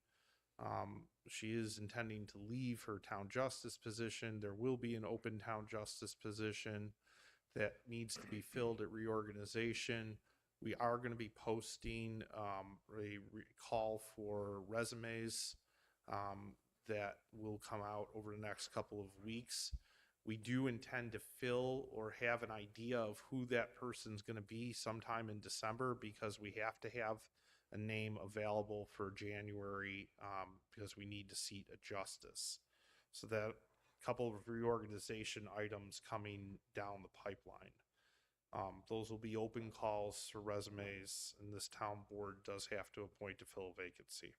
She is intending to leave her town justice position. There will be an open town justice position that needs to be filled at reorganization. We are going to be posting a call for resumes that will come out over the next couple of weeks. We do intend to fill or have an idea of who that person's going to be sometime in December, because we have to have a name available for January because we need to seat a justice. So that couple of reorganization items coming down the pipeline. Those will be open calls for resumes, and this town board does have to appoint to fill a vacancy.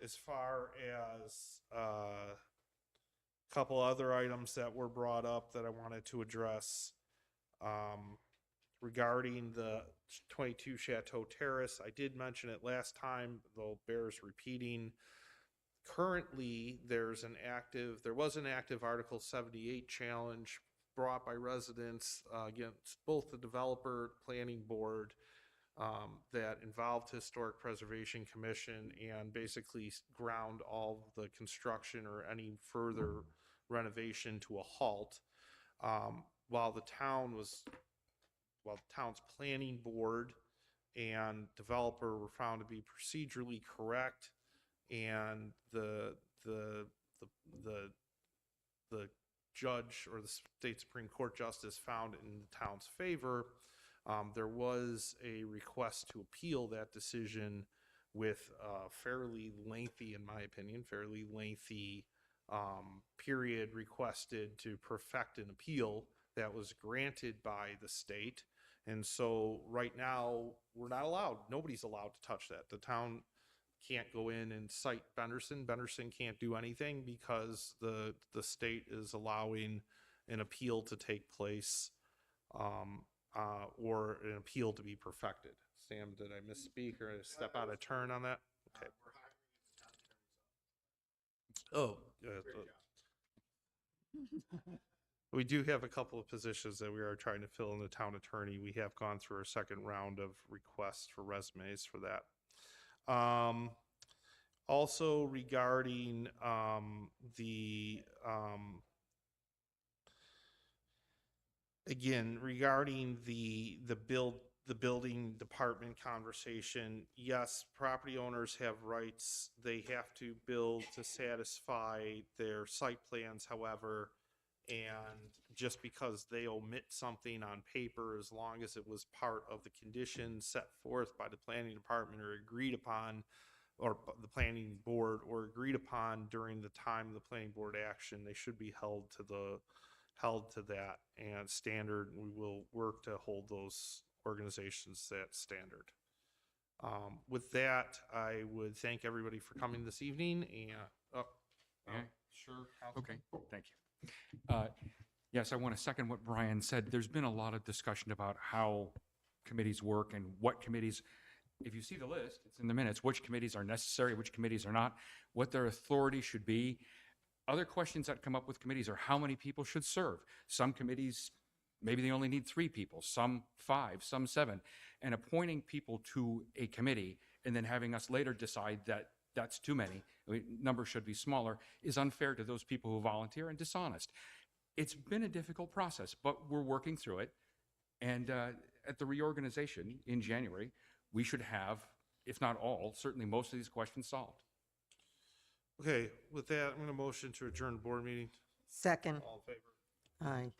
As far as a couple other items that were brought up that I wanted to address, regarding the 22 Chateau Terrace, I did mention it last time, though bears repeating. Currently, there was an active Article 78 challenge brought by residents against both the developer planning board that involved Historic Preservation Commission and basically ground all the construction or any further renovation to a halt. While the town's planning board and developer were found to be procedurally correct, and the judge or the state Supreme Court justice found in the town's favor, there was a request to appeal that decision with a fairly lengthy, in my opinion, period requested to perfect an appeal that was granted by the state. And so right now, we're not allowed, nobody's allowed to touch that. The town can't go in and cite Benderson. Benderson can't do anything because the state is allowing an appeal to take place or an appeal to be perfected. Sam, did I misspeak or step out of turn on that? Okay. Oh, we do have a couple of positions that we are trying to fill in the town attorney. We have gone through our second round of requests for resumes for that. Also regarding regarding the building department conversation, yes, property owners have rights. They have to build to satisfy their site plans, however, and just because they omit something on paper, as long as it was part of the conditions set forth by the planning department or agreed upon, or the planning board, or agreed upon during the time of the planning board action, they should be held to that and standard. We will work to hold those organizations that standard. With that, I would thank everybody for coming this evening. And sure. Okay, thank you. Yes, I want to second what Brian said. There's been a lot of discussion about how committees work and what committees. if you see the list, it's in the minutes, which committees are necessary, which committees are not, what their authority should be. Other questions that come up with committees are how many people should serve. Some committees, maybe they only need 3 people, some 5, some 7. And appointing people to a committee and then having us later decide that that's too many, numbers should be smaller, is unfair to those people who volunteer and dishonest. It's been a difficult process, but we're working through it. And at the reorganization in January, we should have, if not all, certainly most of these questions solved. Okay, with that, I'm going to motion to adjourn the board meeting. Second. All in favor? Aye.